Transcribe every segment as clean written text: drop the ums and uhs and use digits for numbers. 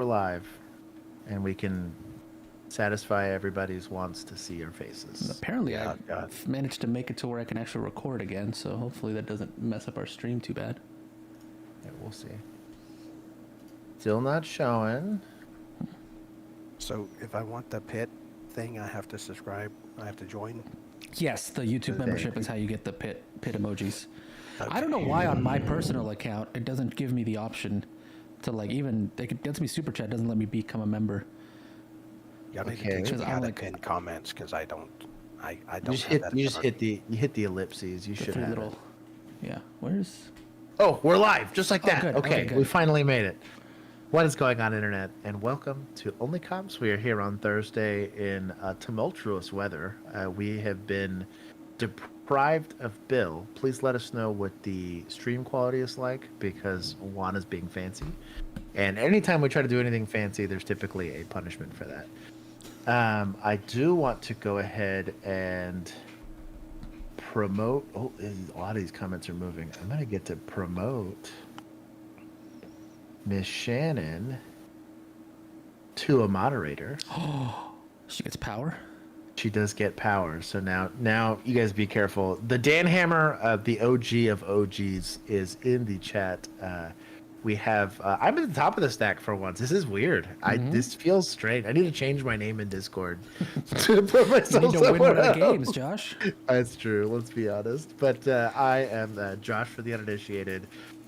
We're live, and we can satisfy everybody's wants to see our faces. Apparently, Oh, I God. managed to make it to where I can actually record again, so hopefully that doesn't mess up our stream too bad. Yeah, we'll see. Still not showing. So if I want the pit thing, I have to subscribe. I have to join. Yes, the YouTube Okay. membership is how you get the pit emojis. Okay. I don't know why on my personal account it doesn't give me the option to like even it gets me super chat, doesn't let me become a member. Y'all need Okay. to teach me how I'm to like- pin comments because I don't. I You don't just have hit. that. You just ability. hit the ellipses. You The should three have. little, yeah. Where's? Oh, we're live, just like Oh, that. good. Okay, Okay, good. we finally made it. What is going on, internet? And welcome to OnlyCops. We are here on Thursday in tumultuous weather. We have been deprived of Bill. Please let us know what the stream quality is like because Juan is being fancy. And anytime we try to do anything fancy, there's typically a punishment for that. I do want to go ahead and promote. Oh, a lot of these comments are moving. I'm going to get to promote Miss Shannon to a moderator. She gets power. She does get power. So now you guys be careful. The Dan Hammer, the OG of OGs, is in the chat. We have. I'm at the top of the stack for once. This is weird. This feels strange. I need to change my name in Discord to put You myself need to win somewhere one of the else. games, Josh. That's true. Let's be honest. But I am Josh for the uninitiated.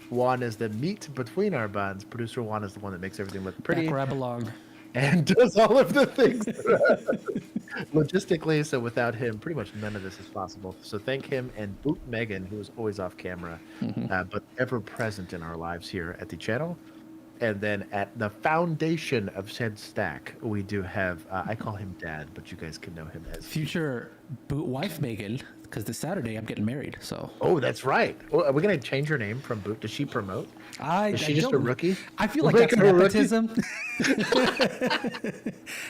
Juan is the meat between our buns. Producer Juan is the one that makes everything look pretty Back where I belong. and does all of the things logistically. So without him, pretty much none of this is possible. So thank him and Boot Megan, who is always off camera, but ever present in our lives here at the channel. And then at the foundation of said stack, we do have, I call him Dad, but you guys can know him as Future boot wife Megan, because this Saturday I'm getting married. So Oh, that's right. Oh, are we going to change her name from Boot? Does she promote? Is she just a don't- rookie? I feel We're like that's making her a rookie? nepotism.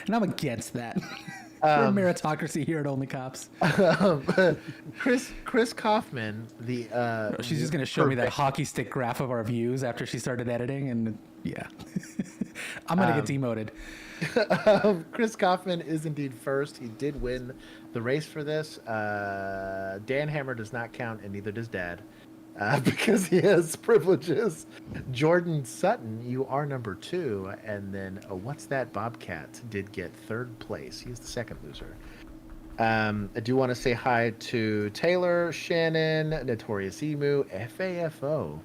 And I'm against that. We're meritocracy here at OnlyCops. Chris Kaufman, the She's just going to show me that hockey stick graph of our views after she started editing. And yeah, I'm going to get demoted. Chris Kaufman is indeed first. He did win the race for this. Dan Hammer does not count, and neither does Dad, because he has privileges. Jordan Sutton, you are number 2, and then what's that? Bobcat did get 3rd place. He's the second loser. I do want to say hi to Taylor, Shannon, Notorious Emu, FAFO.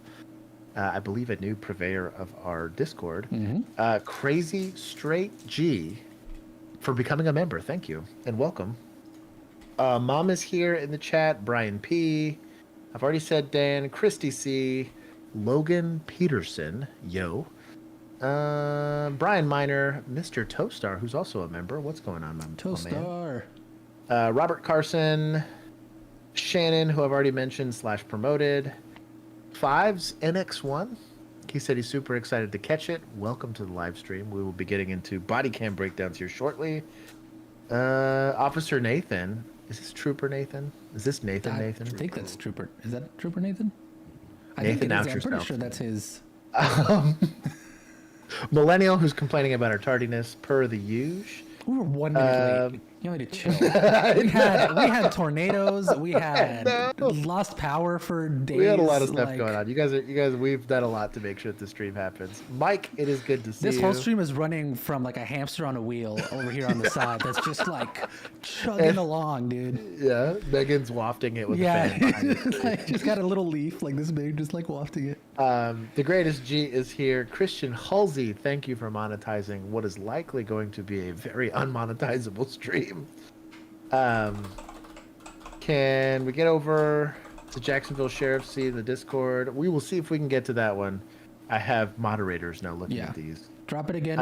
I believe a new purveyor of our Discord. Crazy Straight G for becoming a member. Thank you and welcome. Mom is here in the chat. Brian P. I've already said Dan. Christy C. Logan Peterson. Yo. Brian Miner. Mr. Toastar, who's also a member. What's going on, my man? Toastar. Robert Carson. Shannon, who I've already mentioned / promoted. Fives NX1. He said he's super excited to catch it. Welcome to the live stream. We will be getting into Bodycam breakdowns here shortly. Officer Nathan. Is this Trooper Nathan? Is this Nathan? I Nathan? think that's Trooper. Is that Trooper Nathan? I Nathan think it is. Oucher I'm pretty Stout. sure that's his. Millennial, who's complaining about our tardiness per the usual. We were 1 minute late. You need to chill. We had tornadoes. We had lost power for days. We had a lot of stuff going on. You guys, we've done a lot to make sure that the stream happens. Mike, it is good to see you. This whole stream is running from like a hamster on a wheel over here on the side. That's just like chugging along, dude. Yeah, Megan's wafting it with Yeah, a fan behind it. like, just got a little leaf like this big, just like wafting it. The greatest G is here. Christian Halsey, thank you for monetizing what is likely going to be a very unmonetizable stream. Can we get over to Jacksonville Sheriff seat in the Discord? We will see if we can get to that one. I have moderators now looking at these. Drop it again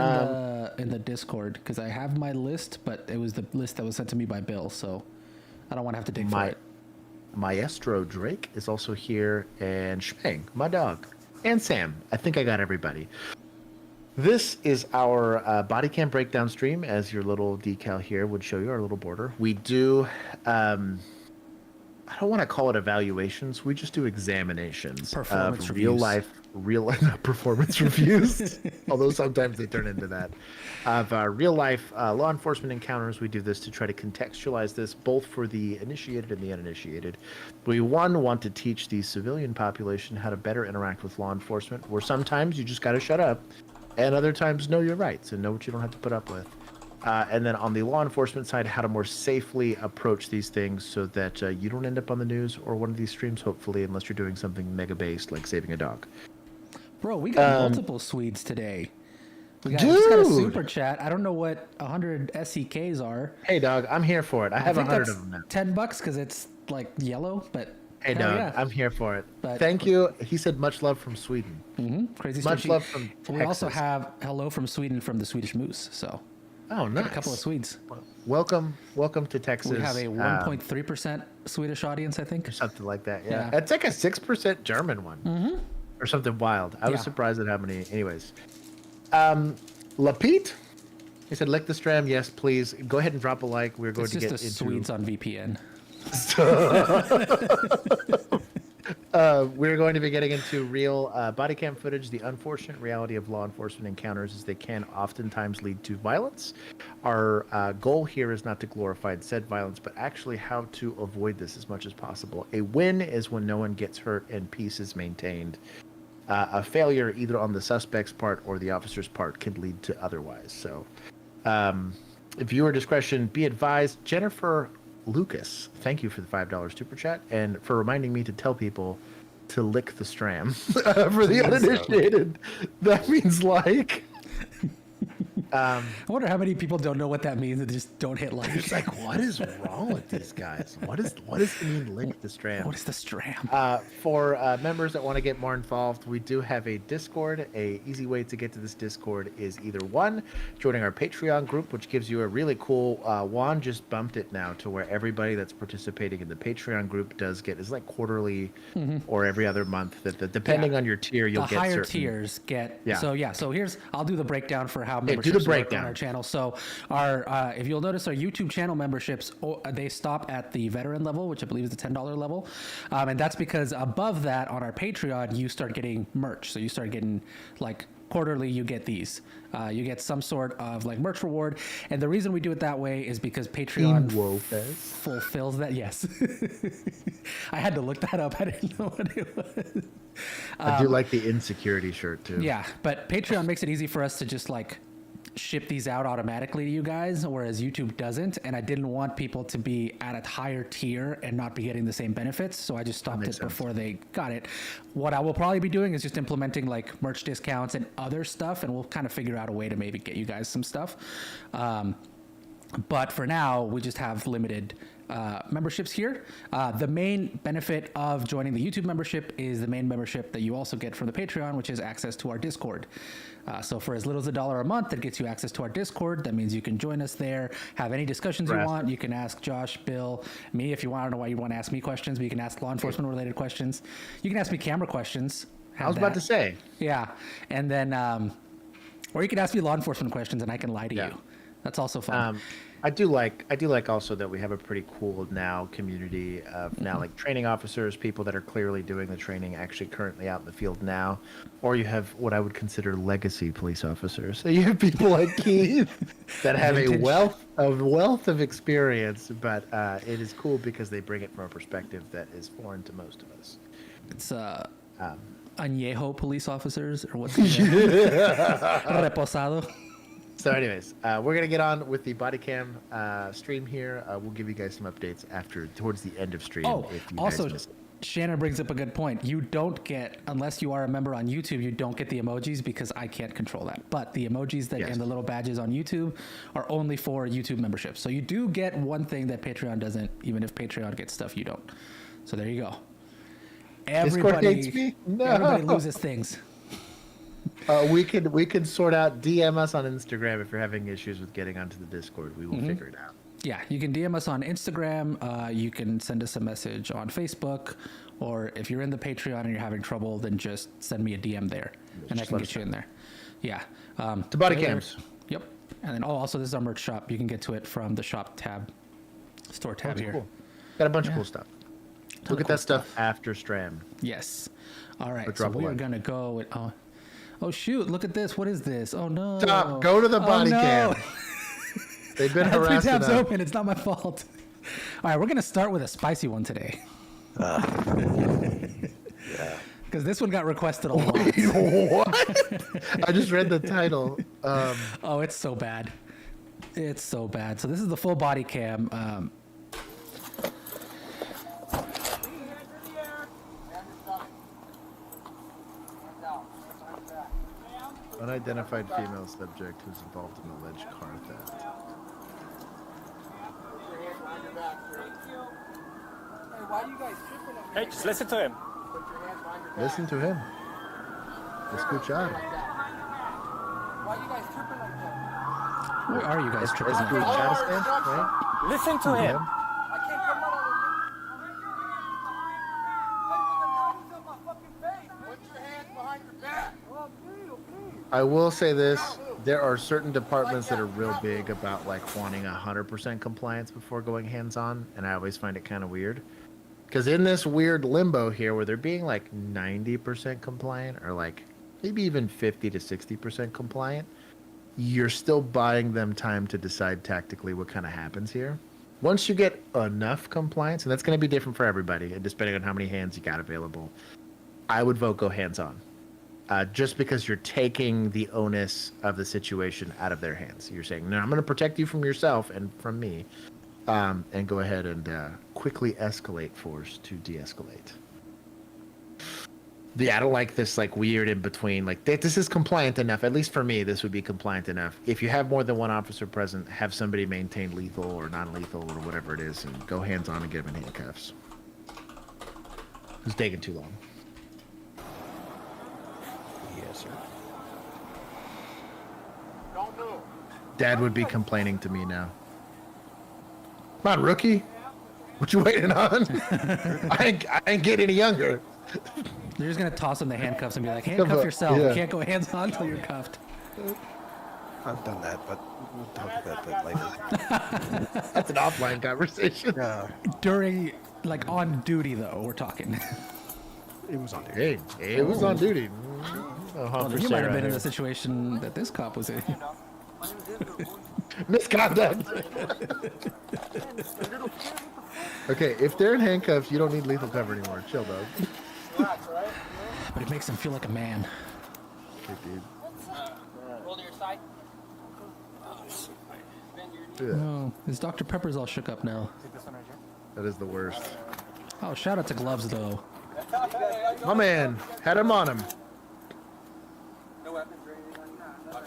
in the Discord because I have my list, but it was the list that was sent to me by Bill, so I don't want to have to dig for it. Maestro Drake is also here, and Schmang, my dog, and Sam. I think I got everybody. This is our Bodycam breakdown stream, as your little decal here would show you, our little border. We do I don't want to call it evaluations. We just do examinations Performance of real reviews. life, performance reviews. Although sometimes they turn into that. Of real life law enforcement encounters, we do this to try to contextualize this both for the initiated and the uninitiated. We want to teach the civilian population how to better interact with law enforcement, where sometimes you just got to shut up, and other times know your rights and know what you don't have to put up with. And then on the law enforcement side, how to more safely approach these things so that you don't end up on the news or one of these streams, hopefully, unless you're doing something mega based like saving a dog. Bro, we got multiple Swedes today. We just got a super chat. I don't know what 100 SEKs are. Hey, dog, I'm here for it. I have 100 of them now. $10 because it's like yellow, but hey, dog, yeah. I'm here for it. But, thank you. He said much love from Sweden. Crazy much Stretchy. love from Texas. We also have hello from Sweden from the Swedish Moose. So, oh, nice. a couple of Swedes. Welcome to Texas. We have a 1.3% Swedish audience, I think. Or something like that, yeah. It's like a 6% German one. Or something wild. I was surprised at how many. Anyways. Lapete? He said, lick the stram. Yes, please. Go ahead and drop a like. We're going to get It's just the into... Swedes on VPN. We're going to be getting into real body cam footage. The unfortunate reality of law enforcement encounters is they can oftentimes lead to violence. Our goal here is not to glorify said violence, but actually how to avoid this as much as possible. A win is when no one gets hurt and peace is maintained. A failure either on the suspect's part or the officer's part can lead to otherwise. So viewer discretion be advised. Jennifer Lucas, thank you for the $5 super chat and for reminding me to tell people to lick the stram. For the uninitiated, that means like. I wonder how many people don't know what that means and just don't hit like. It's like, what is wrong with these guys? What does it mean, lick the stram? What is the stram? For members that want to get more involved, we do have a Discord. A easy way to get to this Discord is either one, joining our Patreon group, which gives you a really cool. Juan just bumped it now to where everybody that's participating in the Patreon group does get is like quarterly or every other month. That depending on your tier, you'll the get higher certain... tiers get. Yeah. So here's I'll do the breakdown for how memberships do the work breakdown on our channel. So our if you'll notice our YouTube channel memberships, they stop at the veteran level, which I believe is the $10 level, and that's because above that on our Patreon you start getting merch. So you start getting like quarterly you get these. You get some sort of like merch reward, and the reason we do it that way is because Patreon fulfills that. Yes, I had to look that up. I didn't know what it was. I do like the insecurity shirt too. Yeah, but Patreon makes it easy for us to just like ship these out automatically to you guys, whereas YouTube doesn't. And I didn't want people to be at a higher tier and not be getting the same benefits, so I just stopped it before they got it. What I will probably be doing is just implementing like merch discounts and other stuff, and we'll kind of figure out a way to maybe get you guys some stuff. But for now, we just have limited memberships here. The main benefit of joining the YouTube membership is the main membership that you also get from the Patreon, which is access to our Discord. So for as little as $1 a month, that gets you access to our Discord. That means you can join us there, have any discussions you want. You can ask Josh, Bill, me if you want. I don't know why you want to ask me questions, but you can ask law enforcement related questions. You can ask me camera questions. I was about to say. Yeah. And then, or you can ask me law enforcement questions and I can lie to you. That's also fun. I do like also that we have a pretty cool now community of now like training officers, people that are clearly doing the training actually currently out in the field now, or you have what I would consider legacy police officers. So you have people like Keith that have a wealth of experience, but it is cool because they bring it from a perspective that is foreign to most of us. It's añejo police officers, or what's reposado. So anyways, we're going to get on with the body cam stream here. We'll give you guys some updates towards the end of stream. Oh, if you also, guys miss it. Shannon brings up a good point. You don't get, unless you are a member on YouTube, you don't get the emojis because I can't control that. But the emojis that and the little badges on YouTube are only for YouTube memberships. So you do get one thing that Patreon doesn't, even if Patreon gets stuff you don't. So there you go. Everybody hates me? No. Everybody loses things. We can sort out. DM us on Instagram if you're having issues with getting onto the Discord. We will figure it out. Yeah, you can DM us on Instagram. You can send us a message on Facebook, or if you're in the Patreon and you're having trouble, then just send me a DM there, and I can get you in there. Yeah. To body cams. Yep. And then also this is our merch shop. You can get to it from the shop tab, store tab here. Cool. Got a bunch of cool stuff. Look at that stuff after Stram. Yes. All right. So drop a we are line. gonna go with. Oh shoot! Look at this. What is this? Oh no! Stop. Go to the body cam. They've been I had 3 harassing tabs us. open. It's not my fault. All right, we're gonna start with a spicy one today. Yeah. Because this one got requested a lot. What? I just read the title. Oh, it's so bad. It's so bad. So this is the full body cam. Unidentified female subject who's involved in alleged car theft. Hey, just listen to him. Listen to him. Escuchar. Where are you guys tripping? at? Escuchar, right? Listen to him. Yeah. I will say this, there are certain departments that are real big about like wanting 100% compliance before going hands-on, and I always find it kind of weird. Because in this weird limbo here where they're being like 90% compliant or like maybe even 50 to 60% compliant, you're still buying them time to decide tactically what kind of happens here. Once you get enough compliance, and that's going to be different for everybody, and depending on how many hands you got available, I would vote go hands-on. Just because you're taking the onus of the situation out of their hands. You're saying, no, I'm going to protect you from yourself and from me, and go ahead and quickly escalate force to de-escalate. Yeah, I don't like this like weird in between. Like this is compliant enough. At least for me, this would be compliant enough. If you have more than one officer present, have somebody maintain lethal or non-lethal or whatever it is, and go hands-on and get them in handcuffs. It's taking too long. Yes, sir. Dad would be complaining to me now. Come on, rookie. What you waiting on? I ain't getting any younger. They're just gonna toss him the handcuffs and be like, handcuff yourself. Yeah. You can't go hands-on until you're cuffed. I've done that, but we'll talk about that later. That's an offline conversation. During, like, on duty though, we're talking. It was on there. Hey, it was on duty. Well, you might have been in the situation that this cop was in. Misconduct. Okay, if they're in handcuffs, you don't need lethal cover anymore. Chill, dog. But it makes him feel like a man. Hey, dude. Hold your side. Yeah, Oh, his Dr. Pepper's all shook up now. that is the worst. Oh, shout out to Gloves though. My man, had him on him. No weapons or anything like that.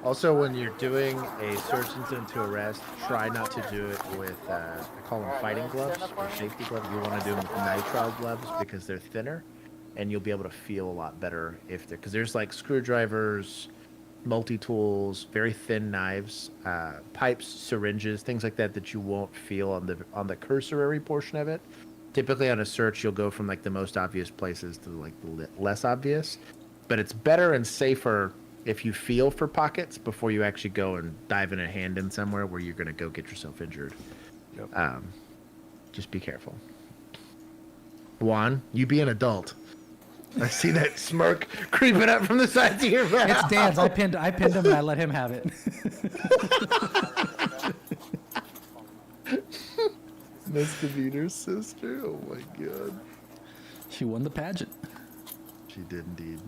Also, when you're doing a search incident to arrest, try not to do it with, I call them fighting gloves or safety gloves. You want to do them with nitrile gloves because they're thinner, and you'll be able to feel a lot better if they're, because there's like screwdrivers, multi-tools, very thin knives, pipes, syringes, things like that that you won't feel on the cursory portion of it. Typically on a search, you'll go from like the most obvious places to like the less obvious, but it's better and safer if you feel for pockets before you actually go and dive in a hand in somewhere where you're going to go get yourself injured. Yep. Just be careful. Juan, you be an adult. I see that smirk creeping up from the sides of your mouth. It's Dan's. I pinned him and I let him have it. Misdemeanor's sister? Oh my god. She won the pageant. She did indeed.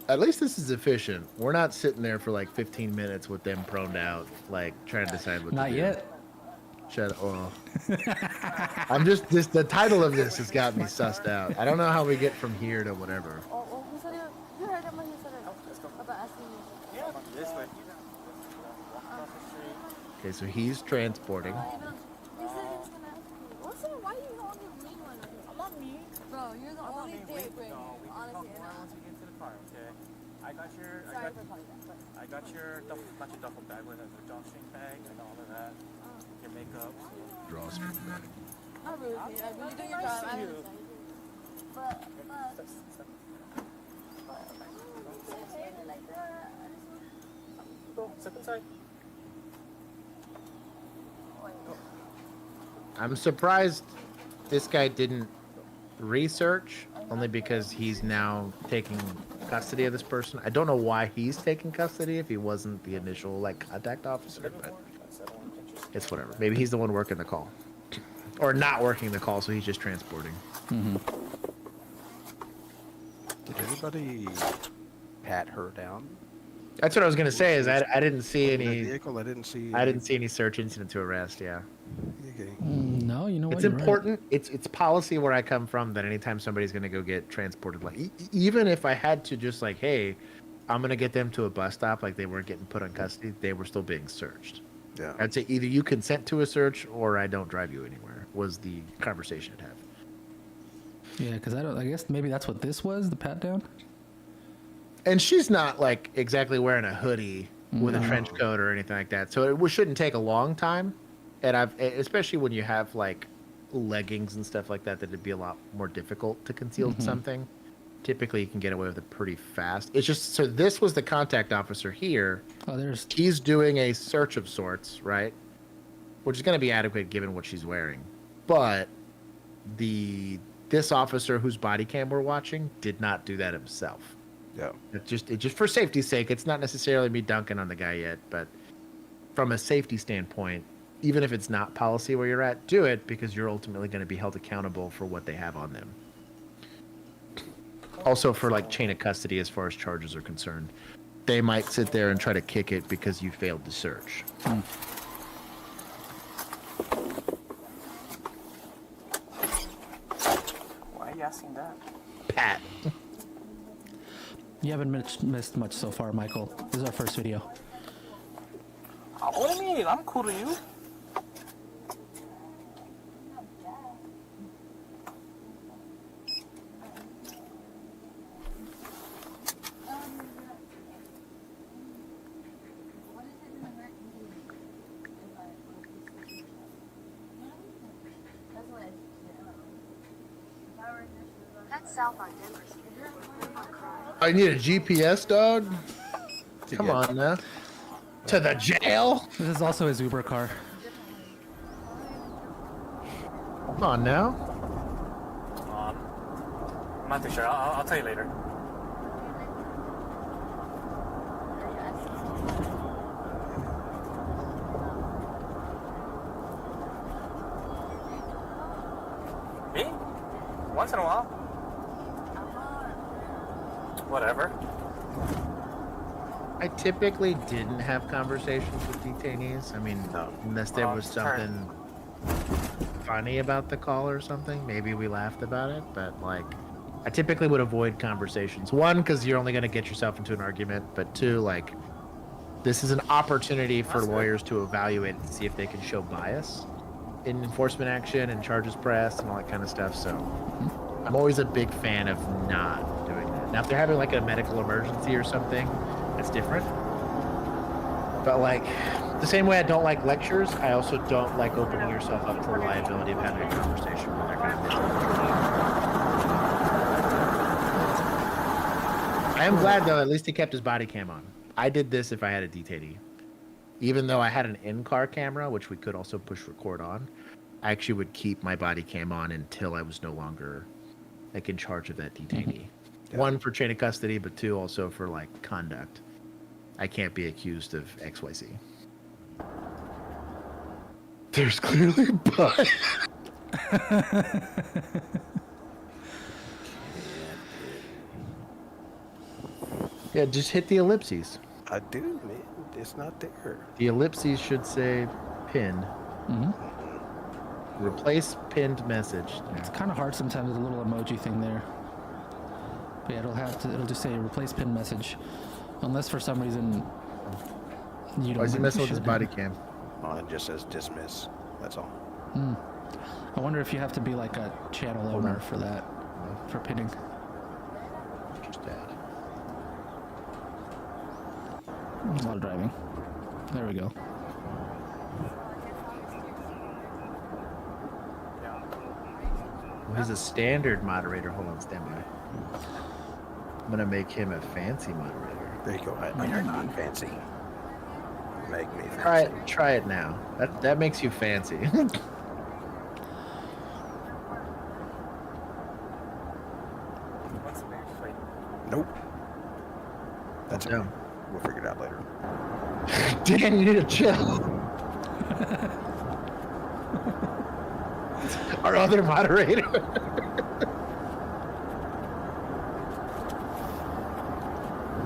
At least this is efficient. We're not sitting there for like 15 minutes with them proned out, like trying to decide what Not to do. yet. Shut up. Oh. I'm just the title of this has got me sussed out. I don't know how we get from here to whatever. You heard him when he said it about asking you. This way. Okay, so he's transporting. He said he was gonna ask you. What's up? Why are you the only mean one? I'm not mean. Bro, you're the only dick right now. Honestly. Once we get to the car, okay? I got your, Sorry for calling that, but I got your duffel, not your duffel bag, with a drawstring bag and all of that. Your makeup. Drawstring. not really. I really do your job. I understand. But like that. go. Step inside. I'm surprised this guy didn't research, only because he's now taking custody of this person. I don't know why he's taking custody if he wasn't the initial like contact officer, but it's whatever. Maybe he's the one working the call, or not working the call, so he's just transporting. Did anybody pat her down? That's what I was gonna say. Is I didn't see In the any. vehicle? I didn't see. I didn't see any search incident to arrest. Yeah. Okay. No, you know what? It's you're right. important. It's policy where I come from that anytime somebody's gonna go get transported, like even if I had to just like, hey, I'm gonna get them to a bus stop, like they weren't getting put on custody, they were still being searched. Yeah. I'd say either you consent to a search or I don't drive you anywhere. Was the conversation I'd have. Yeah, because I guess maybe that's what this was, the pat down. And she's not like exactly wearing a hoodie with a trench coat or anything like that, so it shouldn't take a long time. And especially when you have like leggings and stuff like that, it'd be a lot more difficult to conceal something. Typically, you can get away with it pretty fast. It's just so this was the contact officer here. Oh, there's. He's doing a search of sorts, right? Which is going to be adequate given what she's wearing. But this officer whose body cam we're watching did not do that himself. Yeah. It just for safety's sake, it's not necessarily me dunking on the guy yet, but from a safety standpoint, even if it's not policy where you're at, do it because you're ultimately going to be held accountable for what they have on them. Also for like chain of custody as far as charges are concerned. They might sit there and try to kick it because you failed to search. Why are you asking that? Pat. You haven't missed much so far, Michael. This is our first video. What do you mean? I'm cool to you. I need a GPS, dog. Come on now. To the jail? This is also his Uber car. Come on now. I'm not too sure. I'll tell you later. Me? Once in a while. Whatever. I typically didn't have conversations with detainees. I mean, unless there was something funny about the call or something. Maybe we laughed about it, but like, I typically would avoid conversations. One, because you're only going to get yourself into an argument, but two, like, this is an opportunity for lawyers to evaluate and see if they can show bias in enforcement action and charges pressed and all that kind of stuff. So I'm always a big fan of not doing that. Now, if they're having like a medical emergency or something, that's different. But like, the same way I don't like lectures, I also don't like opening yourself up to the liability of having a conversation with that kind of person. I am glad though, at least he kept his body cam on. I did this if I had a detainee. Even though I had an in-car camera, which we could also push record on, I actually would keep my body cam on until I was no longer like in charge of that detainee. Yeah. One, for chain of custody, but two, also for like conduct. I can't be accused of XYZ. There's clearly but. Yeah, just hit the ellipses. I do, man. It's not there. The ellipses should say pinned. Replace pinned message. It's kind of hard sometimes with a little emoji thing there. But yeah, it'll just say replace pin message. Unless for some reason you don't. Why is he messing with his should. body cam? Oh, it just says dismiss. That's all. I wonder if you have to be like a channel owner for that, for pinning. Just that. A lot of driving. There we go. Well, he's a standard moderator. Hold on, stand by. I'm gonna make him a fancy moderator. There you go. You're not fancy. make me fancy. Try it now. That makes you fancy. What's the name? Wait. Nope. That's okay. No. We'll figure it out later. Dan, you need to chill. Our other moderator.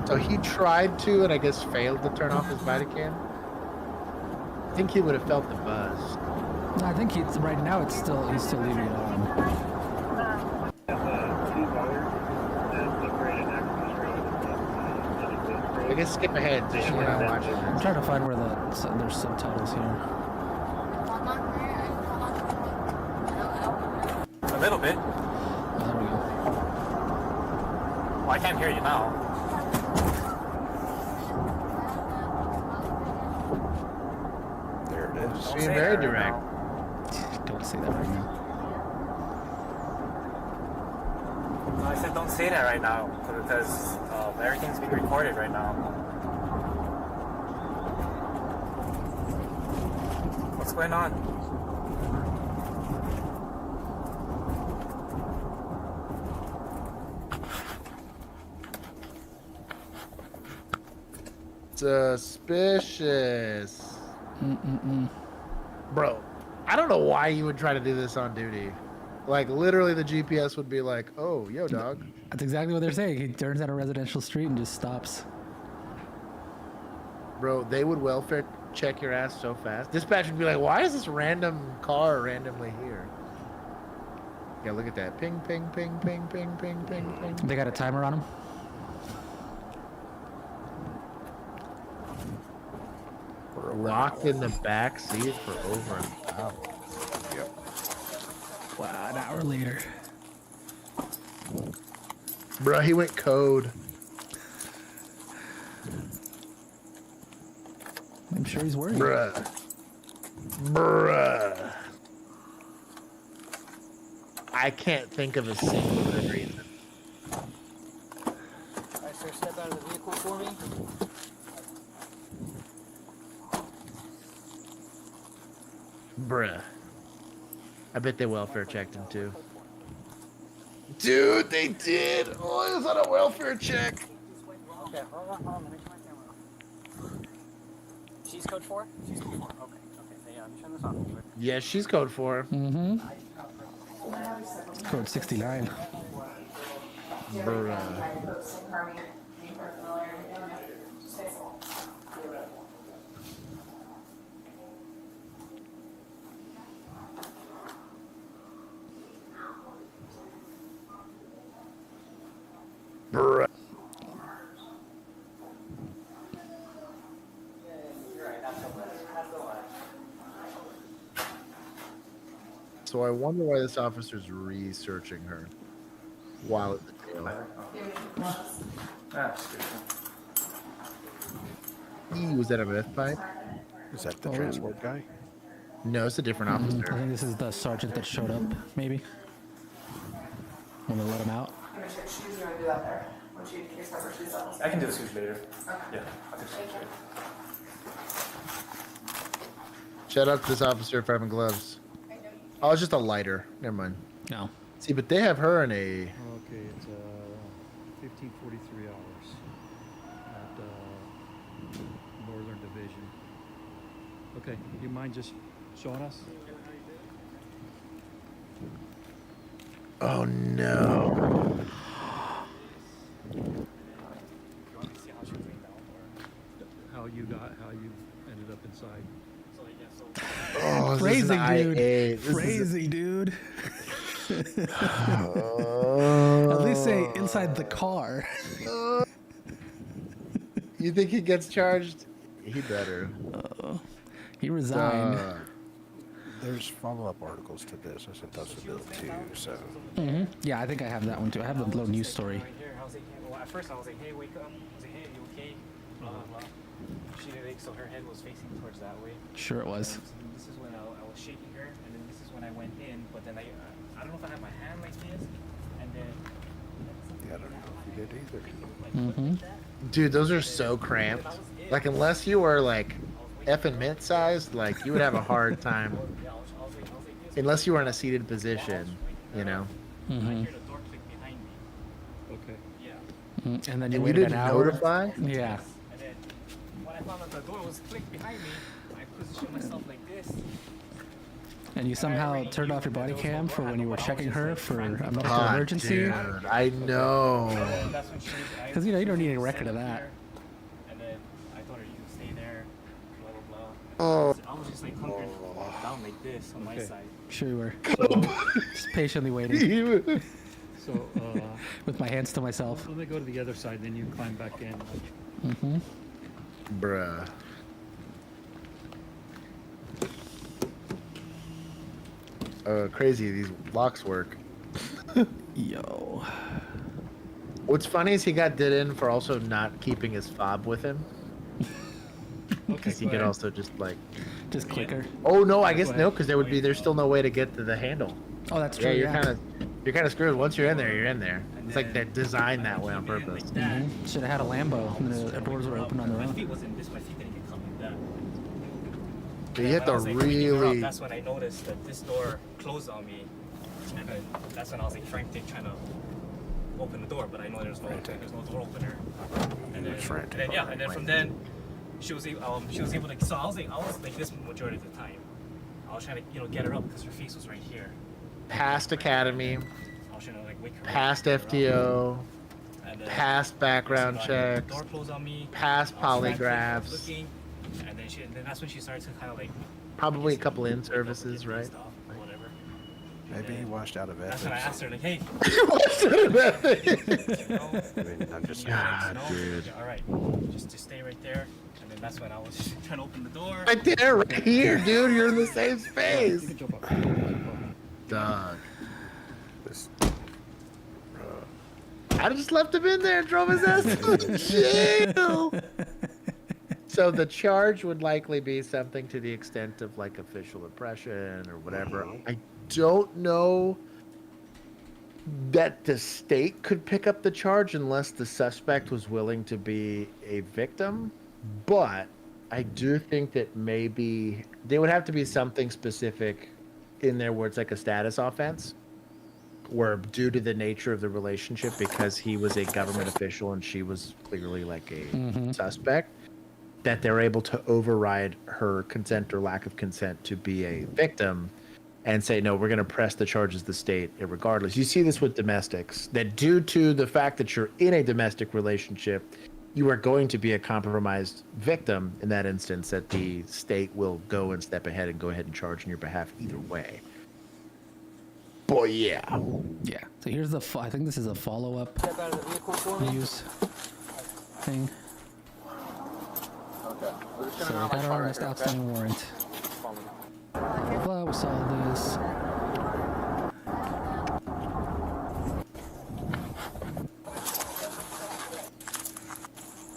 So he tried to, and I guess failed to turn off his Bodycam. I think he would have felt the buzz. I think right now he's still leaving it on. I guess skip ahead since we're not watching I'm this. trying to find where there's subtitles here. A little bit. Oh, there we go. Well, I can't hear you now. There it is. Don't Being say very that right direct. now. Don't say that right now. No, I said don't say that right now because everything's being recorded right now. What's going on? Suspicious. Bro, I don't know why you would try to do this on duty. Like, literally the GPS would be like, oh, yo, dog. That's exactly what they're saying. He turns at a residential street and just stops. Bro, they would welfare check your ass so fast. Dispatch would be like, why is this random car randomly here? Yeah, look at that. Ping, ping, ping, ping, ping, ping, ping, ping. They got a timer on him. Locked in the back seat for over an hour. Yep. Wow, an hour later. Bro, he went code. I'm sure he's worried. Bruh. Bruh. I can't think of a single good reason. Alright, sir, step out of the vehicle for me. Bruh. I bet they welfare checked him too. Dude, they did. Oh, it was on a welfare check. Okay, hold on, let me turn my camera. She's code 4? She's code 4. Okay, yeah, let me turn this on real quick. Yeah, she's code 4. Mm-hmm. Code 69. Bruh. Bruh. So I wonder why this officer's researching her while at the jail. Was that a meth pipe? Is that the transport guy? No, it's a different I officer. think this is the sergeant that showed up, maybe. When they let him out. I can do the switch later. Yeah, I'll do the switch later. Shout out to this officer for having gloves. Oh, it's just a lighter. Never mind. No. See, but they have her in a. Okay, it's 1543 hours at Northern Division. Okay, you mind just showing us? Oh no. How you ended up inside? Oh, this is Crazy, an IA. dude. This is Crazy, dude. a- At least say inside the car. You think he gets charged? He better. He resigned. There's follow-up articles to this. I sent those to Bill too, so. Yeah, I think I have that one too. I have the little news story. Right here, I was like, well, at first I was like, hey, wake up. I was like, hey, you okay? Blah, blah, blah. She did like, so her head was facing towards that way. Sure it was. And so this is when I was shaking her, and then this is when I went in, but then I don't know if I had my hand like this, and then. Yeah, I don't know if you did either. Mm-hmm. Dude, those are so cramped. Like, unless you are like effing mint sized, like you would have a hard time Yeah, I was like this. unless you were in a seated position, you know. And I hear the door click behind me. Okay. Yeah. And then you And you waited an didn't hour. notify? Yeah. And then when I found out the door was clicked behind me, I positioned myself like this. And you somehow turned off your body cam for when you were checking her for a medical God, emergency. dude, I know. And that's when she. Because you know you don't need any record of that. And then I told her you can stay there, blah blah blah. Oh. I was just like hunkered down like this on my Okay. side. Sure you were. Just patiently waiting So, with my hands to myself. let me go to the other side, then you climb back in. Bruh. Crazy, these locks work. Yo. What's funny is he got did in for also not keeping his fob with him. Because he go could ahead. also just like, Just clicker. oh no, I guess Go no, ahead. because there's still no way to get to the handle. Oh, that's true. Yeah, Yeah. you're kind of screwed. Once you're in there, you're in there. It's like they're designed that way on purpose. Like that. Should have had a Lambo. And the doors were open on their My own. feet wasn't this. My feet didn't get caught like that. So you have When I to was, like, picking her up, really. that's when I noticed that this door closed on me, and then that's when I was like frantic trying to open the door, but I know there's no door opener. And then, from then she was able to. So I was like this majority of the time. I was trying to get her up because her face was right here. Past academy, I was trying to like wake her up, past wake her up, FTO, and then past background next thing I heard the checks, door closed on me. past I was frantic, I was polygraphs, looking, and then that's when she started to kind of like. probably a couple in wake up, services, get me right? stuff, or whatever. Maybe he washed out of That's when I ethics. asked her, like, hey, I mean, I'm just God, dude. All right, just stay right there. And then that's when I was trying to open the door. Right there, right here, dude. You're in the same You space. can jump up. Dog. this. I just left him in there and drove his ass to jail. So the charge would likely be something to the extent of like official oppression or whatever. I don't know that the state could pick up the charge unless the suspect was willing to be a victim. But I do think that maybe there would have to be something specific in there where it's like a status offense, where due to the nature of the relationship, because he was a government official and she was clearly like a suspect, that they're able to override her consent or lack of consent to be a victim and say, no, we're going to press the charges of the state regardless. You see this with domestics, that due to the fact that you're in a domestic relationship, you are going to be a compromised victim in that instance, that the state will go and step ahead and go ahead and charge on your behalf either way. Boy, yeah. Yeah. So here's the. I think this is a follow-up Step out of the vehicle for me. news thing. Okay. We're just So gonna we got our arrest outstanding warrant. Well, we saw this.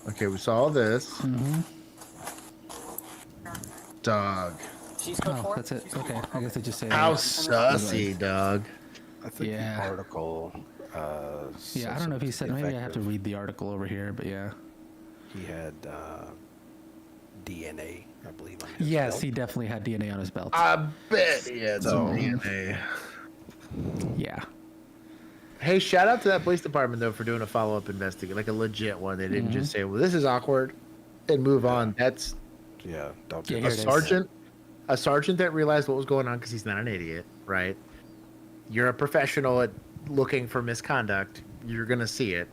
Okay, we saw this. Dog. She's code Oh, 4. that's it. Okay. I guess they just say. How that. sussy, dog. I think Yeah. the article. Yeah, I don't know if he said. Maybe I have to read the article over here, but yeah. He had DNA, I believe. On his Yes, belt. he definitely had DNA on his belt. I bet he had some So- DNA. Yeah. Hey, shout out to that police department though for doing a follow-up investigation, like a legit one. They didn't just say, "Well, this is awkward," and move on. That's Yeah, don't Yeah, do here a it is. sergeant that realized what was going on because he's not an idiot, right? You're a professional at looking for misconduct. You're gonna see it.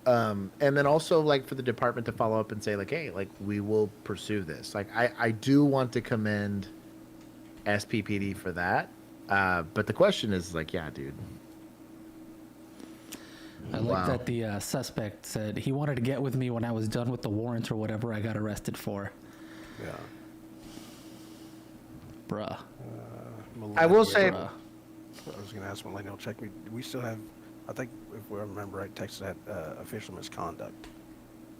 And then also like for the department to follow up and say like, hey, like we will pursue this. Like I do want to commend SPPD for that. But the question is like, yeah, dude. I like that the suspect said he wanted to get with me when I was done with the warrant or whatever I got arrested for. Yeah. Bruh. I will say, Bruh. I was going to ask Millennial, check me. We still have, I think, if we remember right, Texas had official misconduct.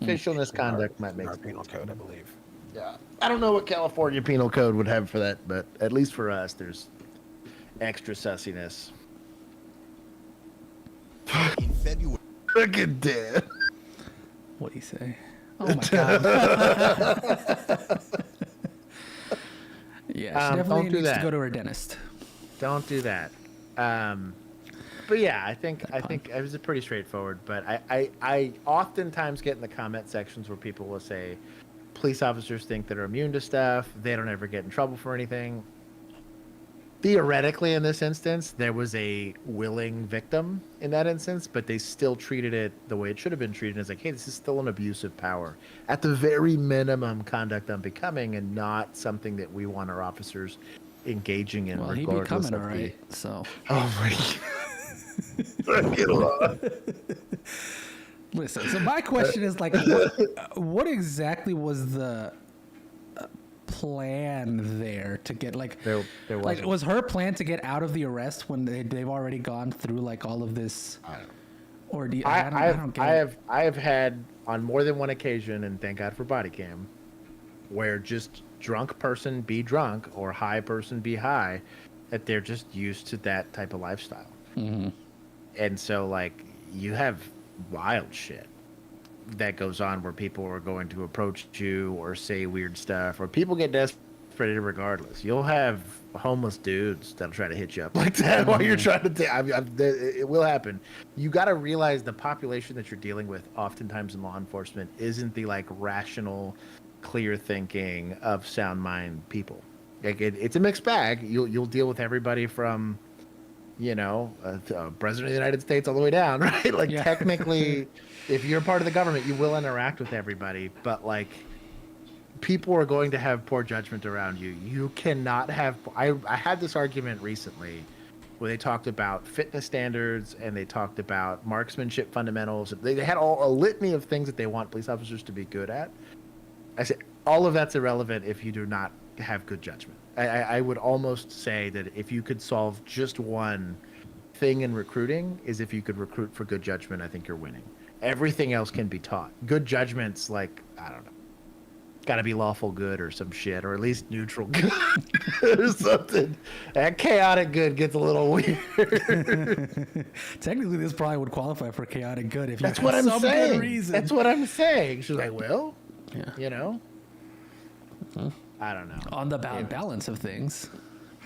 official misconduct might in make our sense. penal code, I believe. Yeah. I don't know what California penal code would have for that, but at least for us, there's extra sussiness. In February. Look at that. What'd he say? Oh my god. Yeah, she definitely don't do needs to that. go to her dentist. Don't do that. But yeah, I think it was pretty straightforward. But I oftentimes get in the comment sections where people will say police officers think that are immune to stuff. They don't ever get in trouble for anything. Theoretically, in this instance, there was a willing victim in that instance, but they still treated it the way it should have been treated. As like, hey, this is still an abuse of power. At the very minimum, conduct unbecoming, and not something that we want our officers engaging in. Well, he be regardless coming, of all right. So Oh my god! listen. So my question is like, what exactly was the plan there to get like There like wasn't. was her plan to get out of the arrest when they've already gone through like all of this ordeal? I don't get it. I have had on more than one occasion, and thank God for Bodycam, where just drunk person be drunk or high person be high, that they're just used to that type of lifestyle. Mm-hmm. And so like you have wild shit that goes on where people are going to approach you or say weird stuff, or people get desperate regardless. You'll have homeless dudes that'll try to hit you up like that while you're trying to it will happen. You got to realize the population that you're dealing with oftentimes in law enforcement isn't the like rational, clear thinking of sound mind people. Like it's a mixed bag. You'll deal with everybody from president of the United States all the way down, right? Like technically if you're part of the government, you will interact with everybody, but like people are going to have poor judgment around you. You cannot have. I had this argument recently where they talked about fitness standards and they talked about marksmanship fundamentals. They had a litany of things that they want police officers to be good at. I said all of that's irrelevant if you do not have good judgment. I would almost say that if you could solve just one thing in recruiting, is if you could recruit for good judgment, I think you're winning. Everything else can be taught. Good judgment's like, I don't know, got to be lawful good or some shit, or at least neutral good or something. That chaotic good gets a little weird. Technically, this probably would qualify for chaotic good if you That's had what I'm some saying. good reason. That's what I'm saying. She's like, well, Yeah. I don't know. On the balance of things.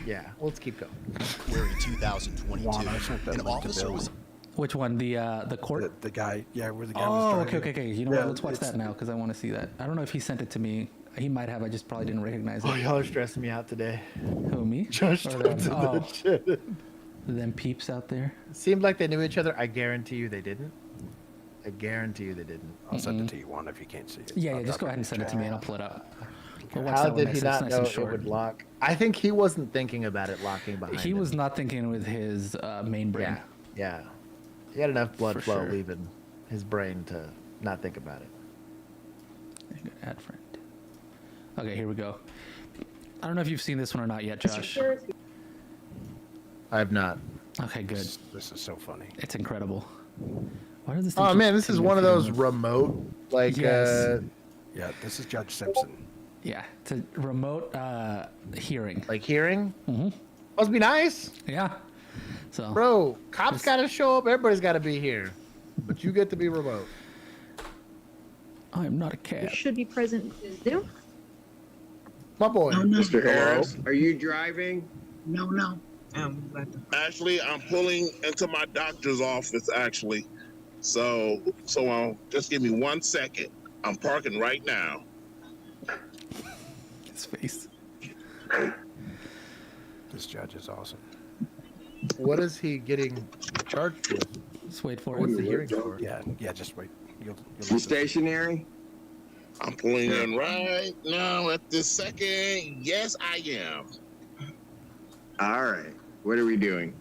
Yeah, well, let's keep going. February 2022, an officer was Which one? The court? The guy, where the guy Oh, was okay. driving. You know what? Let's watch that now because I want to see that. I don't know if he sent it to me. He might have. I just probably didn't recognize it. Oh, y'all are stressing me out today. Who, me? Just Or them? Oh, that shit. them peeps out there. It seemed like they knew each other. I guarantee you they didn't. I guarantee you they didn't. I'll send it to you, Juan, if you can't see it. Yeah, I'll just go drop ahead and send it to me and I'll pull it up. We'll watch How that one did he next. It's not nice know and it short. would lock? I think he wasn't thinking about it locking behind He him. was not thinking with his main brain. Yeah. He had enough blood For flow sure. leaving his brain to not think about it. Add friend. Okay, here we go. I don't know if you've seen this one or not yet, Josh. I have not. Okay, good. This is so funny. It's incredible. Why does this? thing Oh keep man, this is coming one of up those and- remote, like, Yes. Yeah, this is Judge Simpson. Yeah, it's a remote hearing. like hearing. Must be nice, Yeah. So. bro. Cops gotta show up. Everybody's gotta be here, but you get to be remote. I am not a cat. You should be present in Zoom. My boy. Mr. Harris, Are you driving? No. actually, I'm pulling into my doctor's office, actually. So just give me 1 second. I'm parking right now. His face. This judge is awesome. What is he getting charged with? Just wait for What's it. the hearing for? Yeah, just wait. You'll You stationary? I'm pulling in right now at this second. Yes, I am. All right. What are we doing?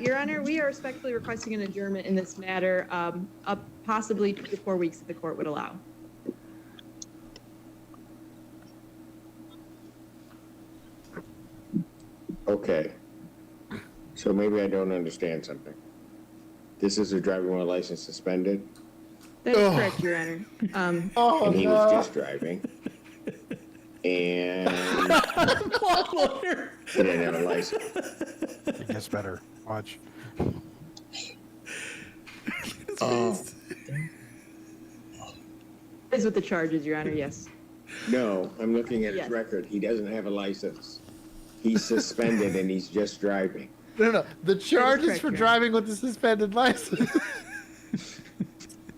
Your Honor, we are respectfully requesting an adjournment in this matter, up possibly 2 to 4 weeks if the court would allow. Okay. So maybe I don't understand something. This is a driving while license suspended, That is correct, Your Honor. Oh and he was just driving. And he didn't have a license. It gets better. Watch. Is with the charges, Your Honor, yes. No, I'm looking at Yes. his record. He doesn't have a license. He's suspended and he's just driving. No. The charge is correct, for Your Honor. driving with a suspended license.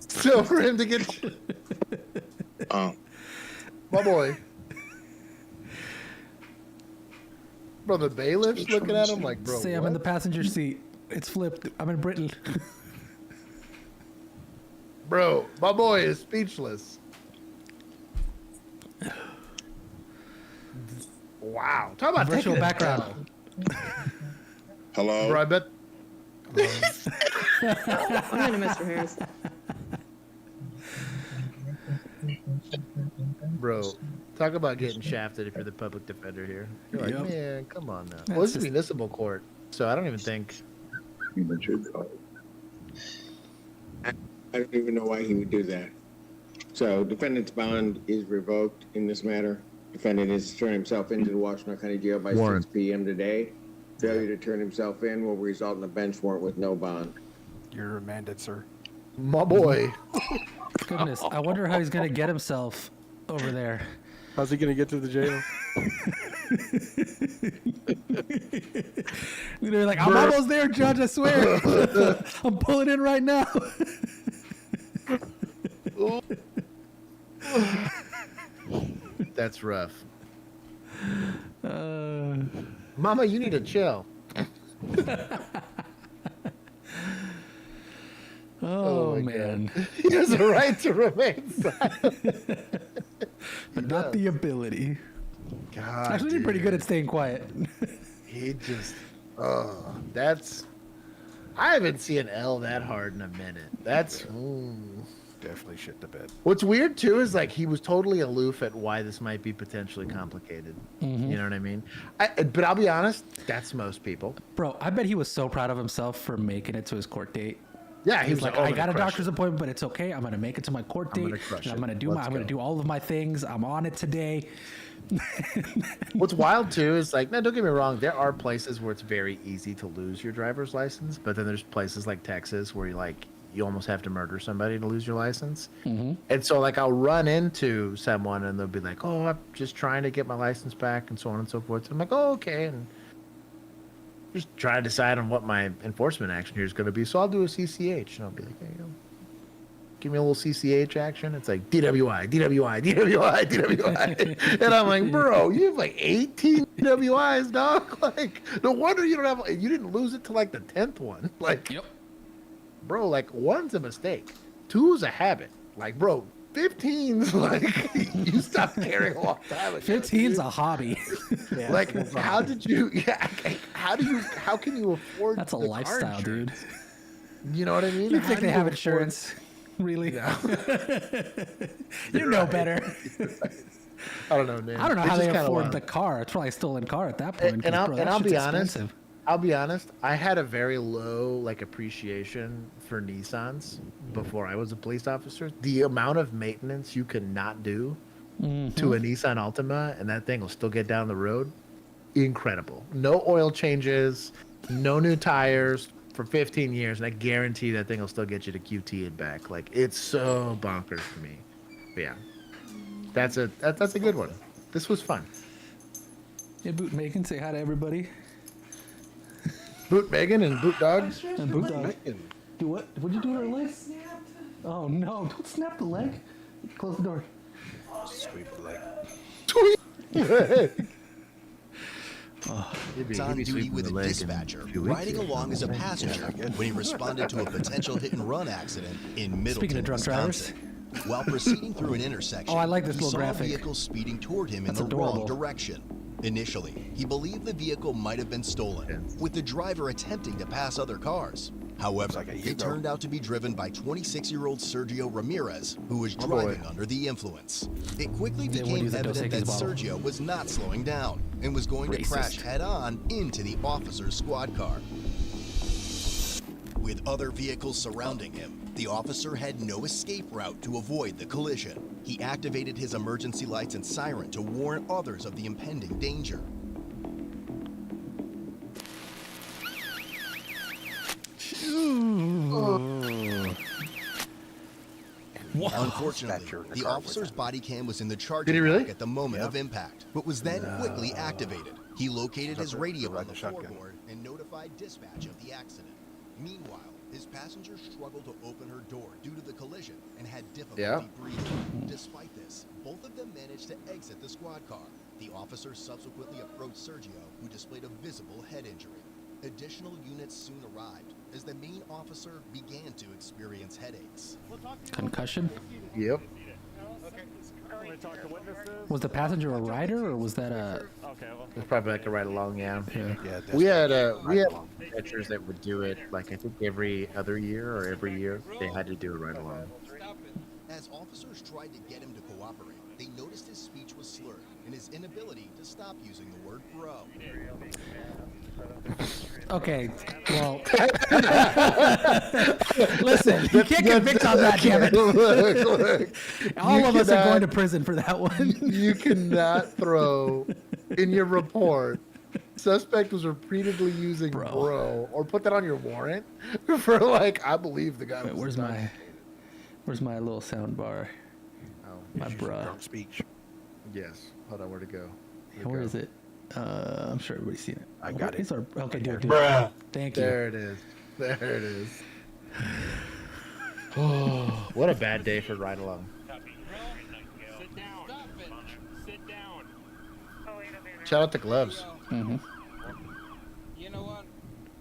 So for him to get, my boy, bro, the bailiff's looking at him like, bro, Say I'm in the passenger seat. It's flipped. I'm in Britain. bro, my boy is speechless. Wow, talk about Virtual taking a background. Hello. Bro, I bet. I'm gonna Mr. Harris. Bro, talk about getting shafted if you're the public defender here. You're like, Yep. man, come on now. That's Well, this is just- municipal court, so I don't even think. I don't even know why he would do that. So defendant's bond is revoked in this matter. Defendant has turned himself into the Washington County Jail by Warrant. 6 p.m. today. Failure to turn himself in will result in a bench warrant with no bond. You're remanded, sir. My boy. Goodness, I wonder how he's gonna get himself over there. How's he gonna get to the jail? They're like, I'm almost there, Judge. I swear. I'm pulling in right now. That's rough. Mama, you need to chill. Oh, my man. God. He has a right to remain silent. But not the ability. God, Actually, did pretty good at staying quiet. He just, that's. I haven't seen an L that hard in a minute. That's. Definitely shit the bed. What's weird too is like he was totally aloof at why this might be potentially complicated. You know what I mean? But I'll be honest, that's most people. Bro, I bet he was so proud of himself for making it to his court date. Yeah, He was like, "Oh, I I'm got a gonna crush doctor's it." appointment, but it's okay. I'm gonna make it to my court I'm date. gonna crush and I'm it. gonna do Let's I'm gonna go. do all of my things. I'm on it today. What's wild too is like, no, don't get me wrong. There are places where it's very easy to lose your driver's license, but then there's places like Texas where you almost have to murder somebody to lose your license. And so like I'll run into someone and they'll be like, "Oh, I'm just trying to get my license back," and so on and so forth. So I'm like, "Oh, okay," and just try to decide on what my enforcement action here is going to be. So I'll do a CCH, and I'll be like, "Hey, give me a little CCH action." It's like DWI, DWI, DWI, DWI. And I'm like, bro, you have like 18 DWIs, dog. Like, no wonder you don't have, you didn't lose it to like the 10th one. Like, Yep. bro, like one's a mistake. Two's a habit. Like, bro, 15's like, you stopped caring a long time ago. 15's a hobby. Like, how did you, how can you afford That's a the car lifestyle, dude. insurance? You know what I mean? You How think do they have afford- insurance? Really? Yeah. You know better. I don't know, man. I don't know It's how they just kinda afford wild. the car. It's probably a stolen car at that point. 'cause, And bro, that I'll shit's be honest. expensive. I'll be honest. I had a very low like appreciation for Nissans before I was a police officer. The amount of maintenance you can not do to a Nissan Altima, and that thing will still get down the road. Incredible. No oil changes, no new tires for 15 years, and I guarantee that thing will still get you to QT and back. Like, it's so bonkers for me. But yeah, that's a good one. This was fun. Hey, Boot Megan, say hi to everybody. Boot Megan and Boot Dog. And Boot Dog. Do what? What'd you do to her leg? Oh no! Don't snap the leg. Close the door. Sweep the leg. Was on duty with a dispatcher, riding along as a passenger when he responded to a potential hit-and-run accident in Middleton, Speaking of drunk drivers. Wisconsin. While proceeding through an intersection, Oh, I like this he little saw graphic. a vehicle speeding toward him That's in the adorable. wrong direction. Initially, he believed the vehicle might have been stolen, with the driver attempting to pass other cars. However, like a it hero. turned out to be driven by 26-year-old Sergio Ramirez, who was boy. driving under the influence. It quickly They would became use a Dos evident that Equis bottle. Sergio was not slowing down and was going to crash Racist. head-on into the officer's squad car. With other vehicles surrounding him, the officer had no escape route to avoid the collision. He activated his emergency lights and siren to warn others of the impending danger. Unfortunately, the officer's body cam was in the Did he charging really? rack at the moment of impact, but was then quickly activated. He located his radio on riding the the shotgun. floorboard and notified dispatch of the accident. Meanwhile, his passenger struggled to open her door due to the collision and had difficulty breathing. Despite this, both of them managed to exit the squad car. The officer subsequently approached Sergio, who displayed a visible head injury. Additional units soon arrived as the main officer began to experience headaches. Concussion? Yep. Was the passenger a rider or was that a? It's probably like a ride along, yeah. Yeah, We had catchers that would do it like I think every other year or every year they had to do a ride along. As officers tried to get him to cooperate, they noticed his speech was slurred and his inability to stop using the word bro. Okay, well, listen, you can't convict on that, damn it. Look. All of us are going to prison for that one. You cannot throw in your report suspect was repeatedly using bro or put that on your warrant for like I believe the guy Wait, was where's my little sound bar? Oh, My bruh. Drunk speech. yes. Hold on, where'd it go? Where is it? I'm sure everybody's seen it. I got it. Okay, do it. Bruh. Thank you. There it is. There it is. Oh, what a bad day for ride along. Sit down. Sit down. Shout out to Gloves. Mm-hmm. You know what?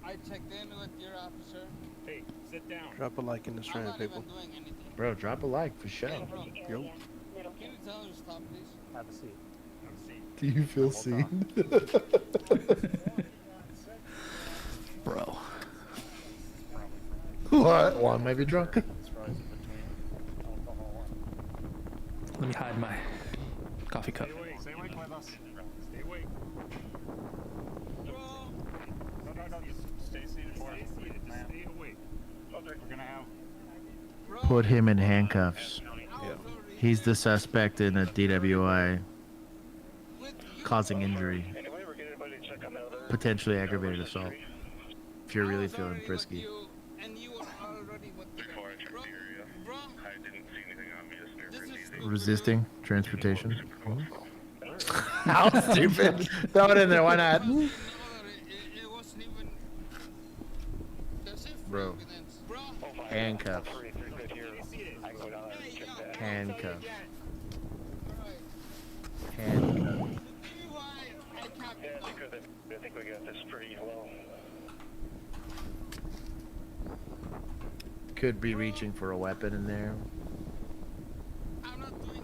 I checked in with your officer. Hey, sit down. Drop a like in the I'm stream, not people. even doing anything. Bro, drop a like for sure. Hey, bro. Yo. Can you tell him to stop, please? Have a seat. Do you feel seen? Bro. What? Juan may be drunk. Let me hide my coffee cup. Stay awake with us. Stay awake. No, just stay seated for us. Just stay awake. We're gonna have... Put him in handcuffs. Yeah. He's the suspect in a DWI causing injury. Potentially aggravated assault. If you're really feeling frisky. And you are already with the... Bro, I didn't see anything on me to snare. Resisting transportation. How stupid. Throw it in there, why not? It wasn't even... That's it. Bro. Handcuffs. Handcuffs. Handcuffs. I think we got this pretty low. Could be reaching for a weapon in there.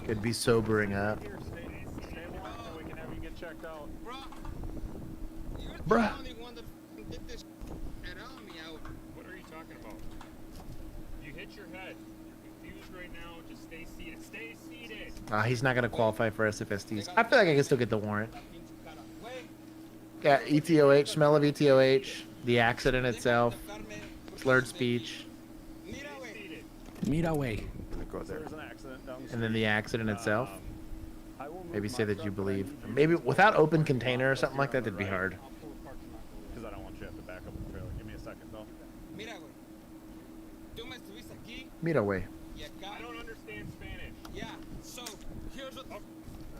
Could be sobering up. Stay warm so we can have you get checked out. Bruh. What are you talking about? You hit your head. You're confused right now. Just stay seated. Stay seated. He's not going to qualify for SFSTs. I feel like I can still get the warrant. Yeah, ETOH, smell of ETOH, the accident itself, slurred speech, Meet away. Go there. and then the accident itself. Maybe say that you believe. Maybe without open container or something like that, that'd be hard. Because I don't want you to have to back up the trailer. Give me a second, though. Mira, güey. Tú me estuviste aquí. Mira, way. I don't understand Spanish. Yeah, so here's what...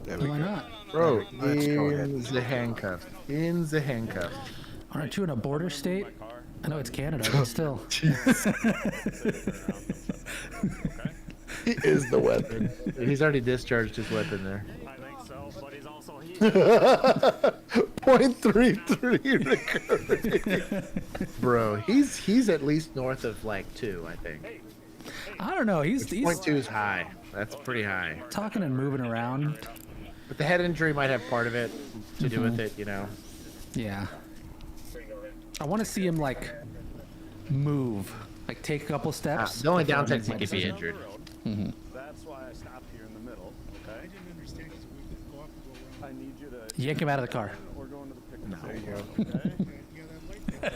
There we Why go. not? Bro, Let's go ahead. in the handcuff. In the handcuff. Aren't you in a border state? I know it's Canada, but still. He is the weapon. He's already discharged his weapon there. I think so, but he's also here. .33 recurring. Bro, he's at least north of like 2, I think. I don't know. He's .2 is high. That's pretty high. talking and moving around. But the head injury might have part of it to do with it, you know. Yeah. I want to see him like move, like take a couple steps. The only before I downside make is he my could be decision. injured. Mm-hmm. That's why I stopped here in the middle, okay? I didn't understand because we didn't go up and go around. I need you to... Yank him out of the car. We're going to the pickup. No. There you go.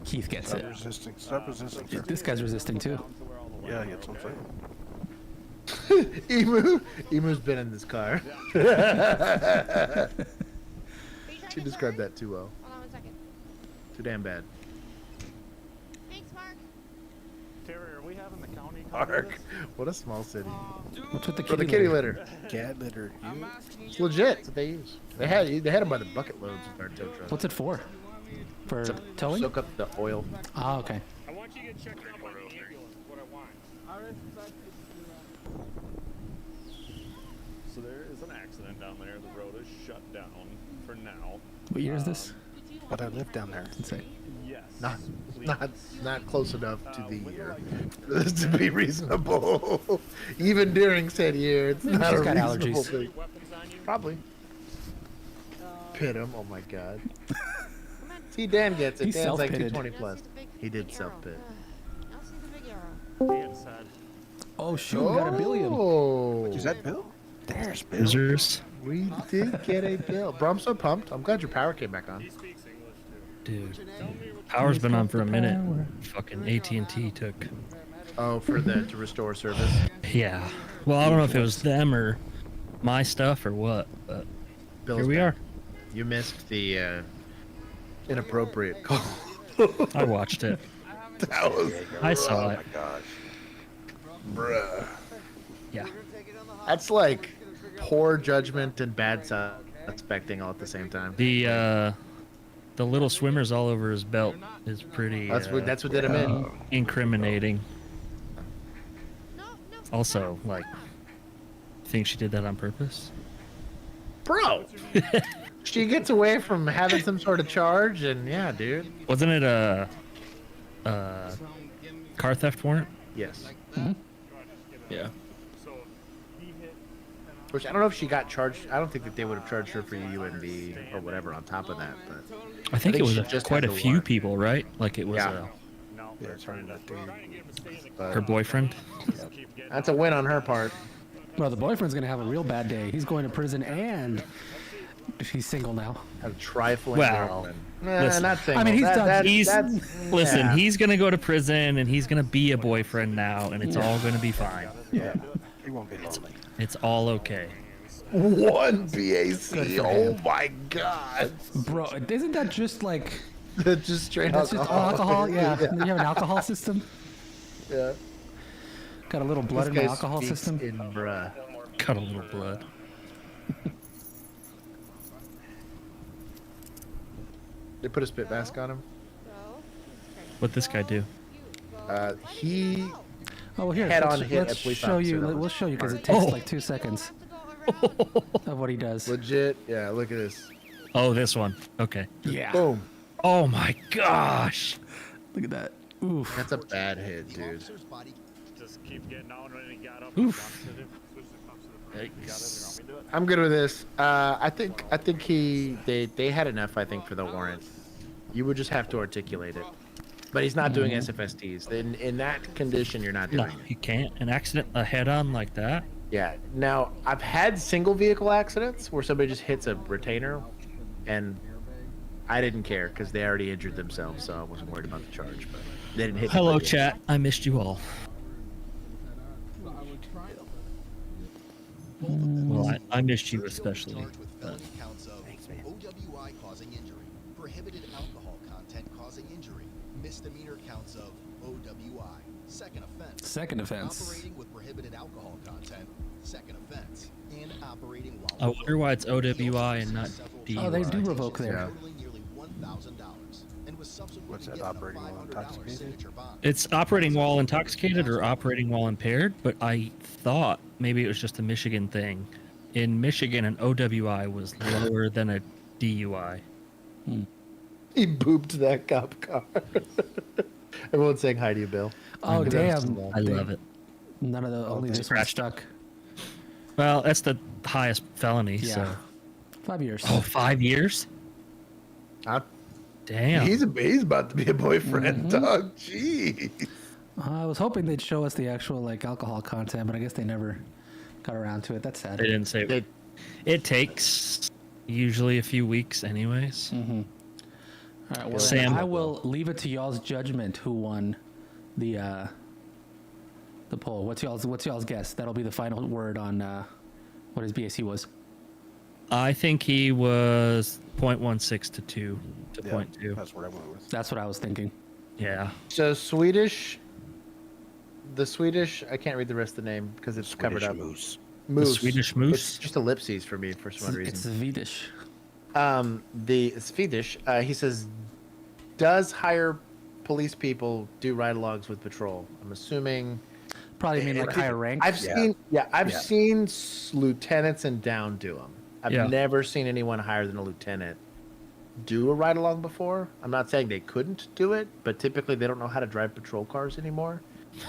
Keith gets Stop it. resisting. Stop resisting, sir. This guy's resisting too. Yeah, that's what I'm saying. Emu's been in this car. She described that too well. Hold on 1 second. Too damn bad. Thanks, Mark. Terrier, we have Park. What a small city. What's with the For the kitty kitty litter? litter. Cat litter. It's legit. It's what they use. They had them by the bucket loads with our tow truck. What's it for? For towing? Soak up the oil. Ah, okay. I want you to get checked out by the ambulance. What I want. So there is an accident down there. The road is shut down for now. What year is this? But I live down there. Let's see. Yes. Not close enough to the year to be reasonable. Even during said year, it's not a She's got reasonable allergies. thing. Probably. Pit him. Oh my god. See, Dan gets it. He's Dan's like self-pitted. 220 plus. He did self-pit. Dan said. Oh shoot, we got a billion. Oh, Is that Bill? There's Bill. Users. we did get a bill. Bro, I'm so pumped. I'm glad your power came back on. He speaks English too. Dude. Power's been on for a minute. Fucking AT&T took. Oh, for the to restore service. Yeah. Well, I don't know if it was them or my stuff or what, but Bill's here we back. are. You missed the inappropriate call. I watched it. That was I saw it. Oh my gosh. bruh. Yeah. That's like poor judgment and bad suspecting all at the same time. The little swimmers all over his belt is pretty. That's what did him in. Incriminating. Also, like, think she did that on purpose? Bro. She gets away from having some sort of charge, and yeah, dude. Wasn't it a car theft warrant? Yes. Yeah. Which I don't know if she got charged. I don't think that they would have charged her for UNV or whatever on top of that. But I think it was she just quite had a the few warrant. people, right? Like it was Yeah. Yeah, it's running that dude. her boyfriend. That's a win on her part. Well, the boyfriend's gonna have a real bad day. He's going to prison and he's single now. A trifling Well, girlfriend. listen. Not single. I mean, he's done- Listen, yeah. he's gonna go to prison and he's gonna be a boyfriend now, and it's all gonna be fine. Yeah. He won't be lonely. It's all okay. One BAC. Good for Oh him. my god. Bro, isn't that just like That's just straight that's just all alcohol? Yeah. yeah. You have an alcohol system? Yeah. Got a little blood This in my guy alcohol speaks system? in bruh. Cut a little blood. They put a spit mask on him. What'd this guy do? He Oh, well, here. Head-on let's hit let's a police show you. officer. We'll show you because it takes Oh. like 2 seconds of what he does. legit. Yeah, look at this. Oh, this one. Okay. Yeah. Boom. Oh my gosh. Look at that. Oof. That's a bad hit, The dude. officer's body Just keep getting on when he got up. Oof. I'm good with this. I think they had enough. I think for the warrant. You would just have to articulate it. But he's not doing SFSTs. In that condition, you're not No, doing it. you can't. An accident, a head-on like that. Yeah. Now, I've had single vehicle accidents where somebody just hits a retainer, and I didn't care because they already injured themselves, so I wasn't worried about the charge. But they didn't hit. Hello, anybody. chat. I missed you all. Well, I missed you especially. charged with felony counts of OWI causing injury, prohibited alcohol content causing injury, misdemeanor counts of OWI, second offense. Second offense. Operating with prohibited alcohol content, second offense, and operating while I wonder why it's OWI and not DUI. Oh, they do revoke there. totaling nearly $1,000 and was subsequently What's that, given a operating while $500 intoxicated? signature bond. It's operating while intoxicated or operating while impaired, but I thought maybe it was just a Michigan thing. In Michigan, an OWI was lower than a DUI. He booped that cop car. Everyone's saying hi to you, Bill. Oh, damn. I love it. None of the only this one scratched stuck. Well, that's the highest felony, Yeah. so. 5 years. Oh, 5 years? I- Damn. He's about to be a boyfriend, dog. Jeez. I was hoping they'd show us the actual like alcohol content, but I guess they never got around to it. That's sad. They didn't say it takes usually a few weeks anyways. All right, well, Sam. I will leave it to y'all's judgment who won the poll. What's y'all's guess? That'll be the final word on what his BAC was. I think he was 0.16 to 2 to Yeah, 0.2. that's what I went with. That's what I was thinking. Yeah. So Swedish the Swedish, I can't read the rest of the name because it's covered up. Moose. Moose. The Swedish moose? It's just ellipses for me for some reason. It's Swedish. The Swedish, he says, does hire police people do ride-alongs with patrol? I'm assuming. Probably mean like higher rank. I've seen lieutenants and down do them. I've never seen anyone higher than a lieutenant do a ride-along before. I'm not saying they couldn't do it, but typically they don't know how to drive patrol cars anymore.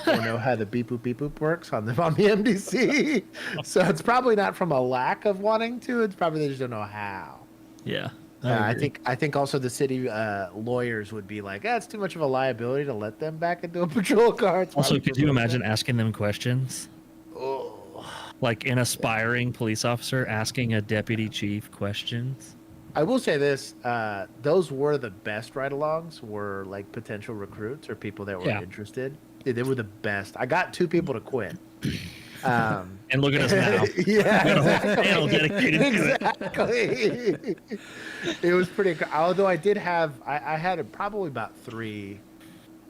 They don't know how the beep boop works on the MDC. So it's probably not from a lack of wanting to. It's probably they just don't know how. Yeah. I think also the city lawyers would be like, it's too much of a liability to let them back into a patrol car. It's Also, probably could you imagine asking them questions? Oh. Like an aspiring police officer asking a deputy chief questions? I will say this: those were the best ride-alongs. Were like potential recruits or people that were interested. They were the best. I got 2 people to quit. And look at us now. Exactly. It was pretty. Although I did have, I had probably about 3.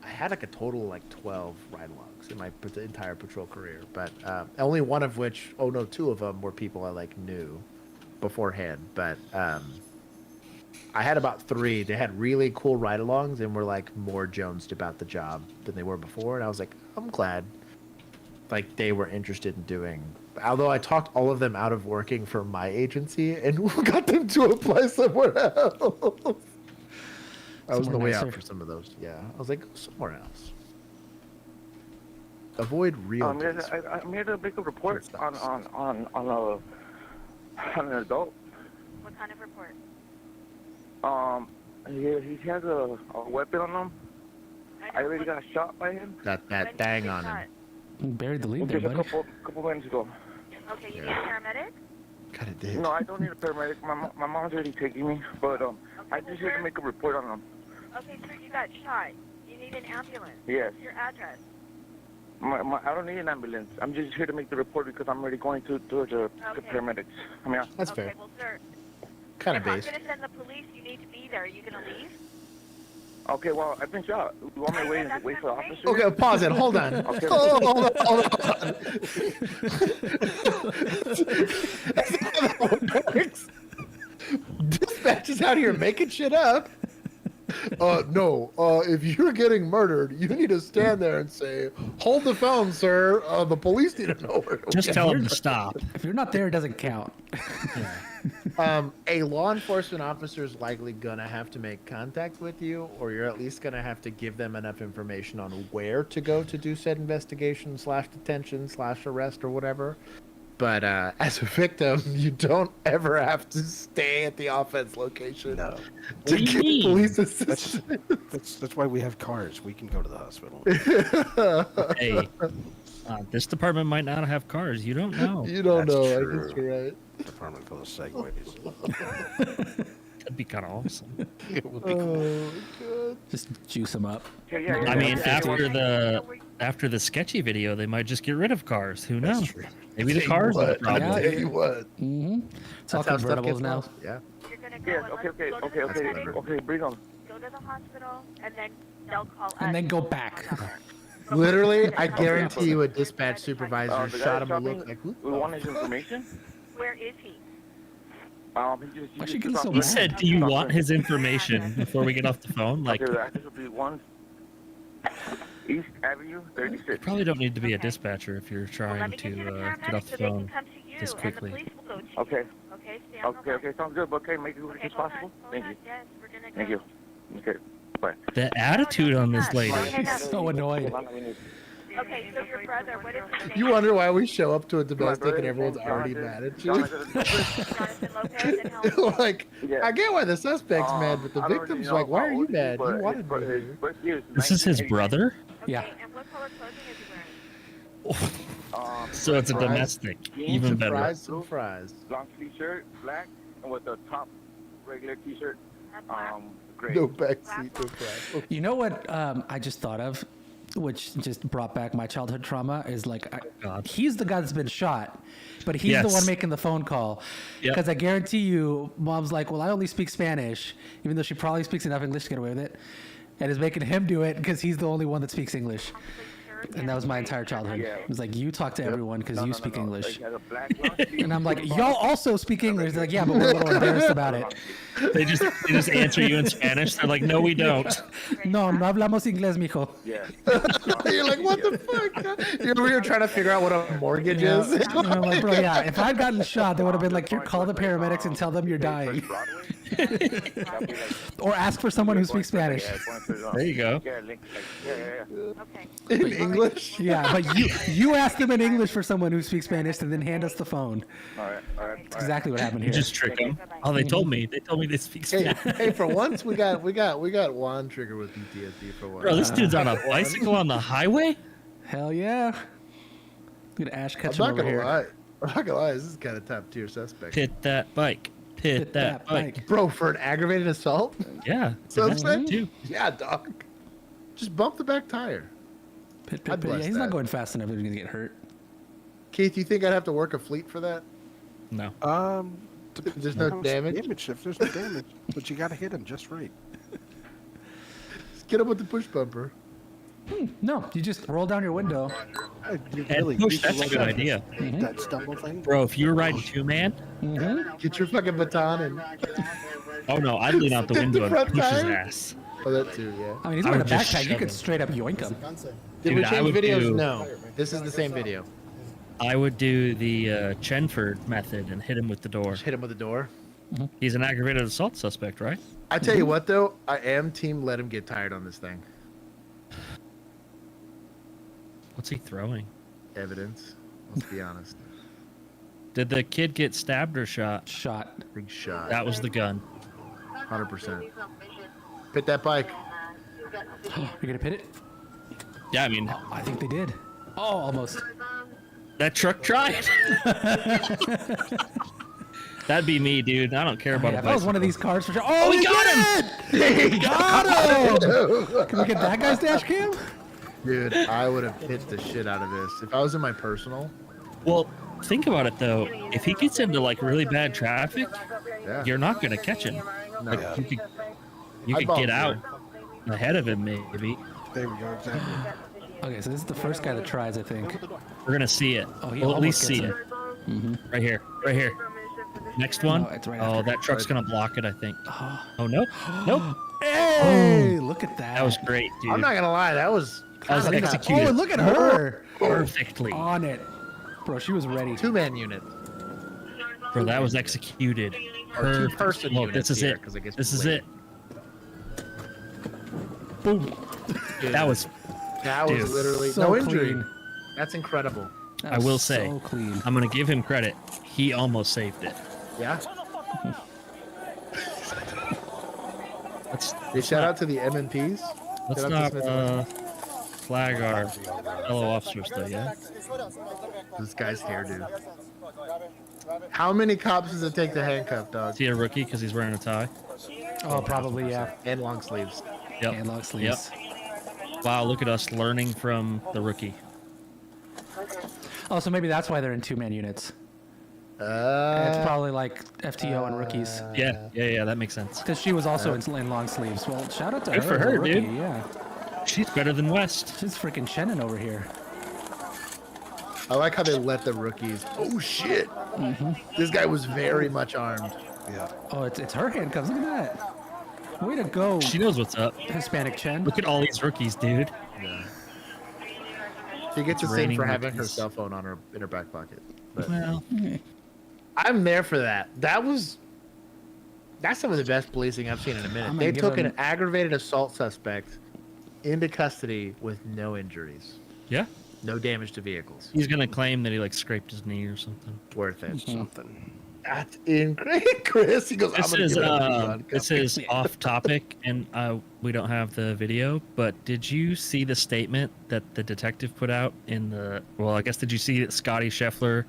I had like a total of like 12 ride-alongs in my entire patrol career, but only one of which, 2 of them were people I like knew beforehand. But I had about 3. They had really cool ride-alongs and were like more jonesed about the job than they were before, and I was like, I'm glad. Like they were interested in doing. Although I talked all of them out of working for my agency and got them to apply somewhere else. I was on the way out for some of those. Yeah, I was like, go somewhere else. Avoid real. I'm here to make a report on an adult. What kind of report? He has a weapon on him. I already got shot by him. That dang on him. You buried the lead Just there, a buddy. couple minutes ago. Okay, you need a paramedic? Kind of did. No, I don't need a paramedic. My mom's already taking me, but I just here to make a report on him. Okay, sir, you got shot. You need an ambulance. Yes. What's your address? I don't need an ambulance. I'm just here to make the report because I'm already going towards the paramedics. I mean, that's fair. Okay, well, sir, kind of if based. I'm going to send the police, you need to be there. Are you going to leave? Okay, well, I've been shot. You want me to wait for the officer? Okay, pause it. Hold on. Okay. Hold on. Dispatch is out here making shit up. No. If you're getting murdered, you need to stand there and say, "Hold the phone, sir. The police need to know where to Just tell him to stop." If you're not there, it doesn't count. A law enforcement officer is likely gonna have to make contact with you, or you're at least gonna have to give them enough information on where to go to do said investigation / detention / arrest or whatever. But as a victim, you don't ever have to stay at the offense location to get police assistance. That's why we have cars. We can go to the hospital. Hey, this department might not have cars. You don't know. You don't That's know. true. I guess you're right. Department full of segways. That'd be kind of awesome. It would be cool. God. Just juice them up. I mean, after the sketchy video, they might just get rid of cars. Who knows? That's true. Maybe the cars are the problem. I'll tell you what. Mm-hmm. It's all That's how stuff convertibles gets now. lost. Yeah. You're going to go Yes, and okay, go to the paramedic, okay, bring on. go to the hospital, and then they'll call us. And then go back. Literally, I guarantee you a dispatch supervisor The shot him guy a look me, like, who? we want his information. Where is he? Why should you get so He mad? said, "Do you want his information?" Before we get off the phone, like, Okay, the address will be 1 East Avenue, 36. you probably don't need to be a dispatcher if you're Well, let trying me to get you the get paramedic off the so they phone can come to you, this and quickly. the police will go to you. Okay. Okay, stay on the line. Okay, sounds good. Okay, make it as quick Okay, as hold possible. on, Thank hold you. on. Yes, we're gonna go. Thank you. Okay, bye. The attitude on this lady. She's so annoyed. Okay, so your brother, what is his name? You wonder why we show up to a domestic and everyone's already mad at you? Jonathan Lopez and Helen. Like, I get why the suspect's mad, but the I don't victim's really like, know why how are you old he is, mad? but You wanted me his here. birthday is This is his 1988. brother? Yeah. Okay, and what color clothing is he wearing? So it's a domestic. Even better. Fries, some fries. Long sleeve shirt, black, and with the top regular t-shirt, gray. No backseat, no fries. You know what I just thought of, which just brought back my childhood trauma, is like, he's the guy that's been shot, but he's the Yes. one making the phone call. Yep. Because I guarantee you, mom's like, well, I only speak Spanish, even though she probably speaks enough English to get away with it, and is making him do it because he's the only one that speaks English. And that was my entire childhood. Yeah. It was like, you talk to everyone because you speak English. Like, black long sleeve. And I'm like, y'all also speak English. They're like, yeah, but we're a little embarrassed about it. They just answer you in Spanish. They're like, no, we don't. No, no hablamos inglés, mijo. Yeah. You're like, what the fuck? You're over here trying to figure out what a mortgage is. And I'm like, bro, yeah, if I'd gotten shot, they would have been like, here, call the paramedics and tell them you're dying. Or ask for someone who speaks Spanish. There you go. In English? Yeah, but you ask them in English for someone who speaks Spanish and then hand us the phone. That's exactly what happened You here. just trick them. Oh, they told me. They told me they speak Hey, Spanish. hey, for once we got Juan trigger with PTSD for once. Bro, this dude's on a bicycle on the highway? Hell yeah. Look at Ash I'm catch him not over gonna here. lie. I'm not gonna lie. This is kind of top tier suspect. Pit that bike. Pit that bike. Bro, for an aggravated assault? Yeah. Suspect? Too. Yeah, dog. Just bump the back tire. Pit, I'd pit, pit. Yeah, bless he's that. not going fast enough. He's gonna get hurt. Keith, you think I'd have to work a fleet for that? No. There's no damage? If there's no damage, but you gotta hit him just right. Just get him with the push bumper. No, you just roll down your window. And push, that's a good idea. That stumble thing. Bro, if you were riding two-man, Get your fucking baton and. oh no, I'd lean out the Stick window and front push his tire? ass. Oh, that too, yeah. I mean, he's I wearing a would just backpack. You shove could him. straight up yoink him. Did we Dude, I change would videos? do- No. This is the same video. I would do the Chenford method and hit him with the door. Just hit him with the door. He's an aggravated assault suspect, right? I tell you what, though, I am team let him get tired on this thing. What's he throwing? Evidence. Let's be honest. Did the kid get stabbed or shot? Shot. Big shot. That was the gun. 100%. Pit that bike. You're gonna pit it? Yeah, I mean, I think they did. Oh, almost. that truck tried. That'd be me, dude. I don't care about Yeah, a if I was bicycle. one of these cars for sure. Oh, we we got him! We got him! Can we get that guy's dash cam? Dude, I would have hit the shit out of this. If I was in my personal, Well, think about it though. If he gets into like really bad traffic, yeah. you're not gonna catch him. No. Like you I'd could get out volunteer. ahead of him, maybe. There we go. Exactly. Okay, so this is the first guy that tries, I think. We're gonna see it. Oh, he We'll at least almost see gets it. Right here. Right here. Next one. No, it's right Oh, after. that truck's gonna block it, I think. Oh no. Nope. Hey, look at that. That was great, dude. I'm not gonna lie, that was That was kinda executed. Oh, look at her. perfectly. On it. Bro, she was ready. two-man unit. Bro, that was executed. Or Perfect. two-person Look, units this is here, it. 'cause I guess This we is wait. it. Boom. Dude, That was. that was dude. literally So no injury. clean. That's incredible. That I was will say, so clean. I'm gonna give him credit. He almost saved it. Yeah. Let's They shout out to the MNPs. let's Shout out not to Smith and flag our fellow officers though. Yeah. This guy's hairdo. How many cops does it take to handcuff, dog? Is he a rookie because he's wearing a tie? Oh, probably, yeah. And long sleeves. Yep. And long sleeves. Wow, look at us learning from the rookie. Oh, so maybe that's why they're in two-man units. It's Uh, probably like FTO and rookies. Yeah, that makes sense. Because she was also in long sleeves. Well, shout out to Good her. for as a her, rookie, dude. Yeah. She's better than West. She's freaking Shannon over here. I like how they let the rookies. Oh shit! This guy was very much armed. Yeah. Oh, it's her handcuffs. Look at that. Way to go, She knows what's up. Hispanic Chen. Look at all these rookies, dude. She gets a It's sin raining for having her rookies. cell phone on her in her back pocket. But Well, I'm there for that. That's some of the best policing I've seen in a minute. I'm They gonna give took an him- aggravated assault suspect into custody with no injuries, yeah. no damage to vehicles. He's gonna claim that he like scraped his knee or something. Worth it. Something. That's incredible, Chris. He goes, This I'm is gonna give it a this is off topic, and we don't have the video. But did you see the statement that the detective put out in the? Well, I guess did you see that Scotty Scheffler,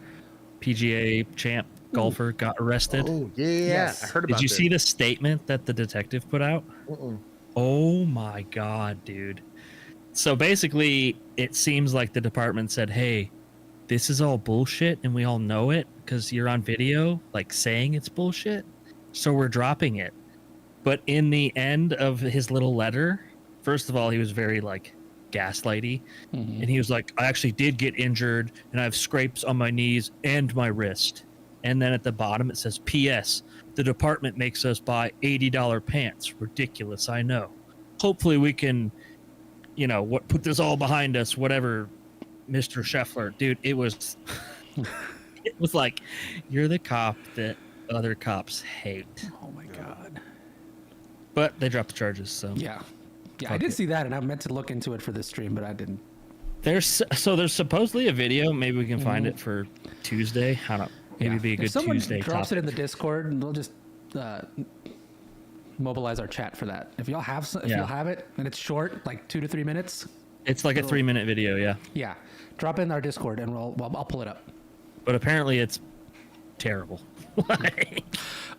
PGA champ golfer, got arrested? Oh yeah, Yes. I heard about Did you this. see the statement that the detective put out? Mm-mm. Oh my god, dude. So basically, it seems like the department said, "Hey, this is all bullshit and we all know it because you're on video like saying it's bullshit. So we're dropping it." But in the end of his little letter, first of all, he was very like gaslighty. And he was like, I actually did get injured and I have scrapes on my knees and my wrist. And then at the bottom it says, P.S. The department makes us buy $80 pants. Ridiculous, I know. Hopefully we can, put this all behind us, whatever, Mr. Scheffler. Dude, it was it was like, you're the cop that other cops hate. Oh my God. But they dropped the charges, so. Yeah, I did see that, and I meant to look into it for this stream, but I didn't. There's supposedly a video. Maybe we can find it for Tuesday. I don't. Maybe it'd be a good If someone Tuesday drops topic. it in the Discord, and we'll just mobilize our chat for that. If y'all have you'll have it, and it's short, like 2 to 3 minutes. It's like a 3-minute video, yeah. Yeah, drop it in our Discord, and I'll pull it up. But apparently, it's terrible.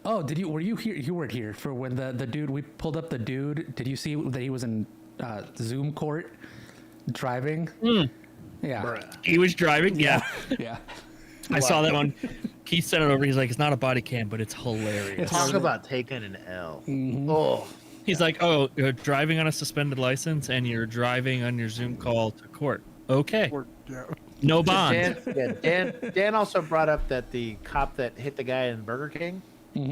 Oh, were you here? You weren't here for when the dude, we pulled up the dude. Did you see that he was in Zoom court driving? Yeah. He was driving? Yeah. Yeah. I saw that one. Keith sent it over. He's like, it's not a body cam, but it's hilarious. Talk about taking an L. Oh. He's like, oh, you're driving on a suspended license and you're driving on your Zoom call to court. Okay. No bond. Dan also brought up that the cop that hit the guy in Burger King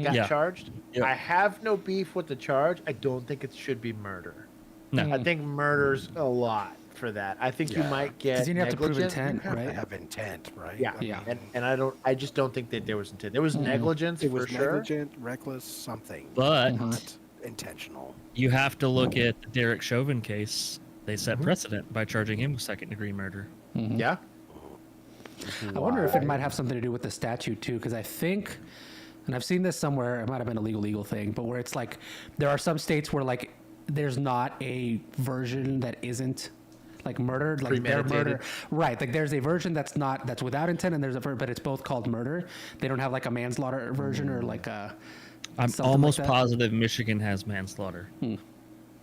got charged. Yep. I have no beef with the charge. I don't think it should be murder. No. I think murder's a lot for that. I think you might get Because you have to prove negligent. intent, right? Have intent, right? Yeah. And I just don't think that there was intent. There was negligence It was for sure. negligent, reckless, something. But not intentional. you have to look at the Derek Chauvin case. They set precedent by charging him with second-degree murder. Yeah. I wonder if it might have something to do with the statute too, because I think, and I've seen this somewhere, it might have been a legal thing, but where it's like, there are some states where like, there's not a version that isn't like murdered, like their murder, right? Like there's a version that's without intent, and there's a but it's both called murder. They don't have like a manslaughter version or like a. I'm almost positive Michigan has manslaughter.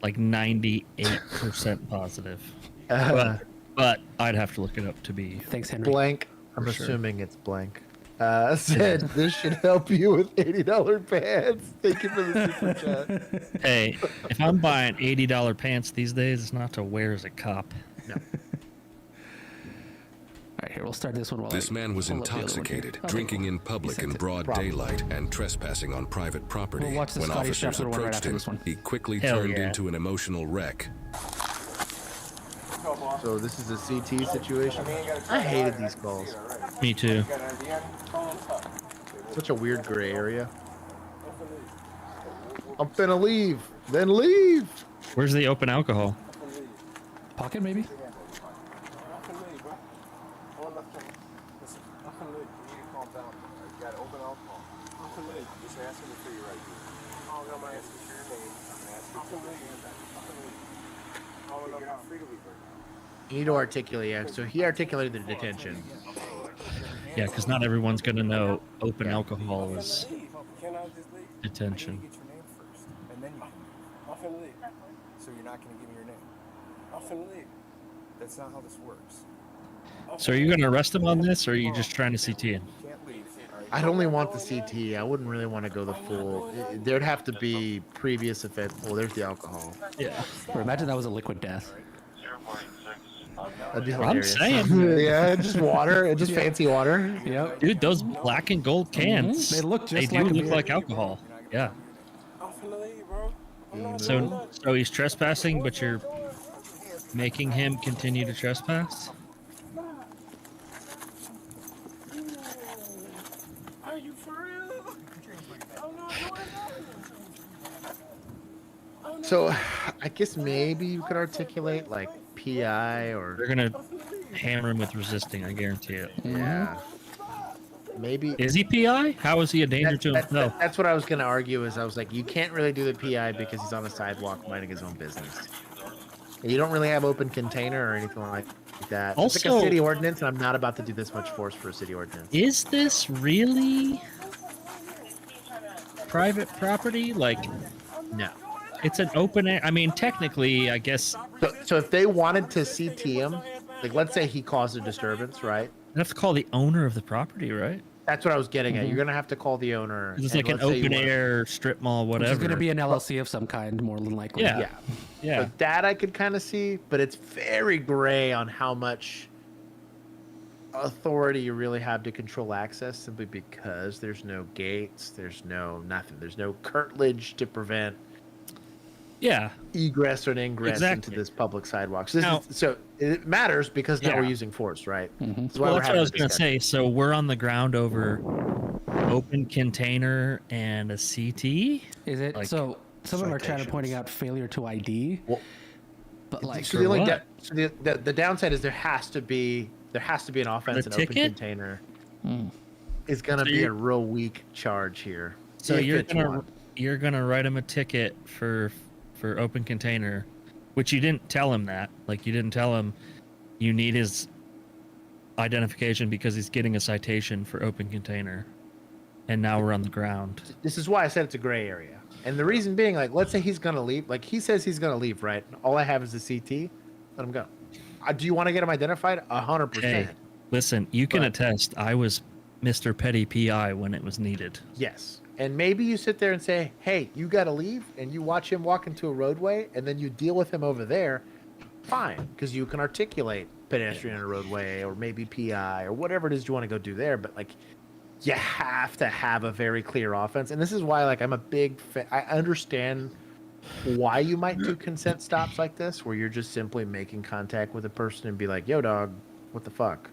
Like 98% positive. But I'd have to look it up to be. Thanks, Henry. Blank. I'm assuming it's blank. Said this should help you with $80 pants. Thank you for the super chat. Hey, if I'm buying $80 pants these days, it's not to wear as a cop. No. All right, here we'll start this one. This man was intoxicated, drinking in public in broad daylight, and trespassing on private property. We'll watch the When Scotty officers Scheffler one right approached after him, this one. he quickly Hell turned yeah. into an emotional wreck. So this is a CT situation. I hated these calls. Me too. Such a weird gray area. I'm finna leave. Then leave. Where's the open alcohol? Pocket maybe. You need to articulate. Yeah. So he articulated the detention. Yeah, because not everyone's going to know open alcohol is detention. So you're not going to give me your name. I'm finna leave. That's not how this works. So are you going to arrest him on this, or are you just trying to CT him? I'd only want the CT. I wouldn't really want to go the full. There'd have to be previous offense. Well, there's the alcohol. Yeah. Or imagine that was a liquid death. That'd be I'm hilarious. saying. Yeah, just water. Just fancy water. Yep. Dude, those black and gold cans. They look just they like do a look beer. like alcohol. Yeah. I'm finna leave, bro. I'm not So doing that. so he's trespassing, but you're making him continue to trespass? Are you for real? I'm not doing that. So, I guess maybe you could articulate like PI or. They're gonna hammer him with resisting, I guarantee it. Yeah. Maybe. Is he PI? How is he a danger to himself? That's what I was going to argue. Is I was like, you can't really do the PI because he's on the sidewalk minding his own business. And you don't really have open container or anything like that. It's like a Also- city ordinance, and I'm not about to do this much force for a city ordinance. Is this really private property? Like, No. it's an open air. I mean, technically, I guess So if they wanted to CT him, like let's say he caused a disturbance, right? you have to call the owner of the property, right? That's what I was getting at. You're gonna have to call the owner. It's and like an let's say you open want- air strip mall, whatever. Which is going to be an LLC of some kind, more than likely. Yeah. Yeah. So that I could kind of see, but it's very gray on how much authority you really have to control access, simply because there's no gates, there's no nothing, there's no curtilage to prevent egress or an ingress into this public sidewalk. So, it matters because now we're using force, right? That's Well, that's what I was going to say. So we're on the ground over open container and a CT. Is it? Like, so some of our chat are pointing out failure to ID. But like, so the only the downside is there has to be an offense and open container. Is going to be a real weak charge here. So you're gonna write him a ticket for open container, which you didn't tell him that. Like, you didn't tell him you need his identification because he's getting a citation for open container, and now we're on the ground. This is why I said it's a gray area. And the reason being, like, let's say he's going to leave. Like, he says he's going to leave, right? All I have is the CT. Let him go. Do you want to get him identified? 100%. Hey, listen, you can attest I was Mr. Petty PI when it was needed. Yes. And maybe you sit there and say, hey, you got to leave, and you watch him walk into a roadway, and then you deal with him over there. Fine, because you can articulate pedestrian in a roadway, or maybe PI, or whatever it is you want to go do there. But, like, you have to have a very clear offense. And this is why, like, I'm a big fan. I understand why you might do consent stops like this, where you're just simply making contact with a person and be like, yo, dog, what the fuck?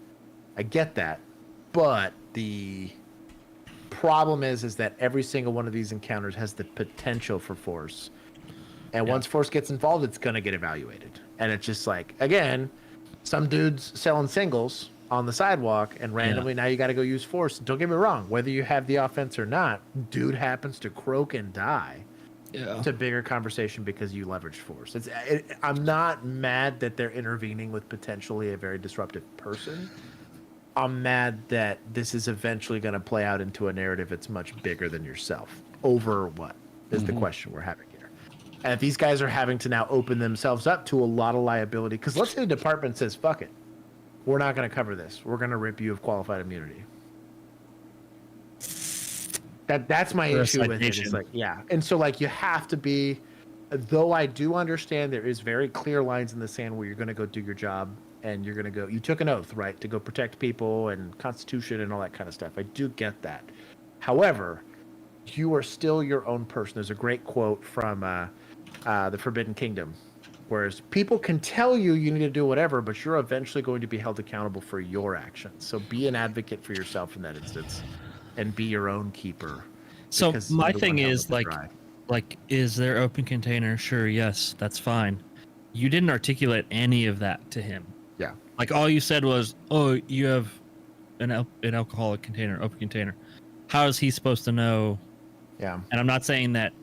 I get that. But the problem is that every single one of these encounters has the potential for force. And once force gets involved, it's going to get evaluated. And it's just like, again, some dude's selling singles on the sidewalk, and randomly now you got to go use force. Don't get me wrong, whether you have the offense or not, dude happens to croak and die. It's a bigger conversation because you leveraged force. I'm not mad that they're intervening with potentially a very disruptive person. I'm mad that this is eventually going to play out into a narrative that's much bigger than yourself. Over what is the question we're having here. And if these guys are having to now open themselves up to a lot of liability, because let's say the department says, fuck it, we're not going to cover this. We're going to rip you of qualified immunity. That's my issue with it. It's like, and so, like, you have to be, though I do understand there is very clear lines in the sand where you're going to go do your job, and you're going to go, you took an oath, right, to go protect people and Constitution and all that kind of stuff. I do get that. However, you are still your own person. There's a great quote from The Forbidden Kingdom, whereas people can tell you need to do whatever, but you're eventually going to be held accountable for your actions. So be an advocate for yourself in that instance, and be your own keeper. So my thing is, like, is there open container? Sure, yes, that's fine. You didn't articulate any of that to him. Yeah. Like, all you said was, oh, you have an alcoholic container, open container. How is he supposed to know? Yeah. And I'm not saying that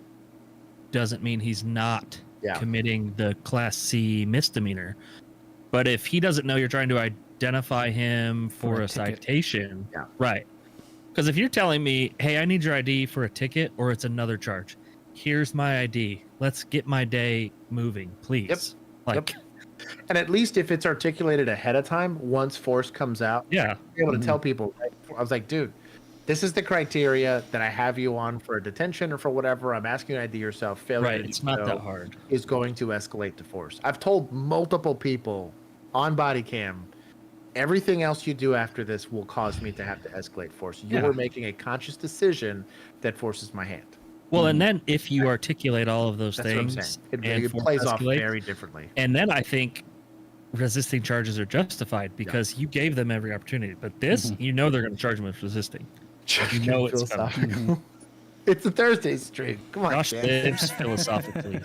doesn't mean he's not committing the Class C misdemeanor. But if he doesn't know you're trying to identify him for a citation, right. Because if you're telling me, hey, I need your ID for a ticket or it's another charge, here's my ID. Let's get my day moving, please. And at least if it's articulated ahead of time, once force comes out, you're able to tell people, right? I was like, dude, this is the criteria that I have you on for a detention or for whatever. I'm asking you to ID yourself. Failure to it's do not so that hard. is going to escalate to force. I've told multiple people on Bodycam, everything else you do after this will cause me to have to escalate force. You're making a conscious decision that forces my hand. Well, and then if you articulate all of those things, what I'm saying. It plays off very differently. And then I think resisting charges are justified because you gave them every opportunity. But this, you know, they're going to charge them with resisting. You know it's coming. It's a Thursday stream. Come on, Josh lives philosophically.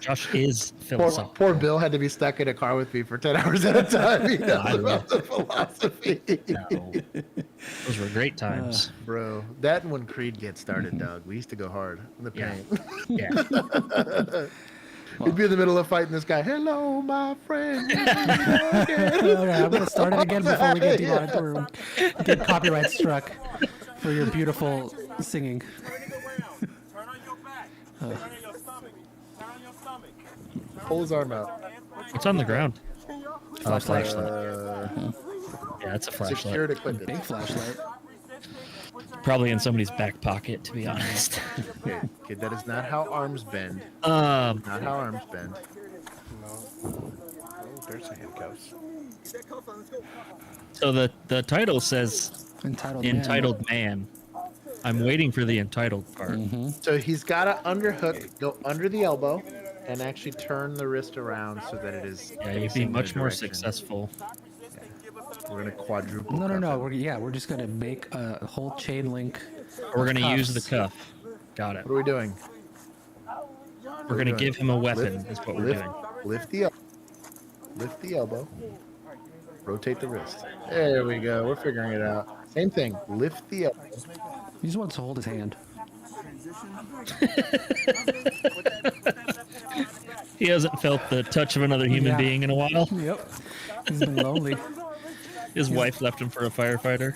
Josh is philosophical. Poor Bill had to be stuck in a car with me for 10 hours at a time. He knows about the philosophy. No. Those were great times. Bro, that and when Creed gets started, Doug, we used to go hard in the paint. He'd be in the middle of fighting this guy. Hello, my friend. I'm going to start it again before we get copyright struck for your beautiful singing. Pull his arm out. It's on the ground. Flashlight. Yeah, it's a flashlight. Secured equipment. Big flashlight. Probably in somebody's back pocket, to be honest. Okay, that is not how arms bend. Um, Not how arms bend. No. Oh, there's handcuffs. So the title says entitled man. I'm waiting for the entitled part. So he's got to underhook, go under the elbow, and actually turn the wrist around so that it is. Yeah, you'd be much more successful. We're gonna quadruple. No. We're just gonna make a whole chain link. We're gonna cuffs. use the cuff. Got it. What are we doing? We're gonna give him a weapon. Is what we're doing. Lift the elbow. Rotate the wrist. There we go. We're figuring it out. Same thing. Lift the elbow. He just wants to hold his hand. He hasn't felt the touch of another human being in a while. Yep. He's been lonely. His wife left him for a firefighter.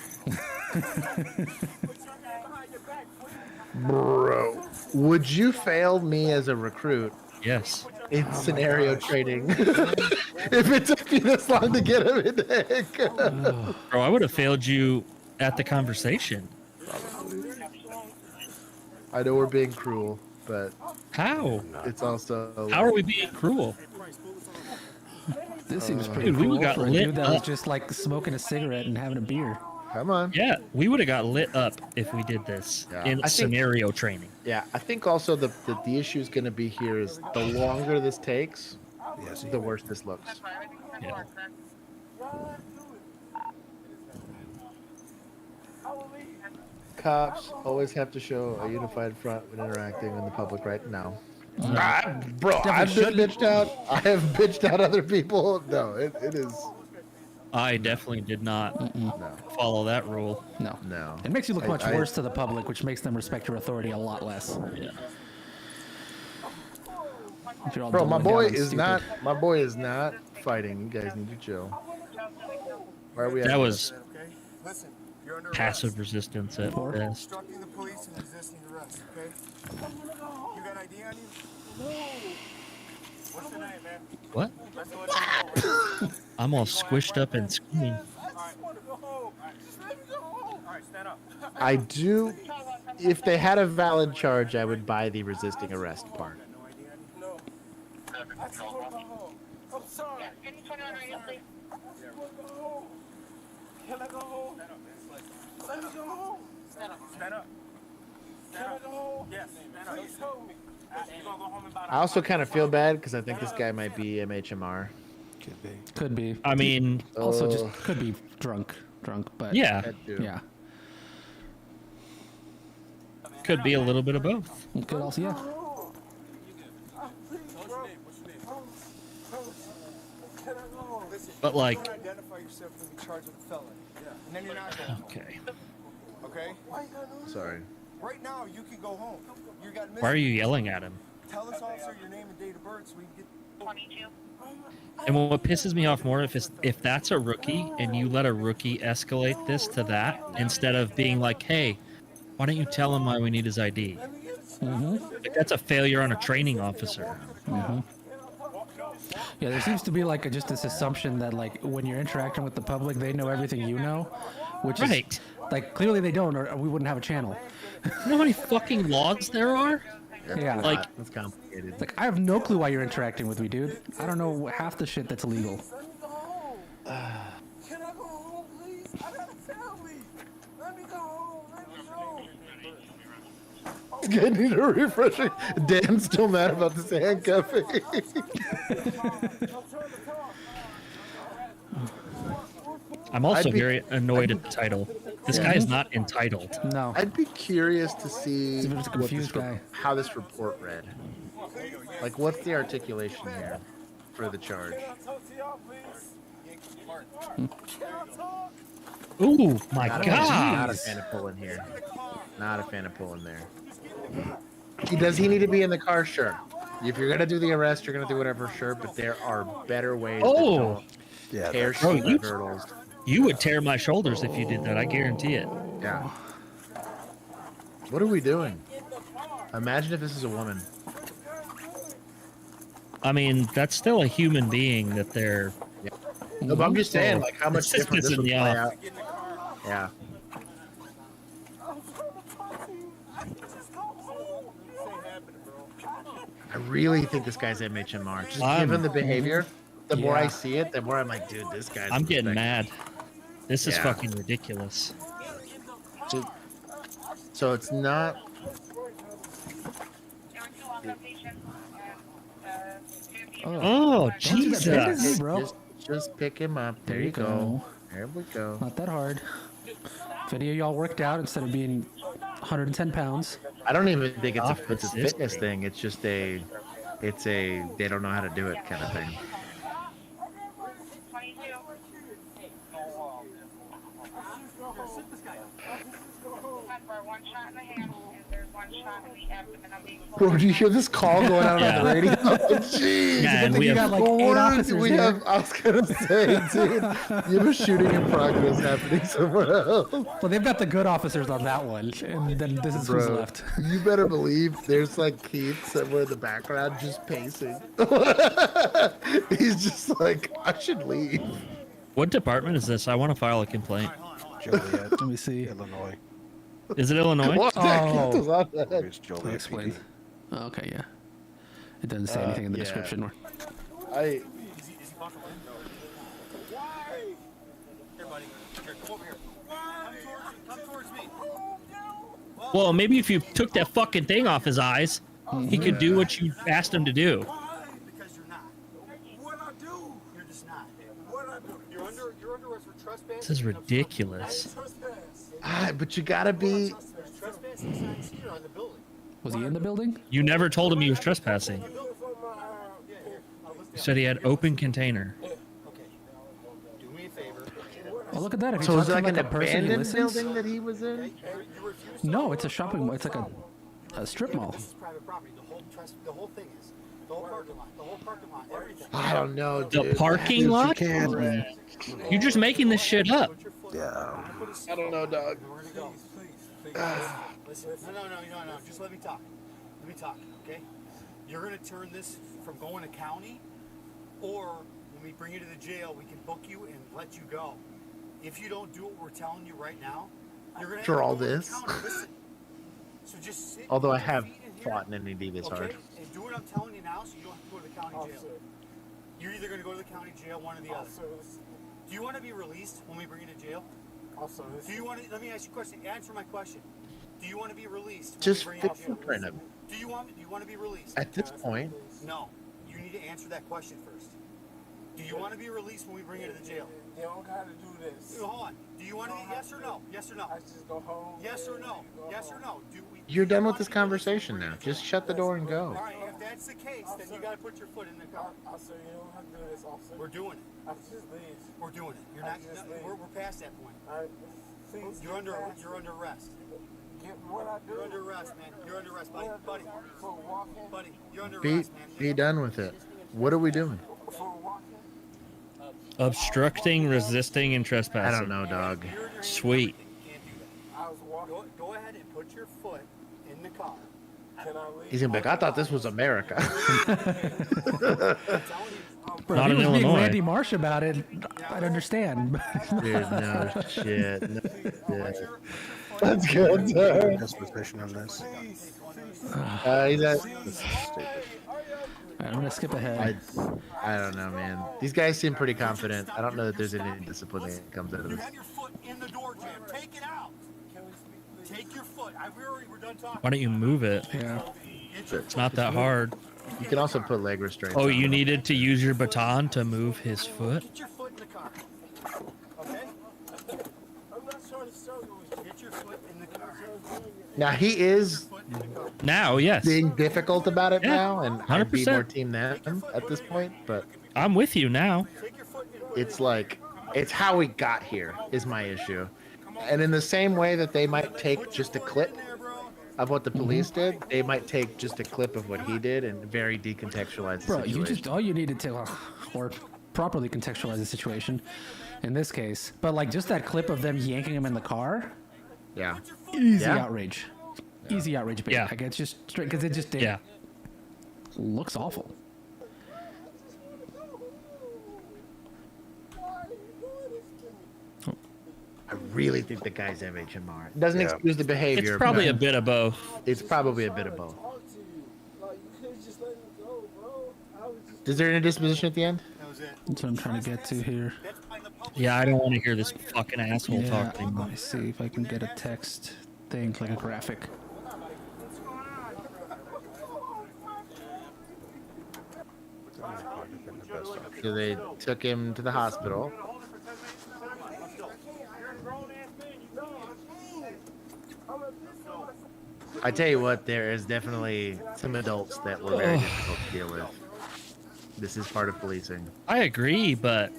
Bro, would you fail me as a recruit? Yes. In scenario training. If it took me this long to get him in the heck. Bro, I would have failed you at the conversation. I know we're being cruel, but how? It's also how are we being cruel? This seems pretty dude, cool we got for a lit dude that up. was just like smoking a cigarette and having a beer. Come on. Yeah, we would have got lit up if we did this in I think- scenario training. Yeah, I think also the issue is going to be here is the longer this takes, the worse this looks. Yeah. Cops always have to show a unified front when interacting with the public right now. Bro, Definitely I've been shouldn't. bitched out. I have bitched out other people. No, it is. I definitely did not follow that rule. No. No. It makes you look much worse to the public, which makes them respect your authority a lot less. Yeah. If you're all Bro, my doubling boy down on is stupid. not. My boy is not fighting. You guys need to chill. Where are we at? That was Listen, you're under passive resistance at best. obstructing the police and resisting arrest, okay? You got ID on you? What's the name, man? What? I'm all squished up and screaming. I do. If they had a valid charge, I would buy the resisting arrest part. I'm sorry. Can you turn around right here, please? Can I go home? Let me go home. Stand up. Stand up. Can I go home? Yes. Stand up. Please help me. You gonna go home in about I also kind of feel bad because I think this guy might be MHMR. Could be. I mean, also just could be drunk, but Yeah. That too. yeah. Could be a little bit of both. It could also, yeah. But like, identify yourself and be charged with a felony. Yeah. And then you're not going home. okay. Okay? Sorry. Right now, you can go home. You got Why are you yelling at him? Tell us, officer, your name and date of birth so we can get... 22. And what pisses me off more if that's a rookie and you let a rookie escalate this to that instead of being like, hey, why don't you tell him why we need his ID? Like, that's a failure on a training officer. Yeah, there seems to be like just this assumption that like when you're interacting with the public, they know everything you know, which Right. is like clearly they don't, or we wouldn't have a channel. You know how many fucking laws there are? Yeah, Like, That's complicated. it's like I have no clue why you're interacting with me, dude. I don't know half the shit that's illegal. Can I go home, please? I got a family. Let me go home. Let me go. It's getting a refreshing. Dan's still mad about this handcuffing. I'm also I'd be- very annoyed at the title. This guy is not entitled. No. I'd be curious to see He's a what confused this guy. how this report read. Like, what's the articulation here for the charge? Ooh, my Not God. a fan of pulling here. Not a fan of pulling there. Does he need to be in the car? Sure. If you're gonna do the arrest, you're gonna do whatever. Sure, but there are better ways. Oh. to Yeah. tear Bro, shit hurdles. You would tear my shoulders if you did that. I guarantee it. Yeah. What are we doing? Imagine if this is a woman. I mean, that's still a human being that they're. No, but I'm just saying, like, how much It's just different this pissing would me play off. out. Yeah. I really think this guy's MHMR. Just I'm- given the behavior, the more I Yeah. see it, the more I'm like, dude, this guy's. I'm getting suspect. mad. This is Yeah. fucking ridiculous. So it's not. Oh, Don't do that to me, Jesus. bro. Just pick him up. There you go. There we go. Not that hard. Video y'all worked out instead of being 110 pounds. I don't even think it's a Office fitness history. thing. It's just a they don't know how to do it kind of thing. Bro, did you hear this call going out on the radio? Jeez. Yeah, and think we you have got like 8 Where officers do we here. have? I was gonna say, dude, you have a shooting in progress happening somewhere else. Well, they've got the good officers on that one, and then this is who's Bro, left. you better believe there's like Keith somewhere in the background just pacing. He's just like, I should leave. What department is this? I want to file a complaint. Joliet, Let me see. Illinois. Is it Illinois? What? Oh. Keith was on that. It's Joliet. Explain. PD. Oh, okay, yeah. It doesn't say anything in the yeah. description. I Is he comfortable? Why? Here, buddy. Here, come over here. Come towards me. Well, maybe if you took that fucking thing off his eyes, he could do what you asked him to do. Because you're not. What I do? You're just not. What I do? You're under arrest for trespassing. This is ridiculous. but you gotta be. There's trespassing signs here on the building. Was he in the building? You never told him he was trespassing. Yeah, here. You said he had open container. Okay. Do me a favor. Oh, look at that. If you So is talk it to like an a person, he abandoned listens. building that he was in? You refuse to. No, it's a shopping mall. It's like a strip mall. This is private property. The whole thing is. The whole parking lot. The whole parking lot. Everything. I don't know, The dude. parking lot? You're just making this shit up. Yeah. I don't know, dog. We're gonna go. Please. Listen. No. Just let me talk. Let me talk, okay? You're gonna turn this from going to county, or when we bring you to the jail, we can book you and let you go. If you don't do what we're telling you right now, you're gonna After have to all go to the this? county. Listen. So just sit. Although I put your have feet in here, fought in NED this okay? hard. And do what I'm telling you now, so you don't have to go to the county jail. You're either gonna go to the county jail, one or the other. Do you want to be released when we bring you to jail? Do you want to? Let me ask you a question. Answer my question. Do you want to be released? When Just we bring you to jail? fingerprint him. Do you want to be released? At this point, No. You need to answer that question first. Do you want to be released when we bring you to the jail? You don't gotta do this. Hold on. Do you want to? Yes or no? Yes or no? I just go home. Yes or no? Yes or no? Do we? you're done with this conversation now. Just shut the door and All go. right. If that's the case, then you got to put your foot in the car. Officer, you don't have to do this, officer. We're doing it. I just leave. We're doing it. You're not. We're past that point. Alright, please. You're under arrest. Get what I do. You're under arrest, man. You're under arrest, buddy. Buddy. For walking. Buddy. You're under Be arrest, man. be done with it. What are we doing? For walking. Obstructing, resisting, and trespassing. I don't know, dog. Sweet. I was walking. Go ahead and put your foot in the car. Can I leave? He's gonna be like, I thought this was America. Bro, Not if in he was being Illinois. Randy Marsh about it, I'd understand. Dude, no shit. No shit. Let's go, sir. Disposition on this. He's at. I'm gonna skip ahead. I don't know, man. These guys seem pretty confident. I don't know that there's any discipline that comes out of You this. have your foot in the door jam. Take it out. Take your foot. We're done talking. Why don't you move it? Yeah. It's not that hard. You can also put leg restraints. Oh, on you them. needed to use your baton to move his foot? Get your foot in the car. Okay? I'm not trying to struggle with you. Get your foot in the car. Now he is Now, yes. being difficult about it Yeah, now, and I'd be 100%. more team them at this point. But I'm with you now. it's like it's how we got here is my issue. And in the same way that they might take just a clip of what the police did, they might take just a clip of what he did and very decontextualize the Bro, situation. you just all you needed to, or properly contextualize the situation, in this case. But like just that clip of them yanking him in the car, Yeah. easy Yeah. outrage, easy outrage. Bait. Yeah. Like it's just straight because it just Yeah. looks awful. I really think the guy's MHMR. It doesn't excuse the It's behavior. probably but a bit of both. It's probably a bit of both. Talk to you. Like, you could just let me Is there any disposition at the end? That's what I'm trying to get to here. Yeah, I don't want to hear this fucking asshole talk anymore. Let me see if I can get a text thing, like a graphic. So they took him to the hospital. I tell you what, there is definitely some adults that were very difficult to deal with. This is part of policing. I agree, but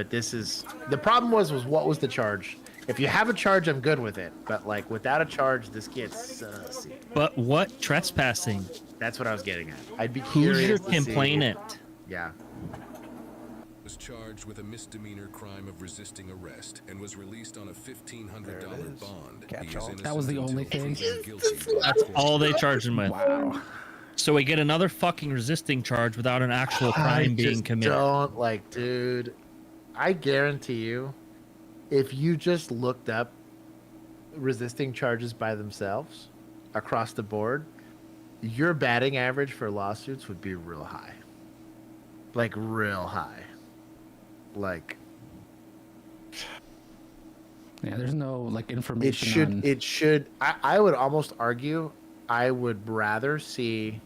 this is the problem was what was the charge? If you have a charge, I'm good with it. But like without a charge, this gets sussy. But what trespassing? That's what I was getting at. I'd be Who's curious. your to see- complainant? Yeah. Was charged with a misdemeanor crime of resisting arrest and was released on a $1,500 bond. He is innocent That was the only until thing. proven guilty by That's court. all they charged him with. Wow. So we get another fucking resisting charge without an actual crime being just committed. Don't like, dude. I guarantee you, if you just looked up resisting charges by themselves across the board, your batting average for lawsuits would be real high. Like real high. Like Yeah, there's no like information. it should. I would almost argue I would rather see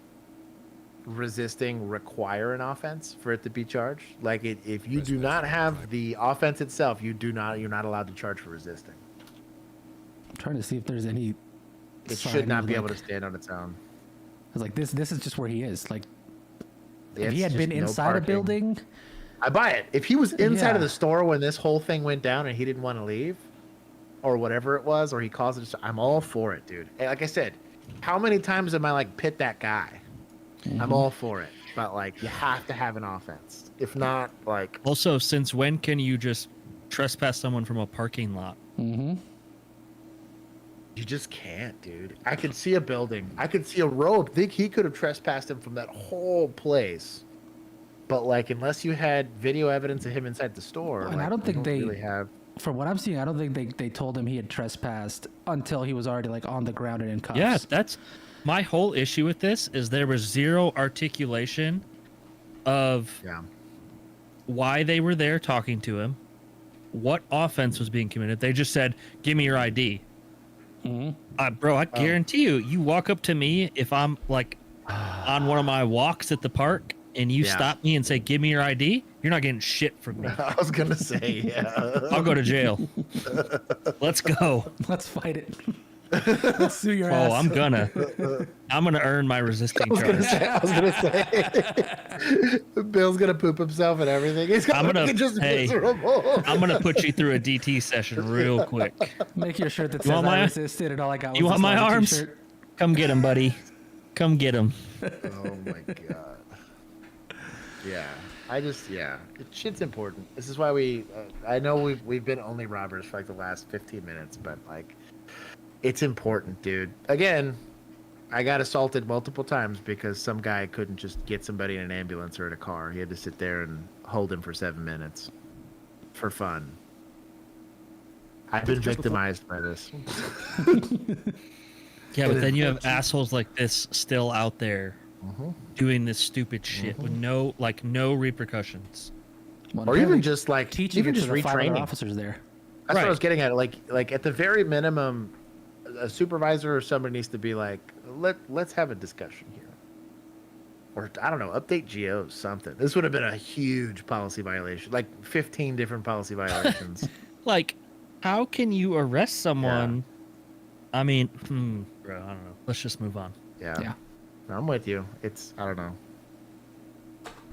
resisting require an offense for it to be charged. Like if you do not have the offense itself, you're not allowed to charge for resisting. I'm trying to see if there's any. It sign should not of, be like- able to stand on its own. I was like, this is just where he is. Like, if It's he had just been no inside a parking. building, I buy it. If he was inside of Yeah. the store when this whole thing went down and he didn't want to leave, or whatever it was, or he calls it, I'm all for it, dude. Hey, like I said, how many times am I like pit that guy? I'm all for it, but like you have to have an offense. If not, like Also, since when can you just trespass someone from a parking lot? Mm-hmm. you just can't, dude. I could see a building. I could see a road. Think he could have trespassed him from that whole place. But like, unless you had video evidence of him inside the store, and like, I don't you think they really have. From what I'm seeing, I don't think they told him he had trespassed until he was already like on the ground and in cuffs. Yeah, that's my whole issue with this is there was zero articulation of why they were there talking to him, what offense was being committed. They just said, "Give me your ID." Bro, I guarantee you walk up to me if I'm like on one of my walks at the park and you Yeah. stop me and say, "Give me your ID," you're not getting shit from me. I was gonna say, yeah. I'll go to jail. Let's go. Let's fight it. Let's sue your Oh, ass. I'm gonna earn my resisting I was charge. gonna say. Bill's gonna poop himself and everything. He's I'm gonna just hey, miserable. I'm gonna put you through a DT session real quick. Make your shirt that You says want I my- resisted and all I got was You want this my Nike arms? t-shirt. Come get him, buddy. Come get him. Oh my god. Yeah, shit's important. This is why we. I know we've been only robbers for like the last 15 minutes, but like, it's important, dude. Again, I got assaulted multiple times because some guy couldn't just get somebody in an ambulance or in a car. He had to sit there and hold him for 7 minutes, for fun. I've been victimized by this. Yeah, but then you have assholes like this still out there Mhm. doing this stupid shit with no repercussions. Well, Or apparently even just like teaching even it to just the 5 other retraining. officers there. That's what Right. I was getting at. Like at the very minimum, a supervisor or somebody needs to be like, let's have a discussion here. Or I don't know, update GOs, something. This would have been a huge policy violation, like 15 different policy violations. Like, how can you arrest someone? I mean, bro, I don't know. Let's just move on. Yeah. No, I'm with you. It's I don't know.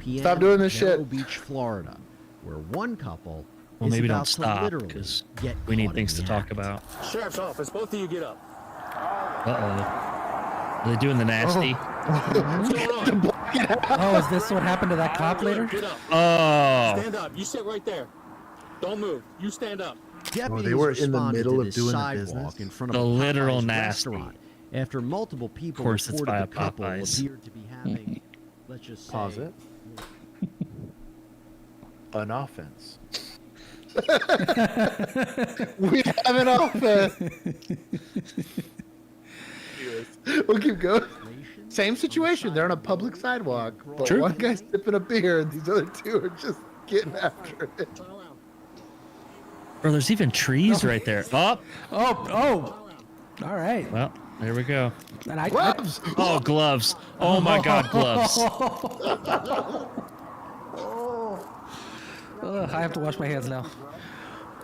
PM, Stop doing this Vero shit. Beach, Florida, where one couple Well, is maybe about don't to stop literally because get we need caught things in to the talk act. about. Sheriff's office, both of you get up. Are they doing the nasty? What's going on? Oh, is this what happened to that cop later? Get up. Oh. Stand up. You sit right there. Don't move. You stand up. Deputies they were in the responded middle to of this doing the sidewalk business? in front The of a literal Popeyes nasty. restaurant after multiple people Of course it's reported by the a couple Popeyes. appeared to be having, let's just say, Pause it. An offense. We have an offense. Anyways, we'll keep going. Same situation. They're on a public sidewalk, but True. one guy's sipping a beer, and these other two are just getting after it. Bro, there's even trees right there. Oh, All right. well, there we go. And I, Gloves. Oh, gloves. Oh my God, gloves. I have to wash my hands now,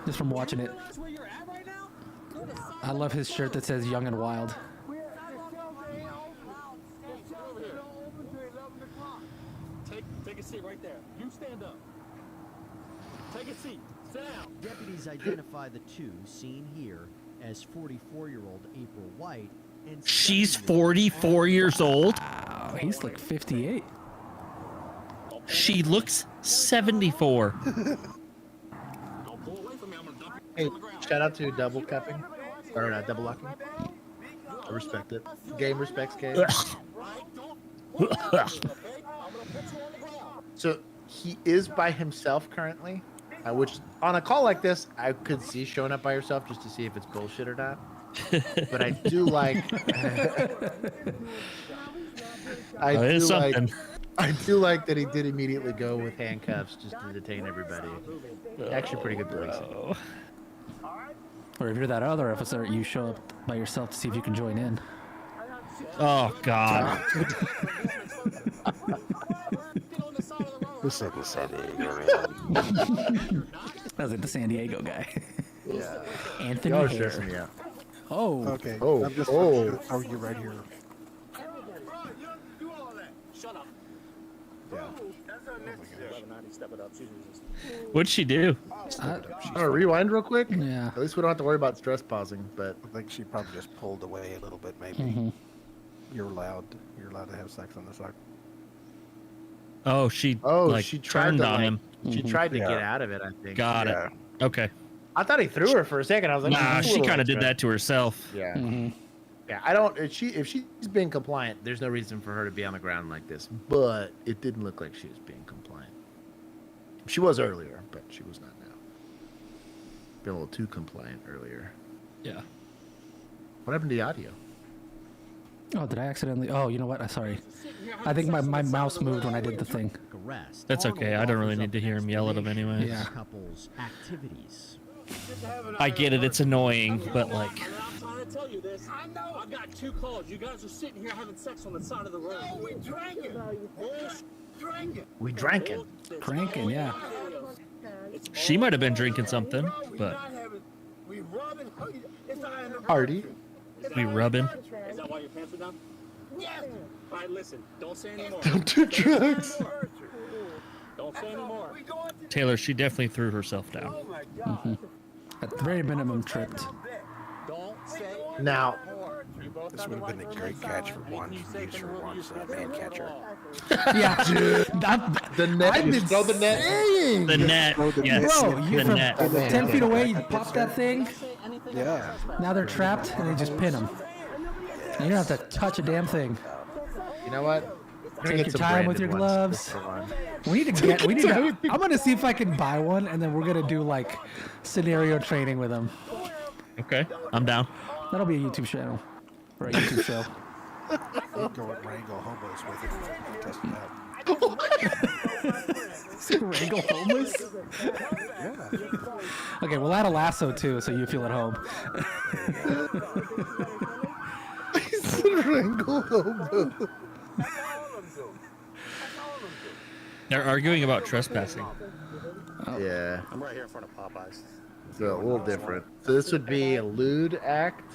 just from watching it. I love his shirt that says "Young and Wild." Take a seat right there. You stand up. Take a seat. Sit down. Deputies identify the two seen here as 44-year-old April White and She's 44 years old. Wow, he's like 58. She looks 74. Hey, shout out to double cupping, or double locking. I respect it. Game respects game. So he is by himself currently, which on a call like this, I could see showing up by yourself just to see if it's bullshit or not. But I do like. I do like that he did immediately go with handcuffs just to detain everybody. Actually, pretty good policing. Or if you're that other officer, you show up by yourself to see if you can join in. Oh God. This is the San Diego, man. That was like the San Diego guy. Yeah. Anthony Y'all Hare. stressing me out. Oh. Okay. Oh. I'm just Oh. argue right here. Shut up. Yeah. What'd she do? I'm gonna rewind real quick. Yeah. At least we don't have to worry about stress pausing. But I think she probably just pulled away a little bit. Maybe Mm-hmm. you're allowed to have sex on the side. Oh, she she tried turned to on him. She tried to Yeah. get out of it. I think. Got it. Okay. I thought he threw her for a second. I was like, Nah, "This is a she little kind of did extra." that to herself. Yeah. Mm-hmm. Yeah. I don't. If she's being compliant, there's no reason for her to be on the ground like this. But it didn't look like she was being compliant. She was earlier, but she was not now. Been a little too compliant earlier. Yeah. What happened to the audio? Oh, did I accidentally? Oh, you know what? Sorry. I think my mouse moved when I did the thing. arrest. That's okay. I don't really need to hear him yell at him anyway. Yeah. Couples activities. I get it. It's annoying, but like. I'm trying to tell you this. I know. I've got 2 calls. You guys are sitting here having sex on the side of the road. Oh, we drank it. We drank it. Cranking, yeah. She might have been drinking something, but We rubbing. Party. we rubbing. Is that why your pants are down? Yes. All right, listen. Don't say anymore. Don't do drugs. Don't say anymore. Taylor, she definitely threw herself down. Oh my God. Mm-hmm. At the very minimum, tripped. Don't say Now, This would have been a great catch for one use for once, man catcher. Yeah. the net. I've You been throw the net. saying. The net. Yes. Bro, you The from net. 10 feet away, you pop that thing. Yeah. Now they're trapped, and they just pin them. And you don't have to touch a damn thing. You know what? Take your time with your gloves. We need to get. We need to. I'm gonna see if I can buy one, and then we're gonna do like scenario training with them. Okay, I'm down. That'll be a YouTube channel or a YouTube show. Go and wrangle hobos with it. Test it out. Wrangle homeless. Yeah. Okay, we'll add a lasso too, so you feel at home. Wrangle hobo. They're arguing about trespassing. Yeah. I'm right here in front of Popeyes. So a little different. So this would be a lewd act.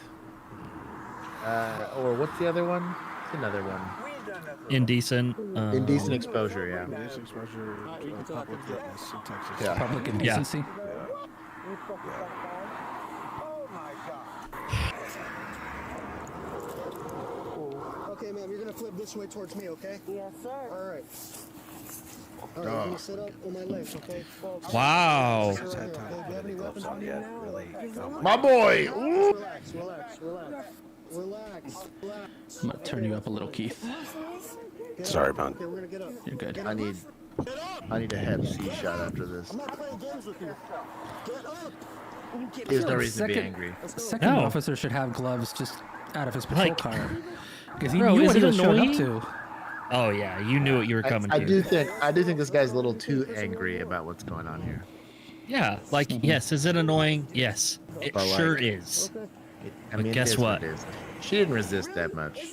Or what's the other one? It's another one. Indecent. Indecent exposure, yeah. Indecent exposure, public witness in Texas. Yeah. Public indecency. Okay, ma'am, you're gonna flip this way towards me, okay? Yes, sir. All right. All right, you're gonna sit up on my legs, okay? Wow. Sit right here, okay? Do you have any weapons on you now? My boy! Ooh. Relax, relax, relax. Relax, relax. I'm gonna turn you up a little, Keith. Sorry, man. Okay, we're gonna get up. You're good. I need a Hep C shot after this. I'm not playing games with you. Get up! There's no reason to be angry. Second officer should have gloves just out of his patrol car. Because he Bro, knew is what he it was showing up annoying? to. Oh yeah, you knew what you were coming I to. do think this guy's a little too angry about what's going on here. Yeah, like yes, is it annoying? Yes, it But, like, sure is. I But mean, guess it is what? it is. She didn't resist that much.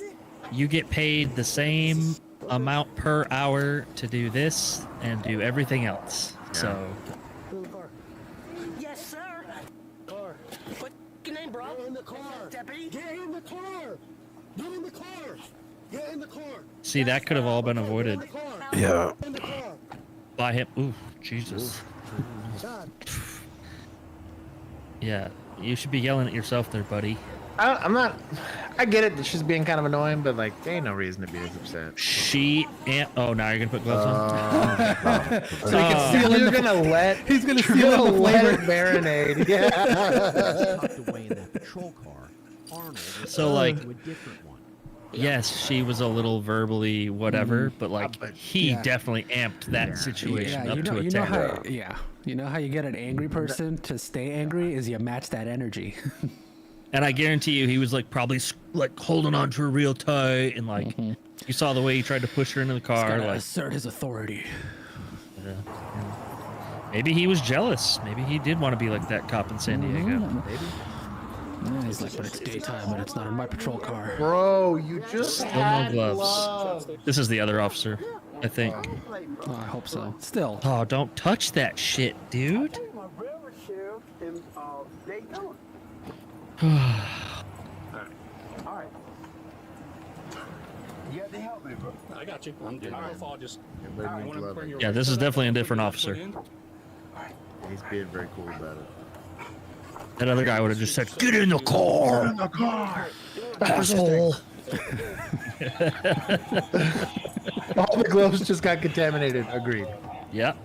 You get paid the same amount per hour to do this and do everything else. So Yes, sir. Car. What's your name, bro? Get in the car. Deputy. Get in the car. Get in the car. Get in the car. see, that could have all been avoided Yeah. by him. Ooh, Jesus. Yeah, you should be yelling at yourself there, buddy. I'm not. I get it that she's being kind of annoying, but like, there ain't no reason to be this upset. She and oh, now you're gonna put gloves on. So you can seal you're gonna let. He's gonna you're seal gonna the let flavor. it marinade. Yeah. Tucked away in that patrol car, Arnold was So, like- to a different one. Yes, she was a little verbally whatever, but like he Yeah. definitely amped that situation Yeah, up to a you know 10. how you know how you get an angry person to stay angry is you match that energy. And I guarantee you, he was like probably like holding on to her real tight, and like you saw the way he tried to push her into the He's car. gotta Like assert his authority. yeah. Maybe he was jealous. Maybe he did want to be like that cop in San Diego. Maybe. Yeah, he's like, but it's daytime, but it's not in my patrol car. Bro, you just Still no had gloves. This is the other officer, I think. Oh, I hope so. Still. Oh, don't touch that shit, dude. My brother sheriff in Daytona. All right. You got to help me, bro. I got you. I don't know if I'll just. Everybody needs love. Yeah, this is definitely a different officer. He's being very cool about it. That other guy would have just said, "Get in the car, Get in the car, asshole." All the gloves just got contaminated. Agreed. Yep.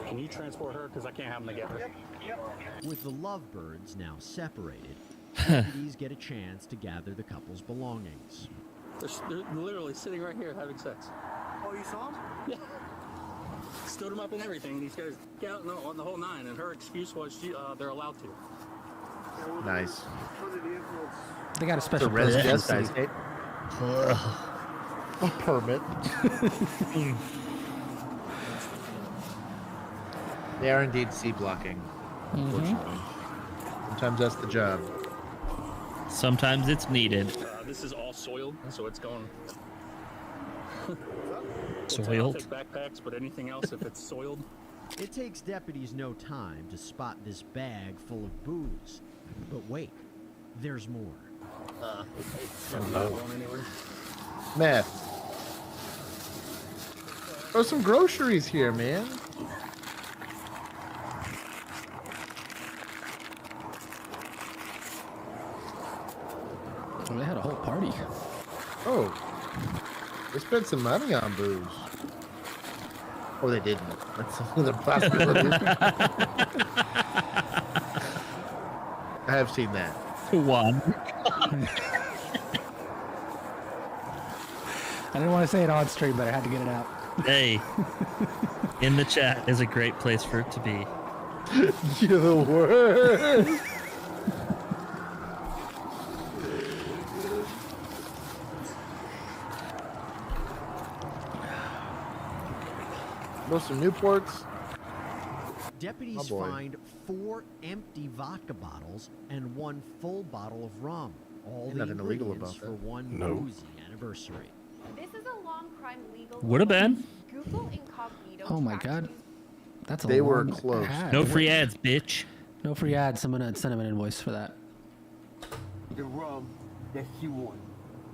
Can you transport her? Because I can't have them together. With the lovebirds now separated, deputies get a chance to gather the couple's belongings. They're literally sitting right here having sex. Oh, you saw him? Yeah. Stood them up and everything. These guys out on the whole nine, and her excuse was they're allowed to. Nice. They got a special The res permit. size tape. A permit. They are indeed C blocking. Unfortunately, sometimes that's the job. Sometimes it's needed. This is all soiled, so it's going. I'll Soiled. take backpacks, but anything else, if it's soiled. It takes deputies no time to spot this bag full of booze. But wait, there's more. Not going anywhere. Meth. Throw some groceries here, man. Oh, they had a whole party. Oh, they spent some money on booze. Oh, they didn't. That's another possibility. I have seen that. One. I didn't want to say it on stream, but I had to get it out. Hey, in the chat is a great place for it to be. You're the worst. Some Newports. Deputies Oh, boy. find 4 empty vodka bottles and 1 full bottle of rum. All Ain't the nothing illegal ingredients about for that. one No. boozy anniversary. This is a long crime legal. Would have been. Google incognito. Oh my god. That's a They were long close. ad. No free ads, bitch. No free ads. I'm gonna send him an invoice for that. The rum that she wanted.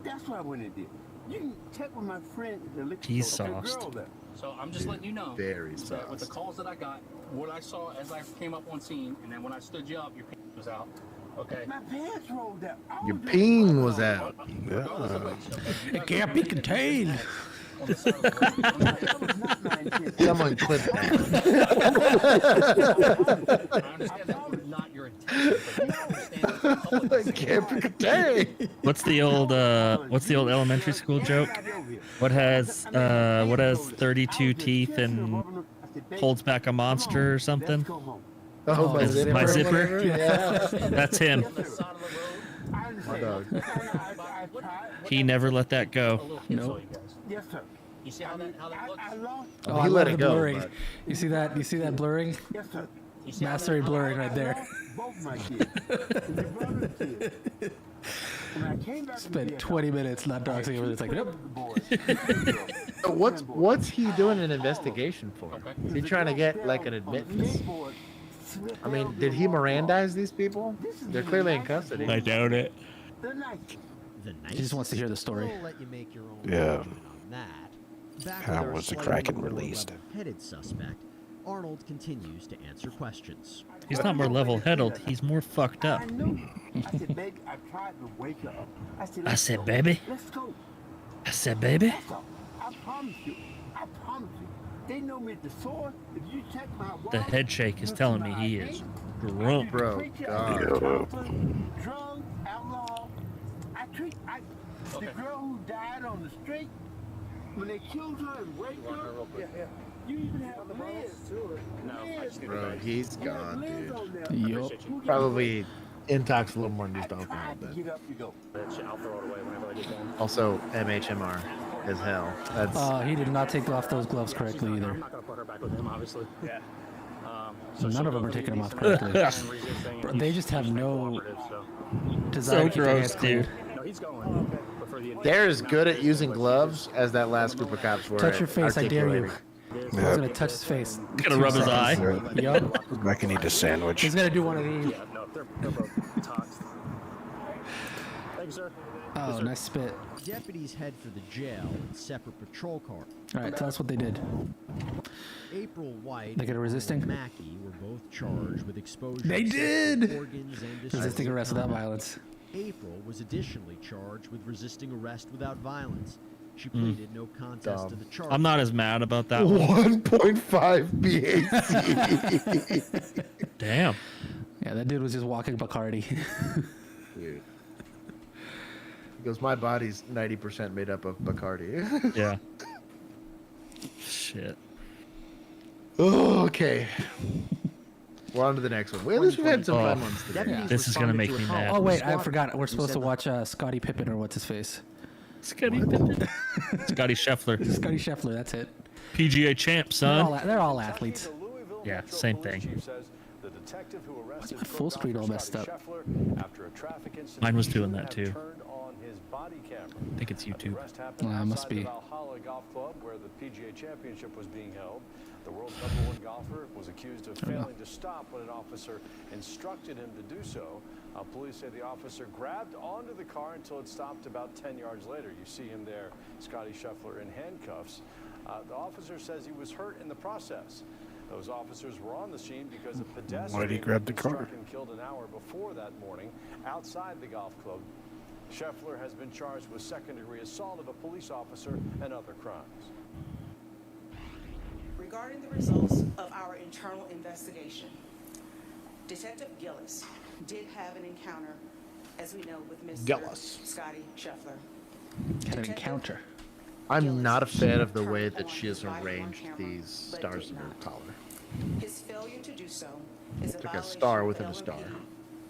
That's what I went and did. You can check with my friend, the liquor He's store. The sauced. girl there. So I'm just letting you know Very that with the sauced. calls that I got, what I saw as I came up on scene, and then when I stood you up, your pants was out. Okay. My pants rolled up. I Your was peen was out. Yeah. It can't be contained. Someone clip that. I understand that was not your intention, but you understand that the public Can't be contained. What's the old elementary school joke? What has 32 teeth and holds back a monster or something? Oh, my This is zipper. my or zipper? whatever, Yeah. That's him. on the side of the road, My dog. He never let that go. Nope. Yes, sir. You see how that looks? I lost. Oh, I he love let the it go. blurring. but- You see that? You see that blurring? Yes, sir. You see how that- Mastery blurring right there. Both my kids. And your brother's kids. When I came back from Spent 20 minutes not doxing him. It's like, nope. So what's he doing an investigation for? Is he trying to get like an admittance? I mean, did he Mirandize these people? They're clearly in custody. I doubt it. The He just wants to hear the story. We'll let you make your own Yeah. judgment on that. Back How with our was the slightly Kraken more released? level-headed suspect, Arnold continues to answer questions. He's not more level-headed. He's more fucked up. I knew. I said, baby, I tried to wake her up. I said, baby. Let's go. I said, baby. That's all. I promise you. I promise you. They know me at the source. If you check my wallet, The head shake is telling me he is drunk. Bro, God. Drunk, outlaw. The girl who died on the street, when they killed her and raped her, you even have Liz. Liz. Bro, he's gone, Liz on there. Yup. Probably intox a little more than just alcohol. Tried to But get up, you go. I'll throw it away whenever I get done. also, MHMR as hell. That's He did not take off those gloves correctly either. I'm not gonna put her back with him, obviously. Yeah. None of them are taking them off correctly. Bro, they just have no desire to keep their hands clean. No, he's going. But for the they're as good at using gloves as that last group of cops were. Touch at your face, I dare you. articulating. He's gonna touch his face. Gonna rub his eye. Yup. I can eat a sandwich. He's gonna do one of these. Yeah, no, they're both toxed. Thank you, sir. Oh, nice spit. Deputies head for the jail in separate patrol cars. All right, tell us what they did. April White They get a resisting? and Mackey were both charged with exposure They of did! sexual organs and Resisting destructive arrest without conduct. violence. April was additionally charged with resisting arrest without violence. She pleaded no contest to the charge. I'm not as mad about that one. 1.5 BAC. Damn. Yeah, that dude was just walking Bacardi. Dude. He goes, my body's 90% made up of Bacardi. Yeah. Shit. Oh, okay. We're on to the next one. Well, at least we've had some fun ones today. Deputies This is gonna responded make to a me call mad. from Oh the wait, I SWAT forgot. We're who supposed to said watch Scottie Pippen or what's his face? Scotty Scheffler. Scottie Scheffler. That's it. PGA champ, son. They're all athletes. Yeah, same thing. Why is my full screen all messed up? Mine was doing that too. I think it's YouTube. Must be. Valhalla Golf Club, where the PGA Championship was being held. The world's #1 golfer was accused of failing to stop when an officer instructed him to do so. Police say the officer grabbed onto the car until it stopped about 10 yards later. You see him there, Scottie Scheffler, in handcuffs. The officer says he was hurt in the process. Those officers were on the scene because a pedestrian Why did he grab the was car? struck and killed an hour before that morning outside the golf club. Scheffler has been charged with second-degree assault of a police officer and other crimes. Regarding the results of our internal investigation, Detective Gillis did have an encounter, as we know, with Mr. Gillis. Scottie Scheffler. Had an encounter. I'm not a fan of the way that she has arranged these stars in her collar. His failure to do so is a It's like a violation star of within a LMP star.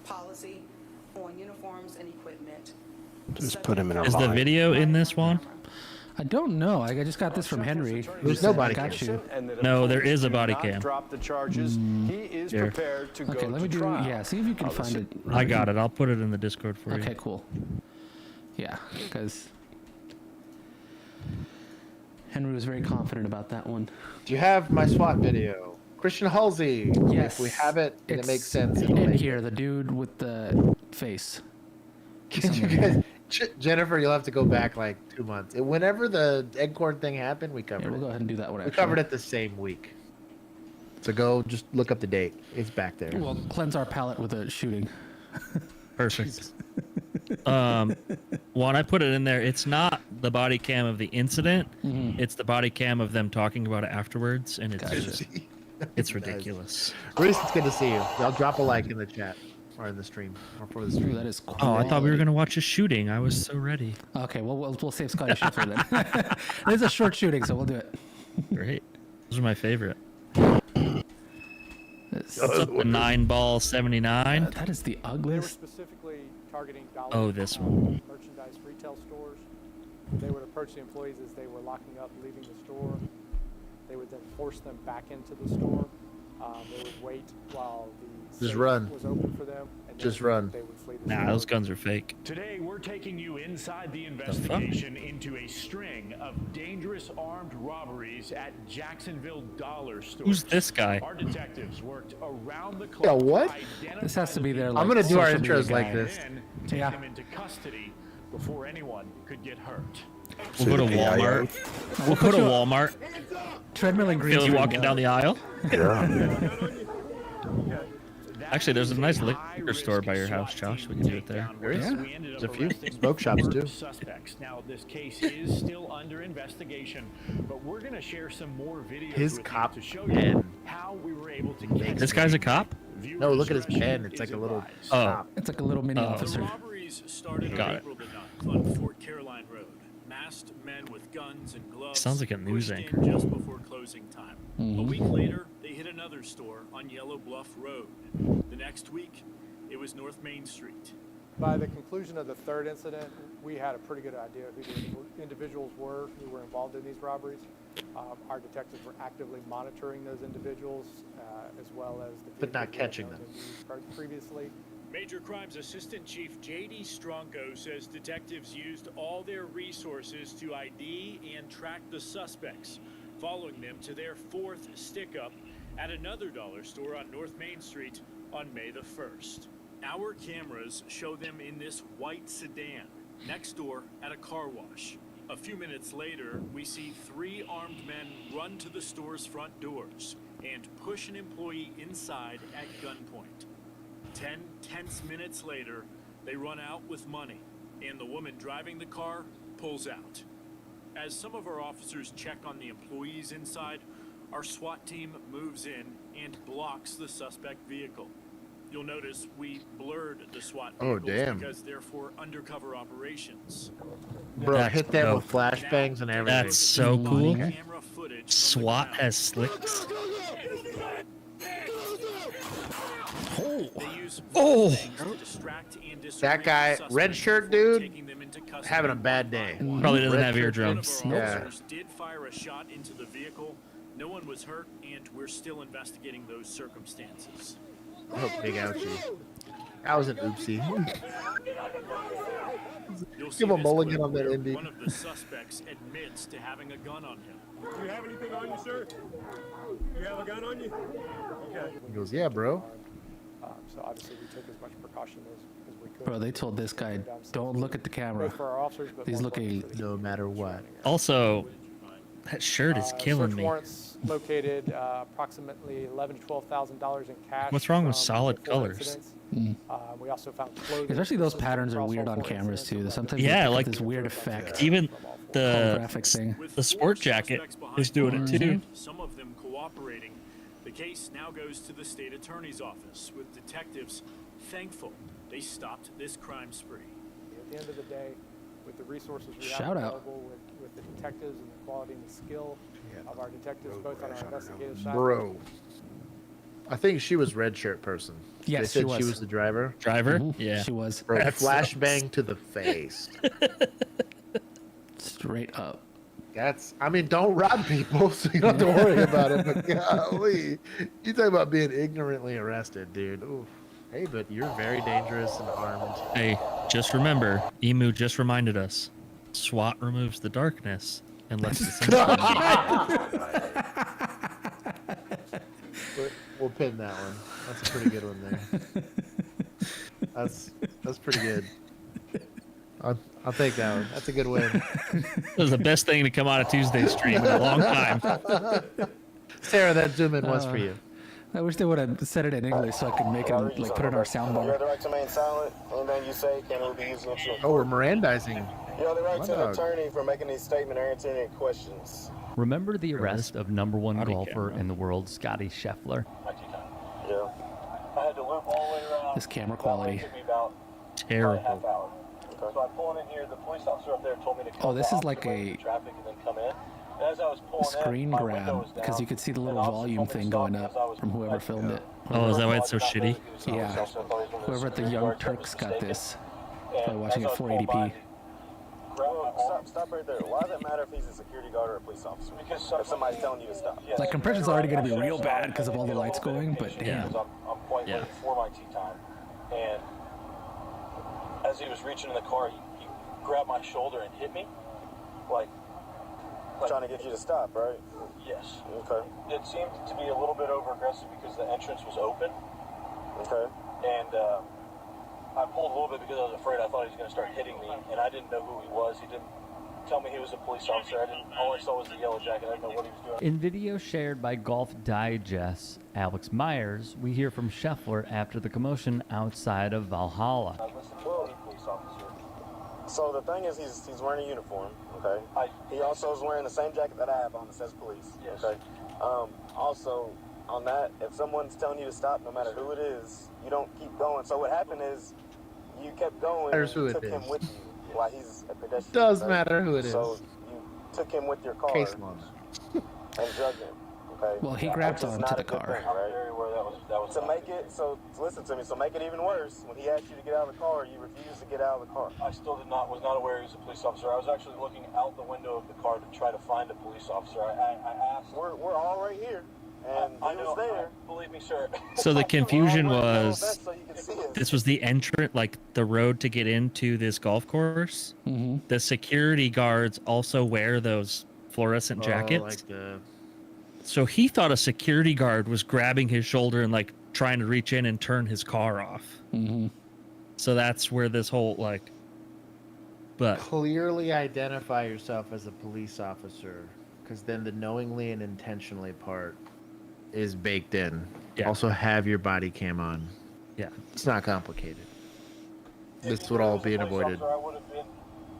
policy on uniforms and equipment. Just put him in a Is the line. video in this one? I don't know. I just got this from Henry. There's no body got cam. you. No, there is a body cam. Drop the charges. He is Here. prepared to Okay, go let me to do. trial. Yeah, see if you can find it. I got it. I'll put it in the Discord for you. Okay, cool. Yeah, because Henry was very confident about that one. Do you have my SWAT video? Christian Halsey. Yes. If we have it, and it It's makes sense. it'll in make here, the dude with the face. Can you guys, Jennifer, you'll have to go back like 2 months. Whenever the Eggcorn thing happened, we covered Yeah, we'll it. go ahead and do that one. We Actually. covered it the same week. So go, just look up the date. It's back there. We'll cleanse our palate with a shooting. Perfect. When I put it in there, it's not the body cam of the incident. It's the body cam of them talking about it afterwards, and it's ridiculous. Reese, it's good to see you. I'll drop a like in the chat or in the stream or for the stream. That is cool. Oh, I thought we were gonna watch a shooting. I was so ready. Okay, well, we'll save Scottie Scheffler then. It's a short shooting, so we'll do it. Great. Those are my favorite. It's What's up, the 9-ball 79? That is the ugliest. targeting dollar Oh, this one. merchandise retail stores. They would approach the employees as they were locking up, leaving the store. They would then force them back into the store. They would wait while the Just safe run. was open for them. And Just then run. They would flee the Nah, store. those guns are fake. Today, we're taking you inside the fuck? investigation into a string of dangerous armed robberies at Jacksonville dollar stores. Who's this guy? Our detectives worked around the clock. Yeah, what? This has to be their. Like, I'm gonna do our social media intros like guy. this. Then take Yeah. them into custody before anyone could get hurt. We'll go to Walmart. We'll go to Walmart. Treadmill and green. Feel you screen walking guy. down the aisle? Actually, there's a nice liquor store by your house, Josh. We can do it there. There is. We ended There's up a few arresting smoke shops four too. Suspects. Now, this case is still under investigation, but we're going to share some more videos His with cop you to show pen. you how we were able to catch This guy's a cop? No, look at his pen. It's like a little. Oh. It's like a little mini Oh. officer. robberies started Got on it. April the 9th on Fort Caroline Road. Masked men with guns and gloves Sounds like a news pushed in anchor. just before closing time. A week later, they hit another store on Yellow Bluff Road. The next week, it was North Main Street. By the conclusion of the third incident, we had a pretty good idea who the individuals were who were involved in these robberies. Our detectives were actively monitoring those individuals, as well as the But not people who had catching known them. previously. Major Crimes Assistant Chief J.D. Stronko says detectives used all their resources to ID and track the suspects, following them to their fourth stick-up at another dollar store on North Main Street on May the 1st. Our cameras show them in this white sedan, next door at a car wash. A few minutes later, we see 3 armed men run to the store's front doors and push an employee inside at gunpoint. 10 tense minutes later, they run out with money, and the woman driving the car pulls out. As some of our officers check on the employees inside, our SWAT team moves in and blocks the suspect vehicle. You'll notice we blurred the SWAT vehicles damn. because they're for undercover operations. Bro, That's hit that dope. with flashbangs and everything. That's so cool. Camera footage from SWAT has slicks. Oh! That guy, red shirt dude, having a bad day. Probably doesn't Red have shirt eardrums. dude, Yeah. Officers did fire a shot into the vehicle. No one was hurt, and we're still investigating those circumstances. Oh, big ouchie. That was an oopsie. You'll see Give a this mulligan clip on that where Indy. one of the suspects admits to having a gun on him. Do you have anything on you, sir? You have a gun on you? Okay. He goes, yeah, bro. So obviously we took as much precaution as we could. Bro, they told this guy, don't look at the camera. Both for our officers, but He's more looking. No matter what. Also, that shirt is killing search me. warrants located approximately $11,000 to $12,000 in cash. What's wrong with from solid the four colors? incidents. Mm. We also found clothing. Especially those consistent patterns are across weird all on four cameras too. incidents. Sometimes Yeah, they pick up like this weird effect. Even the Holographic thing. the sport jacket is doing it too. Some of them cooperating. The case now goes to the state attorney's office, with detectives thankful they stopped this crime spree. At the end of the day, with the resources we Shout have out. available, with the detectives and the quality and the skill of our detectives, both on our investigative side. Bro. I think she was red shirt person. Yes, they said she she was. was the driver. Driver? Mhm. Yeah. She was. Bro, That's flashbang to the face. Straight up. That's, I mean, don't rob people, so you don't have to worry about it. But golly, you talk about being ignorantly arrested, dude. Oof. Hey, but you're very dangerous and armed. Hey, just remember, Emu just reminded us. SWAT removes the darkness and lets us in. We'll pin that one. That's a pretty good one there. That's pretty good. I'll take that one. That's a good win. That was the best thing to come out of Tuesday's stream in a long time. Sarah, that zoom in was for you. I wish they would have said it in English so I could make it like put it in our You have the soundbar. right to remain silent. Anything you say can be used against you. Oh, we're Mirandizing. You have the right My to an dog. attorney for making these statements or answering any questions. Remember the arrest of #1 Body golfer camera. in the world, Scotty Scheffler? Yeah. I had to loop all the way around. This camera quality. That took me about Terrible. a half hour. So I pulled in here. The police officer up there told me to come Oh, this is off like the a traffic and then come in. And as I was pulling screen in, my grab window was because down. you could see the And little officer volume told me to thing stop going because up I was from whoever filmed it. Oh, is that why it's so shitty? Yeah. Whoever at the Young Turks got this. Probably watching it 480p. Stop right there. Why does it matter if he's a security guard or a police officer? Because if somebody's telling you to stop. Like compression's already going to be real bad because of all the lights going, but damn. I'm quite late for my tea time, and as he was reaching in the car, he grabbed my shoulder and hit me, like trying to get you to stop, right? Yes. Okay. It seemed to be a little bit over aggressive because the entrance was open. Okay. And I pulled a little bit because I was afraid. I thought he was going to start hitting me, and I didn't know who he was. He didn't tell me he was a police officer. All I saw was the yellow jacket. I didn't know what he was doing. In video shared by Golf Digest, Alex Myers, we hear from Scheffler after the commotion outside of Valhalla. So the thing is, he's wearing a uniform, okay? He also is wearing the same jacket that I have on that says police, okay? Also, on that, if someone's telling you to stop, no matter who it is, you don't keep going. So what happened is, you kept going and took him with you while he's a pedestrian. Does matter who it is. So you took him with your car Case law. and drug him, okay? Well, he grabbed Which is onto not the a good car. thing, right? To make it, so listen to me, so make it even worse, when he asked you to get out of the car, you refused to get out of the car. I still was not aware he was a police officer. I was actually looking out the window of the car to try to find a police officer. I asked. We're all right here, and I he know, was there. Believe me, sir. So the confusion was, So you can see us. this was the entrance, like the road to get into this golf course. Mm-hmm. The security guards also wear those fluorescent jackets. Like the... So he thought a security guard was grabbing his shoulder and like trying to reach in and turn his car off. Mm-hmm. So that's where this whole like, but Clearly identify yourself as a police officer, because then the knowingly and intentionally part is baked in. Yeah. Also have your body cam on. Yeah. It's not complicated. If This he would all was a be police avoided. officer, I would have been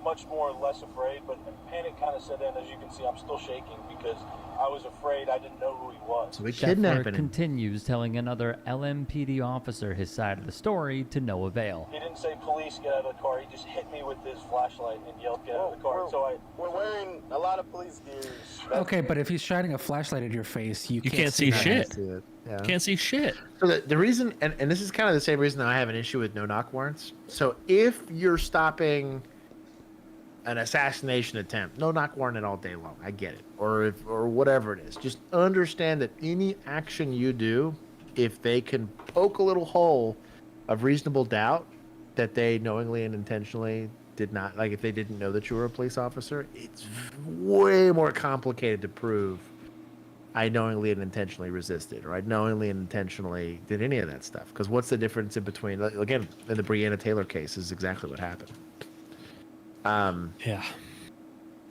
much more less afraid, but panic kind of set in. As you can see, I'm still shaking because I was afraid. I didn't know who he was. So we Scheffler kidnapping him. continues telling another LMPD officer his side of the story to no avail. He didn't say police, get out of the car. He just hit me with his flashlight and yelled, get out of the car. We're wearing a lot of police gear. Okay, but if he's shining a flashlight at your face, you can't see that. shit. Yeah. Can't see shit. So the reason, and this is kind of the same reason that I have an issue with no-knock warrants. So if you're stopping an assassination attempt, no-knock warrant it all day long. I get it. Or whatever it is. Just understand that any action you do, if they can poke a little hole of reasonable doubt that they knowingly and intentionally did not, like if they didn't know that you were a police officer, it's way more complicated to prove I knowingly and intentionally resisted, or I knowingly and intentionally did any of that stuff. Because what's the difference in between? Again, in the Breonna Taylor case, is exactly what happened. Yeah.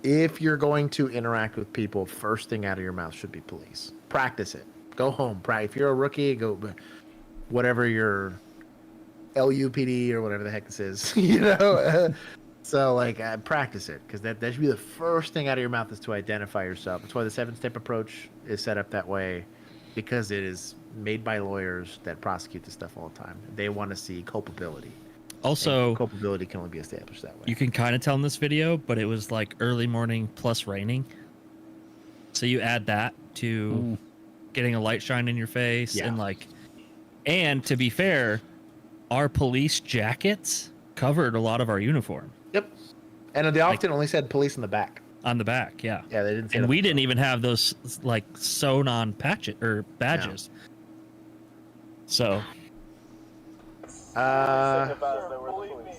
If you're going to interact with people, first thing out of your mouth should be police. Practice it. Go home. If you're a rookie, go whatever your LUPD or whatever the heck this is, you know. So practice it, because that should be the first thing out of your mouth, is to identify yourself. That's why the 7-step approach is set up that way, because it is made by lawyers that prosecute this stuff all the time. They want to see culpability. Also, and culpability can only be established that way. you can kind of tell in this video, but it was like early morning plus raining. So you add that to getting a light shine in your face, and to be fair, our police jackets covered a lot of our uniform. Yep. And they often only said police in the back. On the back, yeah. Yeah, they didn't say and that we before. didn't even have those like sewn on badges. So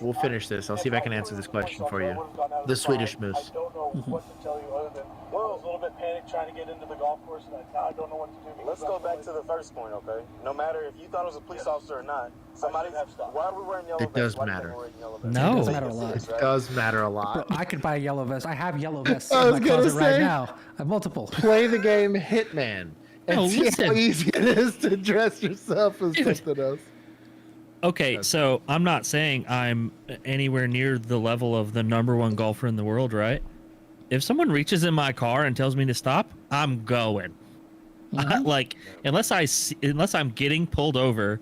we'll finish this. I'll see if I can answer this question for you. The Swedish moose. I don't know what to tell you other than I was a little bit panicked trying to get into the golf course, and now I don't know what to do. Let's go back to the first point, okay? No matter if you thought it was a police officer or not, somebody. Why are we wearing yellow vests? It does Why do matter. they wear yellow vests? No, it does matter a lot. It does matter a lot. Bro, I could buy a yellow vest. I have yellow vests I in was my gonna closet right say, now. I have multiple. Play the game Hitman and No, see listen. how easy it is to dress yourself as something else. okay, so I'm not saying I'm anywhere near the level of the #1 golfer in the world, right? If someone reaches in my car and tells me to stop, I'm going. Unless I'm getting pulled over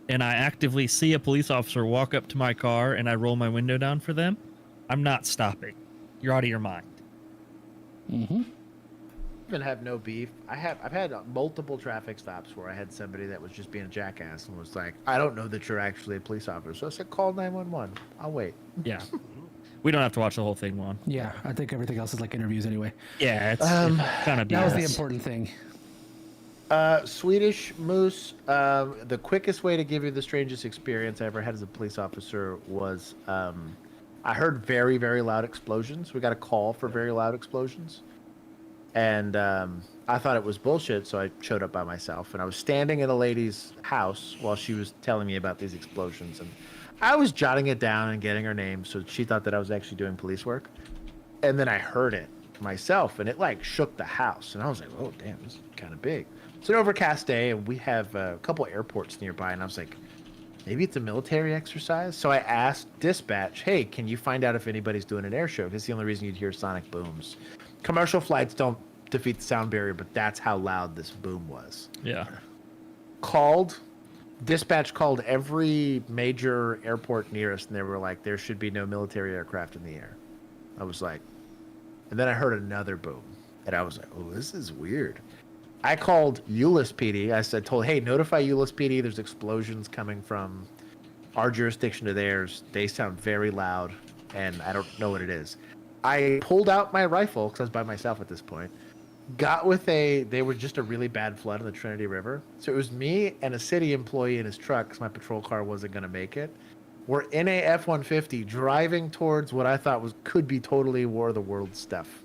and I actively see a police officer walk up to my car and I roll my window down for them, I'm not stopping. You're out of your mind. Mm-hmm. even have no beef. I've had multiple traffic stops where I had somebody that was just being a jackass and was like, I don't know that you're actually a police officer. So I said, call 911. I'll wait. Yeah. We don't have to watch the whole thing, Juan. Yeah, I think everything else is like interviews anyway. Yeah, it's kind of that was the important thing. Swedish Moose, the quickest way to give you the strangest experience I ever had as a police officer was I heard very, very loud explosions. We got a call for very loud explosions. And I thought it was bullshit, so I showed up by myself. And I was standing in a lady's house while she was telling me about these explosions. And I was jotting it down and getting her name, so she thought that I was actually doing police work. And then I heard it myself, and it like shook the house. And I was like, oh, damn, this is kind of big. It's an overcast day, and we have a couple airports nearby. And I was like, maybe it's a military exercise. So I asked dispatch, hey, can you find out if anybody's doing an air show? Because it's the only reason you'd hear sonic booms. Commercial flights don't defeat the sound barrier, but that's how loud this boom was. Yeah. Dispatch called every major airport near us, and they were like, there should be no military aircraft in the air. I was like, and then I heard another boom, and I was like, oh, this is weird. I called Euless PD. I said, hey, notify Euless PD. There's explosions coming from our jurisdiction to theirs. They sound very loud, and I don't know what it is. I pulled out my rifle, because I was by myself at this point. They were just a really bad flood in the Trinity River. So it was me and a city employee in his truck, because my patrol car wasn't going to make it. We're in a F-150 driving towards what I thought could be totally War of the Worlds stuff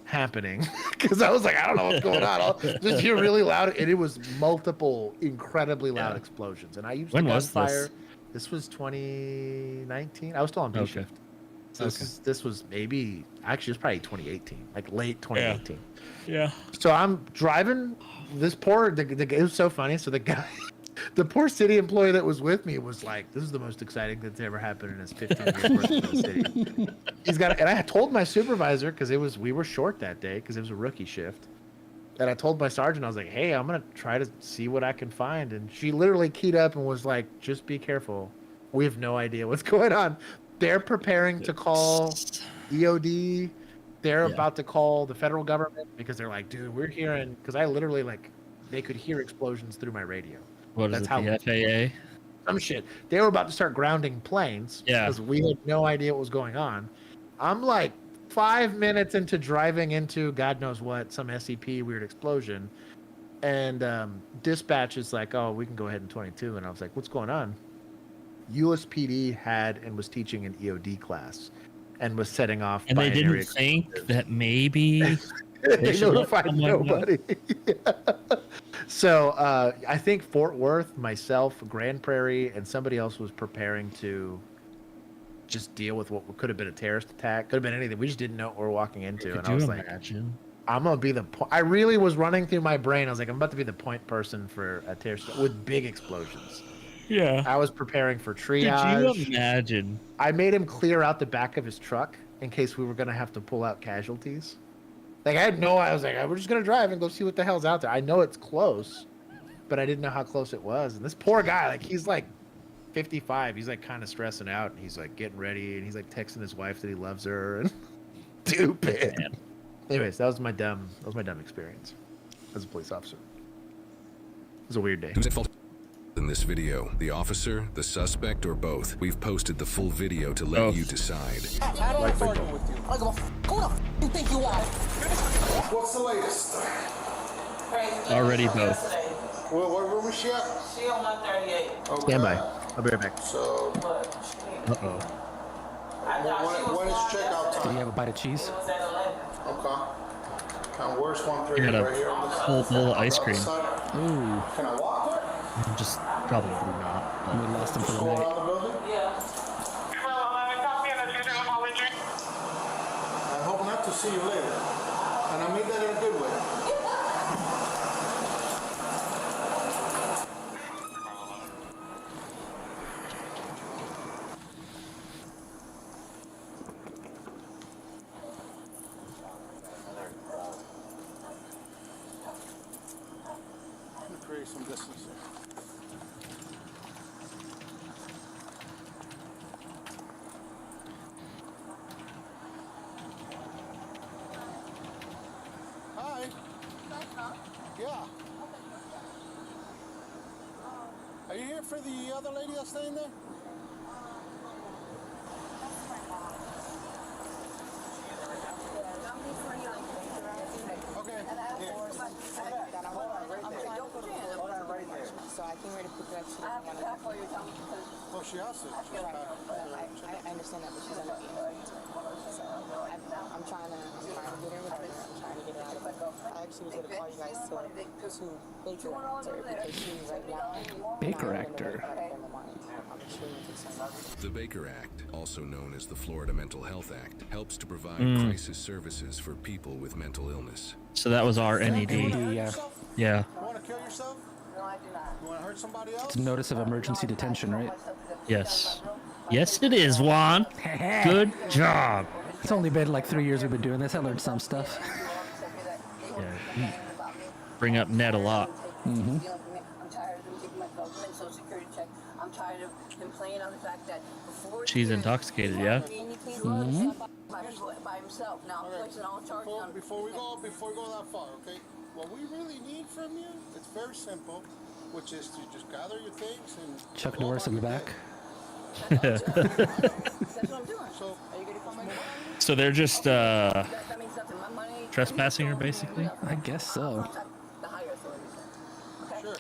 happening, because I was like, I don't know what's going on. I'll just hear really loud, and it was multiple incredibly loud explosions. And I used gunfire. This was 2019. I was still on B shift. So this was maybe actually it's probably 2018, like late 2018. Yeah. So I'm driving this poor. It was so funny. So the guy, the poor city employee that was with me was like, "This is the most exciting that's ever happened in his 15 years working for the city." He's got, and I told my supervisor because we were short that day because it was a rookie shift, and I told my sergeant, I was like, "Hey, I'm gonna try to see what I can find," and she literally keyed up and was like, "Just be careful. We have no idea what's going on." They're preparing to call EOD. They're about to call the federal government because they're like, dude, we're hearing, because I literally they could hear explosions through my radio. What is it, the FAA? Some shit. They were about to start grounding planes because we had no idea what was going on. I'm like 5 minutes into driving into God knows what, some SCP weird explosion. And dispatch is like, oh, we can go ahead in 22. And I was like, what's going on? USPD had and was teaching an EOD class and was setting off. And they didn't think that maybe they notified nobody. So I think Fort Worth, myself, Grand Prairie, and somebody else was preparing to just deal with what could have been a terrorist attack. Could have been anything. We just didn't know what we were walking into. Could and I was like, I'm gonna be the. I really was running through my brain. I was like, I'm about to be the point person for a terrorist with big explosions. Yeah. I was preparing for triage. Could you imagine? I made him clear out the back of his truck in case we were going to have to pull out casualties. Like, I was like, we're just going to drive and go see what the hell's out there. I know it's close, but I didn't know how close it was. And this poor guy, like, he's like 55. He's like kind of stressing out. And he's like getting ready. And he's like texting his wife that he loves her. And stupid. Anyways, that was my dumb experience as a police officer. It was a weird day. In this video, the officer, the suspect, or both. We've posted the full video to let you decide. I don't like arguing with you. I go, who the f you think you are? What's the latest? Already both. What room is she at? She on my 38. Okay. Stand by. I'll be right back. So. Uh-oh. When is checkout time? Do you have a bite of cheese? Okay. And where's 130 You got a right here? whole bowl of ice cream. Ooh. Can I walk there? Just probably not. We lost him for the Go night. around the building? Yeah. I hope not to see you later. And I mean that in a good way. Create some distance there. here for the other lady that's staying there? Okay. So I came here to pick her up. I have to pack while you're telling me because... Oh, she has to. I understand that, but she's under the influence. So I'm trying to get her with her. I'm trying to get her out of it. I actually was going to call you guys to Baker Actor because she right now... Baker Actor. The Baker Act, also known as the Florida Mental Health Act, helps to provide crisis services for people with mental illness. So that was our NED. Yeah. Yeah. You want to kill yourself? No, I do not. You want to hurt somebody else? It's a notice of emergency detention, right? Yes. Yes, it is, Juan. Good job. It's only been like 3 years we've been doing this. I learned some stuff. Yeah. Bring up Ned a lot. Mm-hmm. I'm tired of them taking my government social security check. I'm tired of him playing on the fact that before... She's intoxicated, yeah? Mm-hmm. By himself. Now, placing all charges on... Before we go that far, okay? What we really need from you, it's very simple, which is to just gather your things and... Chuck Norris in the back. That's what I'm doing. So, are you going to call my mom? So they're just That means nothing. My money... trespassing her, basically? I guess so. The higher authorities. Okay? Sure.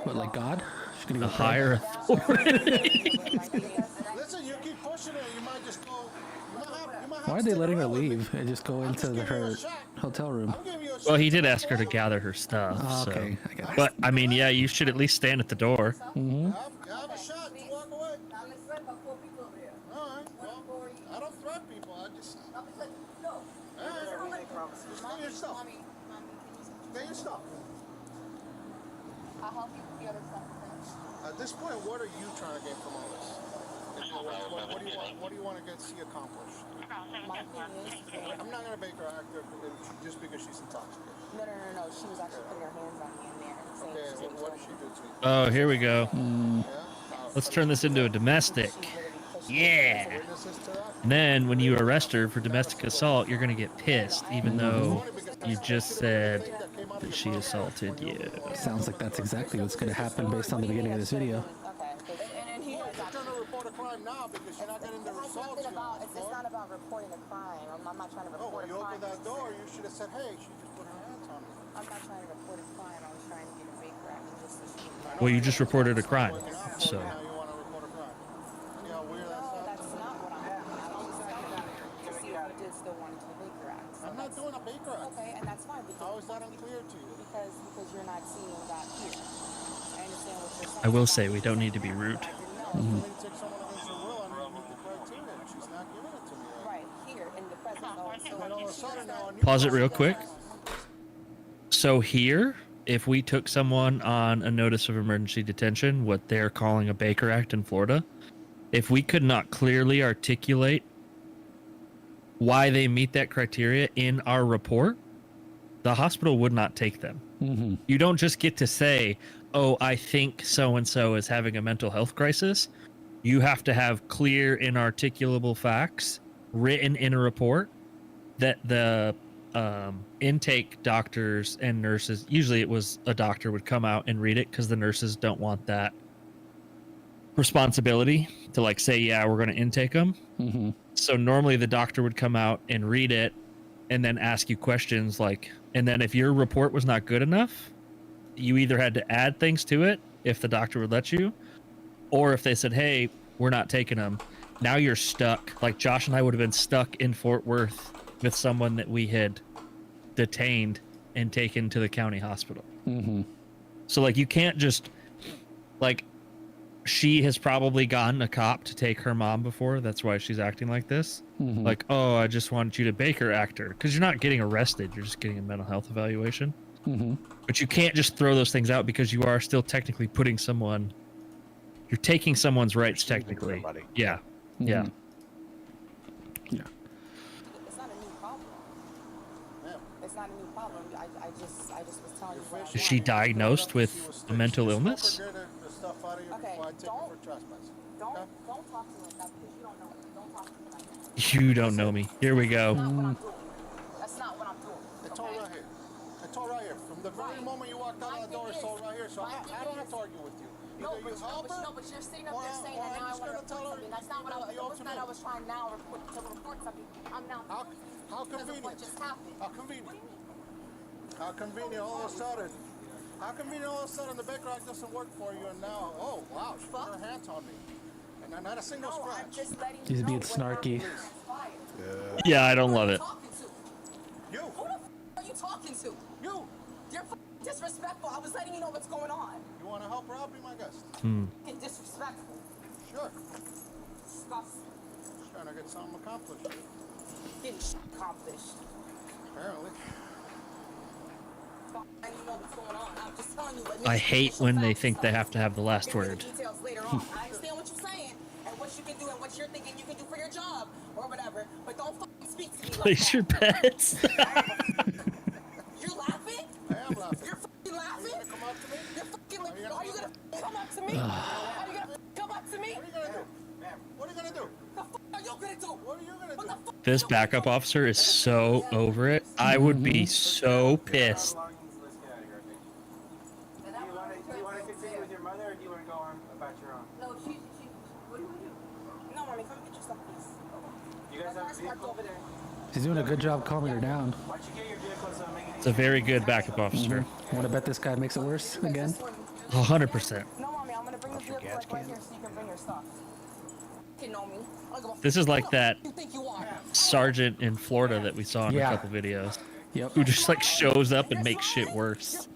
What, like God? She's gonna The go higher authority. Listen, you keep pushing it, you might just go... Why are they letting her leave and just go into her hotel room? Well, he did ask her to gather her stuff. Oh, so. okay, I guess. But, I mean, yeah, you should at least stand at the door. Mm-hmm. Have a shot to walk away. I'm threatened by 4 people over here. All right, well, I don't threaten people, I just... No. All right, just stay yourself. Stay yourself. I'll help you with the other stuff. At this point, what are you trying to get from all this? What do you want to see accomplished? My thing is... I'm not going to make her actor just because she's intoxicated. No. She was actually putting her hands on me in there. Okay, what did she do to you? Oh, here we go. Let's turn this into a domestic. Yeah. And then when you arrest her for domestic assault, you're going to get pissed, even though you just said that she assaulted you. Sounds like that's exactly what's going to happen based on the beginning of this video. It's not about reporting a crime. I'm not trying to report a crime. When you opened that door, you should have said, hey, she just put her hands on me. I'm not trying to report a crime. I was trying to get a Baker Act. Well, you just reported a crime, so... Now you want to report a crime. See how weird that sounds? That's not what I'm doing. I'm just trying to see if you did still want to do a Baker Act. I'm not doing a Baker Act. Okay, and that's fine. How is that unclear to you? Because you're not seeing that here. I understand what you're saying. I will say we don't need to be rude. Mm-hmm. Pause it real quick. So here, if we took someone on a notice of emergency detention, what they're calling a Baker Act in Florida, if we could not clearly articulate why they meet that criteria in our report, the hospital would not take them. Mm-hmm. You don't just get to say, oh, I think so-and-so is having a mental health crisis. You have to have clear, inarticulable facts written in a report that the intake doctors and nurses, usually it was a doctor, would come out and read it because the nurses don't want that responsibility to like say, yeah, we're going to intake them. Mm-hmm. So normally the doctor would come out and read it and then ask you questions like, and then if your report was not good enough, you either had to add things to it if the doctor would let you, or if they said, hey, we're not taking them, now you're stuck. Like Josh and I would have been stuck in Fort Worth with someone that we had detained and taken to the county hospital. Mm-hmm. So like you can't just like, she has probably gotten a cop to take her mom before. That's why she's acting like this. Mm-hmm. Like, oh, I just wanted you to Baker Act her, because you're not getting arrested. You're just getting a mental health evaluation. Mm-hmm. But you can't just throw those things out because you are still technically putting someone. You're taking someone's rights technically. Yeah. Mm-hmm. Yeah. Yeah. It's not a new problem. It's not a new problem. I just was telling you what I Is she diagnosed with a mental illness? Okay, don't talk to me like that because you don't know me. Don't talk to me like that. You don't know me. Here we go. That's not what I'm doing. It's all right here. From the very moment you walked out of the door, it's all right here. So I don't have to argue with you. No, but you're sitting up there saying that now I want to report something. That's not what I was trying now to report something. I'm now How convenient. What just happened? How convenient. How convenient all of a sudden. How convenient all of a sudden the Baker Act doesn't work for you and now, oh wow, she put her hands on me. And not a single scratch. I'm just letting He's being snarky. Yeah, I don't love it. You. Who the are you talking to? You. You're disrespectful. I was letting you know what's going on. You want to help her out? Be my guest. Get disrespectful. Sure. Disgusting. Just trying to get something accomplished. Getting accomplished. Apparently. I hate when they think they have to have the last word. Details later on. I understand what you're saying and what you can do and what you're thinking you can do for your job or whatever, but don't fucking speak to me like Place your bets. You're laughing? I am laughing. You're fucking laughing? You're gonna come up to me? You're fucking laughing. Are you gonna come up to me? Are you gonna come up to me? What are you gonna do? Ma'am, what are you gonna do? The fuck are you gonna do? What are you gonna do? This backup officer is so over it. I would be so pissed. Do you want to continue with your mother, or do you want to go on about your own? No, what do you want to do? No, mommy, come get your stuff, please. You guys have a vehicle over there. She's doing a good job calming her down. Why don't you get your vehicle so make it It's a very good backup officer. Want to bet this guy makes it worse again? 100%. No, mommy, I'm gonna bring the vehicle right here so you can bring your stuff. You know me. This is like that You think you are? sergeant in Florida that we saw in a Yeah. couple videos. Yep. Who just like shows up and makes shit worse.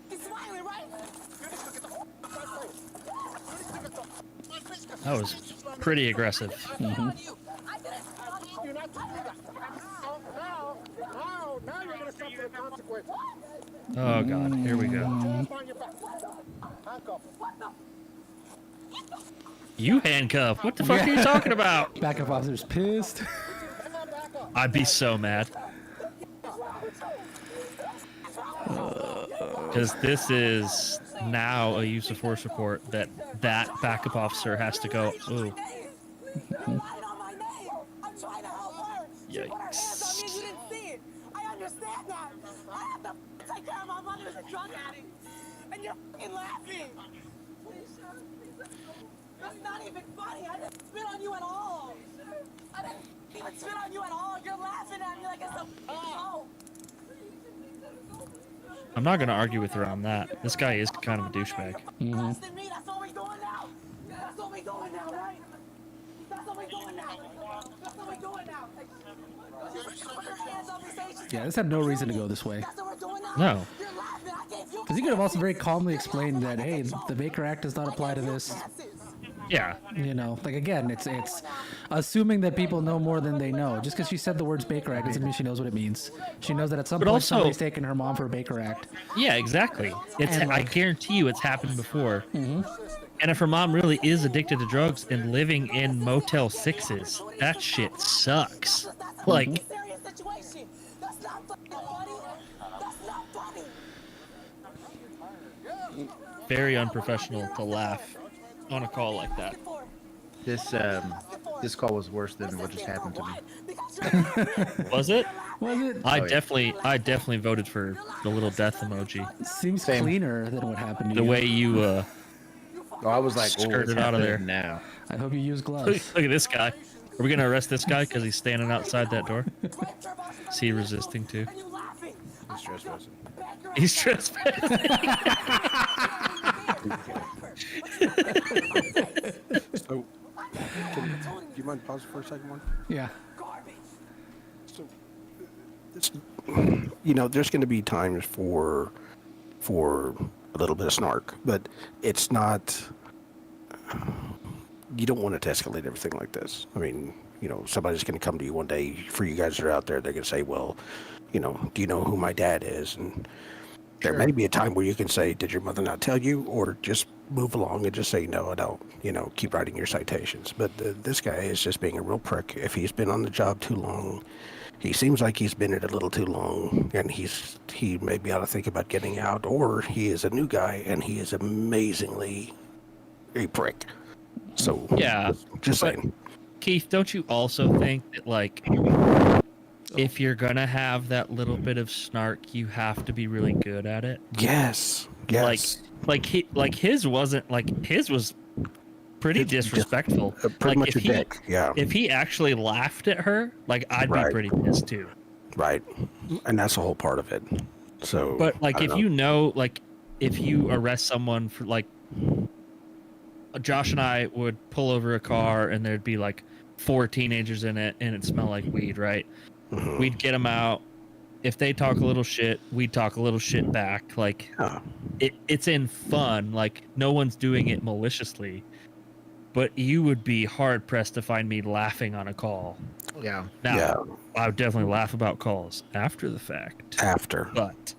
That was pretty aggressive. Now you're gonna suffer the consequence. Oh god, here we go. You handcuff. What the fuck are you talking about? Backup officer's pissed. I'd be so mad. Because this is now a use of force report that backup officer has to go, ooh. Yikes. I understand that. I have to take care of my mother as a drug addict. And you're fucking laughing. That's not even funny. I didn't spit on you at all. I didn't even spit on you at all. You're laughing at me like it's a joke. I'm not going to argue with her on that. This guy is kind of a douchebag. Trusting me, that's what we doing now. That's what we doing now, right? That's what we doing now. That's what we doing now. Put your hands on me, say she's Yeah, this had no reason to go this way. That's what we're doing now. No. You're laughing. I gave you Because he could have also very calmly explained that, hey, the Baker Act does not apply to this. Yeah. You know, like again, it's assuming that people know more than they know. Just because she said the words Baker Act doesn't mean she knows what it means. She knows that at some But point also- somebody's taken her mom for a Baker Act. Yeah, exactly. It's And, I like- guarantee you it's happened before. And if her mom really is addicted to drugs and living in Motel 6s, that shit sucks. Like, serious situation. That's not fucking funny. That's not funny. very unprofessional to laugh on a call like that. This call was worse than what just happened to me. Was it? Was it? I definitely voted for the little death emoji. Seems Same. cleaner than what happened to The you. way you Oh, I was like, oh, skirted it's out of there. happening now. I hope you use Look, gloves. look at this guy. Are we gonna arrest this guy because he's standing outside that door? Is he resisting too? He's trespassing. He's trespassing. So, do you mind pausing for a second, Mark? Yeah. So, this, there's going to be times for a little bit of snark, but it's not. You don't want it to escalate everything like this. I mean, somebody's going to come to you one day. For you guys that are out there, they're going to say, "Well, do you know who my dad is?" And there may be a time where you can say, "Did your mother not tell you?" Or just move along and just say, "No, I don't." Keep writing your citations. But this guy is just being a real prick. If he's been on the job too long, he seems like he's been in it a little too long, and he maybe ought to think about getting out. Or he is a new guy, and he is amazingly a prick. So Yeah. just but, saying. Keith, don't you also think that like if you're gonna have that little bit of snark, you have to be really good at it? Yes. Like his wasn't his was pretty disrespectful. Pretty much if a dick. Yeah. If he actually laughed at her, I'd be pretty pissed too. Right. And that's the whole part of it. So. But if if you arrest someone for Josh and I would pull over a car and there'd be 4 teenagers in it and it smelled like weed, right? Mm-hmm. We'd get them out. If they talk a little shit, we'd talk a little shit back. It's in fun. No one's doing it maliciously. But you would be hard pressed to find me laughing on a call. Yeah. Now, I would definitely laugh about calls after the fact. But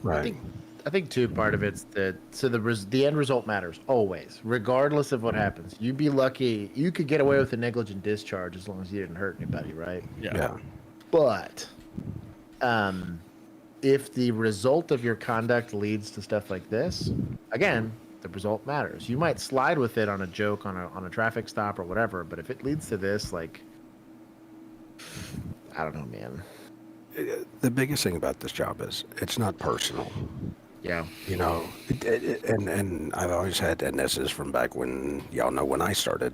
right. I think too, part of it's the end result matters always, regardless of what happens. You'd be lucky you could get away with a negligent discharge as long as you didn't hurt anybody, right? Yeah. But if the result of your conduct leads to stuff like this, again, the result matters. You might slide with it on a joke on a traffic stop or whatever, but if it leads to this, I don't know, man. The biggest thing about this job is it's not personal. Yeah. And I've always had, and this is from back when, y'all know when I started,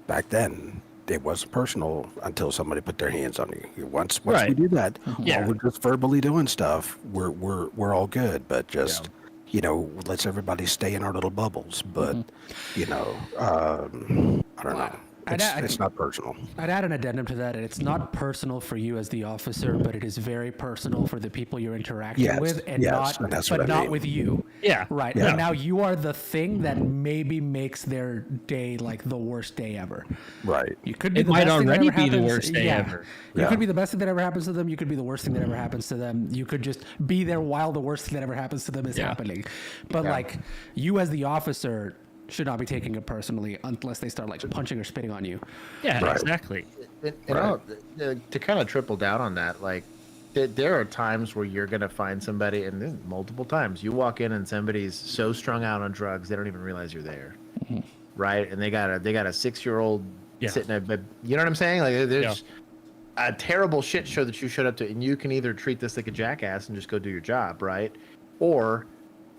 back then, it wasn't personal until somebody put their hands on you. Once we do that, while we're just verbally doing stuff, we're all good. But just, let's everybody stay in our little bubbles. But, I don't know. It's not personal. I'd add an addendum to that. It's not personal for you as the officer, but it is very personal for the people you're interacting with, and not with you. Yeah. Right. Yeah. And now you are the thing that maybe makes their day the worst day ever. Right. You could be it the might best thing that already ever be the happens. worst day ever. You could be the best thing that ever happens to them. You could be the worst thing that ever happens to them. You could just be there while the worst thing that ever happens to them is happening. But you as the officer should not be taking it personally unless they start punching or spitting on you. Yeah, exactly. To kind of triple down on that, there are times where you're going to find somebody, and multiple times, you walk in and somebody's so strung out on drugs they don't even realize you're there, right? And they got a 6-year-old sitting there, you know what I'm saying? There's a terrible shit show that you showed up to, and you can either treat this like a jackass and just go do your job, right? Or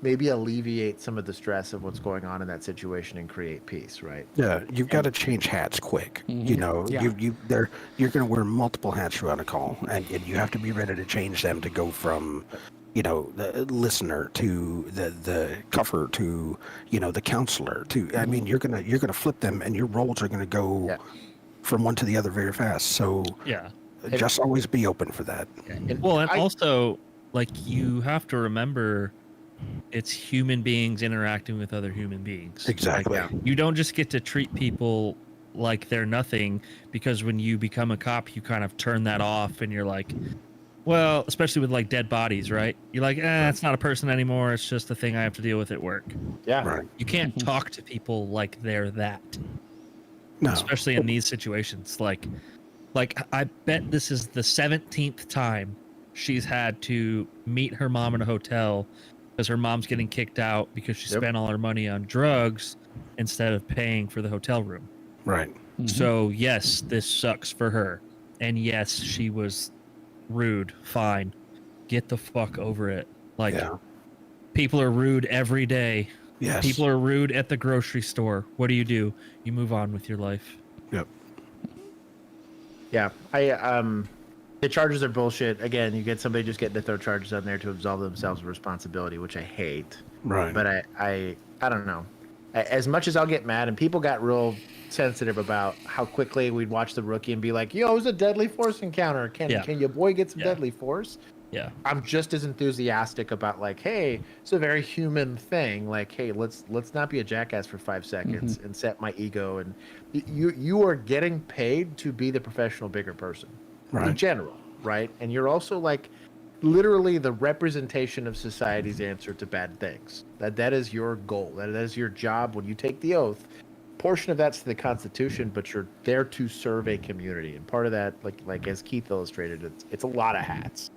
maybe alleviate some of the stress of what's going on in that situation and create peace, right? Yeah, you've got to change hats quick. You're going to wear multiple hats throughout a call, and you have to be ready to change them to go from, the listener to the cuffer to, the counselor to. I mean, you're gonna flip them, and your roles are gonna go from one to the other very fast. So just always be open for that. Well, and also, you have to remember, it's human beings interacting with other human beings. Exactly. You don't just get to treat people like they're nothing, because when you become a cop, you kind of turn that off, and you're well, especially with dead bodies, right? You're it's not a person anymore. It's just a thing I have to deal with at work. Yeah. Right. You can't talk to people like they're that. No. Especially in these situations. I bet this is the 17th time she's had to meet her mom in a hotel because her mom's getting kicked out because she spent all her money on drugs instead of paying for the hotel room. Right. So, yes, this sucks for her. And yes, she was rude. Fine. Get the fuck over it. People are rude every day. Yes. People are rude at the grocery store. What do? You move on with your life. Yep. Yeah. The charges are bullshit. Again, you get somebody just getting to throw charges on there to absolve themselves of responsibility, which I hate. Right. But I don't know. As much as I'll get mad, and people got real sensitive about how quickly we'd watch the rookie and be like, yo, it was a deadly force encounter. Can your boy get some deadly force? Yeah. I'm just as enthusiastic about hey, it's a very human thing. Hey, let's not be a jackass for 5 seconds and set my ego. And you are getting paid to be the professional bigger person. Right. In general, right? And you're also literally the representation of society's answer to bad things. That is your goal. That is your job when you take the oath. Portion of that's the Constitution, but you're there to serve a community. And part of that, like as Keith illustrated, it's a lot of hats.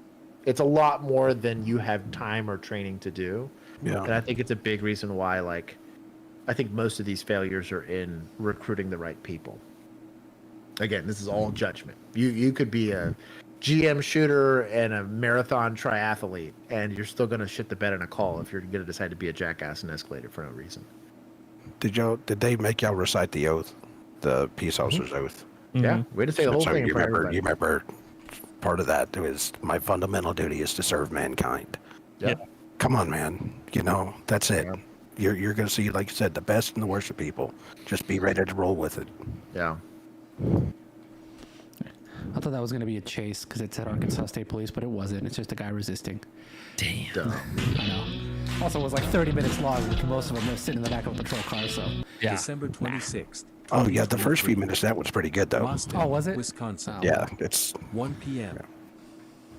It's a lot more than you have time or training to do. Yeah. And I think it's a big reason why I think most of these failures are in recruiting the right people. Again, this is all judgment. You could be a GM shooter and a marathon triathlete, and you're still gonna shit the bed in a call if you're gonna decide to be a jackass and escalate it for no reason. Did they make y'all recite the oath, the peace officer's oath? Yeah, we had to say the whole thing. You remember part of that was my fundamental duty is to serve mankind. Yeah. Come on, man. You know, that's it. Yeah. You're going to see, like you said, the best and the worst of people. Just be ready to roll with it. Yeah. I thought that was going to be a chase because it said Arkansas State Police, but it wasn't. It's just a guy resisting. Damn. I know. Also, it was like 30 minutes long, with most of them were sitting in the back of a patrol car, so. Yeah. December 26th. Oh, yeah, the first few minutes, that was pretty good, though. Boston, Oh, was it? Wisconsin. Yeah, it's... 1 p.m.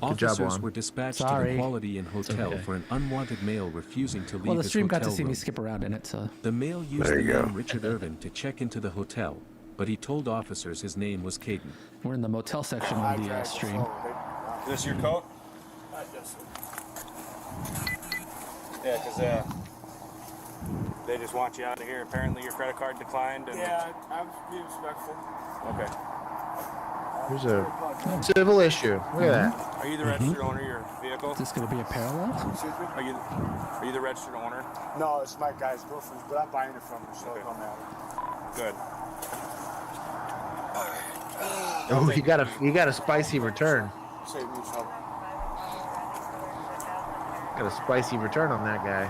Good job, Officers Juan. were dispatched to Sorry. the Quality Inn Hotel for an unwanted male refusing to leave Well, the his stream got to hotel see me room. skip around in it, so. The male used There the you go. name Richard Irvin to check into the hotel, but he told officers his name was Caden. We're in the motel section of the stream. Is this your coat? Yeah, because they just want you out of here. Apparently your credit card declined. And Yeah, I'm being respectful. Okay. Here's a civil issue. Look at that. Are you the registered owner of your vehicle? Is this going to be a parallel? Excuse me? Are you the registered owner? No, it's my guy's girlfriend, but I'm buying it from her, so it don't matter. Good. Oh, you got a spicy return. Save me trouble. Got a spicy return on that guy.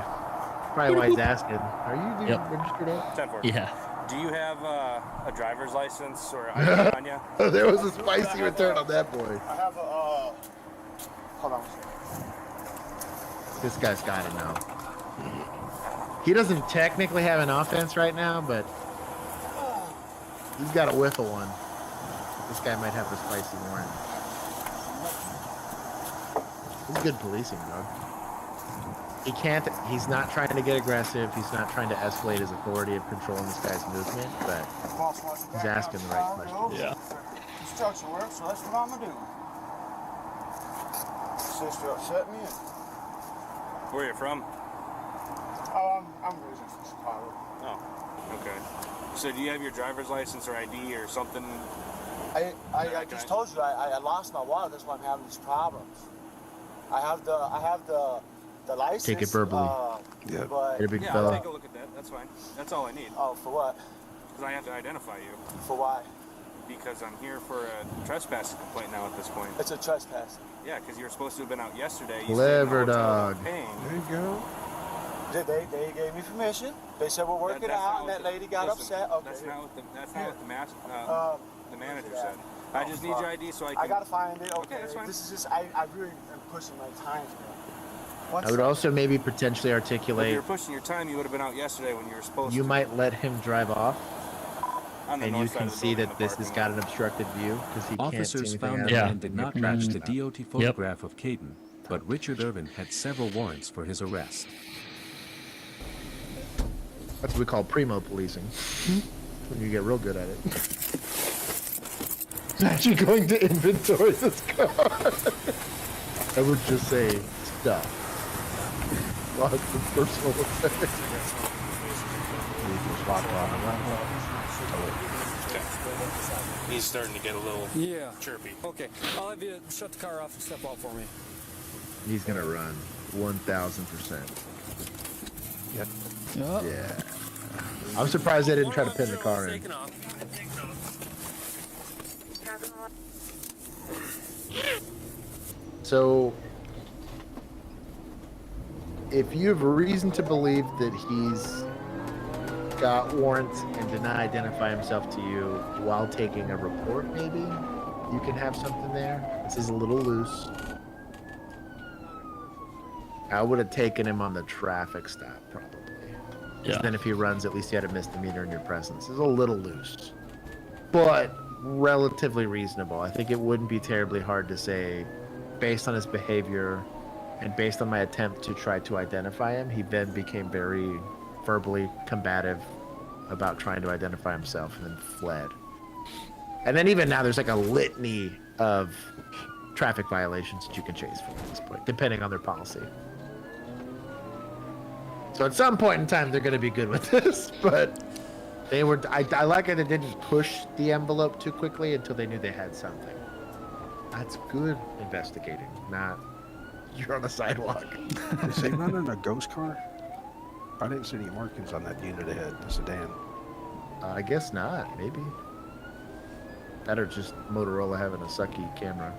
Probably why he's asking. Are you the registered owner? 10-4. Yeah. Do you have a driver's license or ID on you? Oh, there was a spicy return on that boy. I have a, hold on. This guy's got to know. He doesn't technically have an offense right now, but he's got a whiff of one. This guy might have the spicy warrant. This is good policing, dog. He's not trying to get aggressive. He's not trying to escalate his authority of controlling this guy's movement, but he's asking the right questions. Yeah. Construction work, so that's what I'm gonna do. Sister upset me. Where are you from? I'm originally from Chicago. Oh, okay. So do you have your driver's license or ID or something? I just told you I lost my wallet. That's why I'm having these problems. I have the license. Take it verbally. Yeah. But Get a big Yeah, fella. I'll take a look at that. That's fine. That's all I need. oh, for what? Because I have to identify you. For why? Because I'm here for a trespassing complaint now at this point. It's a trespass. Yeah, because you were supposed to have been out yesterday. You Clever stayed in the hotel dog. paying. There you go. They gave me permission. They said we'll work it out, and that lady got upset. Okay. That's not what the manager yeah. said. I just need your ID so I can. I gotta find it. Okay, that's fine. This is just I really am pushing my time, man. I would also maybe potentially If articulate you were pushing your time, you would have been out yesterday when you were supposed you to. might let him drive off, On the and you north side can of the see building, that the this has parking got an obstructed view because he can't see Officers anything found out the of man it. did not match the DOT photograph of Caden, but Richard Irvin had several warrants for his arrest. That's what we call primo policing. When you get real good at it. He's actually going to inventory this car. I would just say stuff. Lots of personal effects. He's starting to get a little chirpy. Okay. I'll have you shut the car off and step out for me. He's gonna run 1,000%. Yep. Yeah. I'm surprised they didn't try to pin the car in. So, if you have a reason to believe that he's got warrants and did not identify himself to you while taking a report, maybe you can have something there. This is a little loose. I would have taken him on the traffic stop, probably. Yeah. Then if he runs, at least he had a misdemeanor in your presence. It's a little loose, but relatively reasonable. I think it wouldn't be terribly hard to say, based on his behavior and based on my attempt to try to identify him, he then became very verbally combative about trying to identify himself and then fled. And then even now, there's like a litany of traffic violations that you can chase for at this point, depending on their policy. So at some point in time, they're going to be good with this, but they were. I like it. They didn't push the envelope too quickly until they knew they had something. That's good investigating, not you're on a sidewalk. Is he running a ghost car? I didn't see any markings on that unit ahead, the sedan. I guess not, maybe. That or just Motorola having a sucky camera.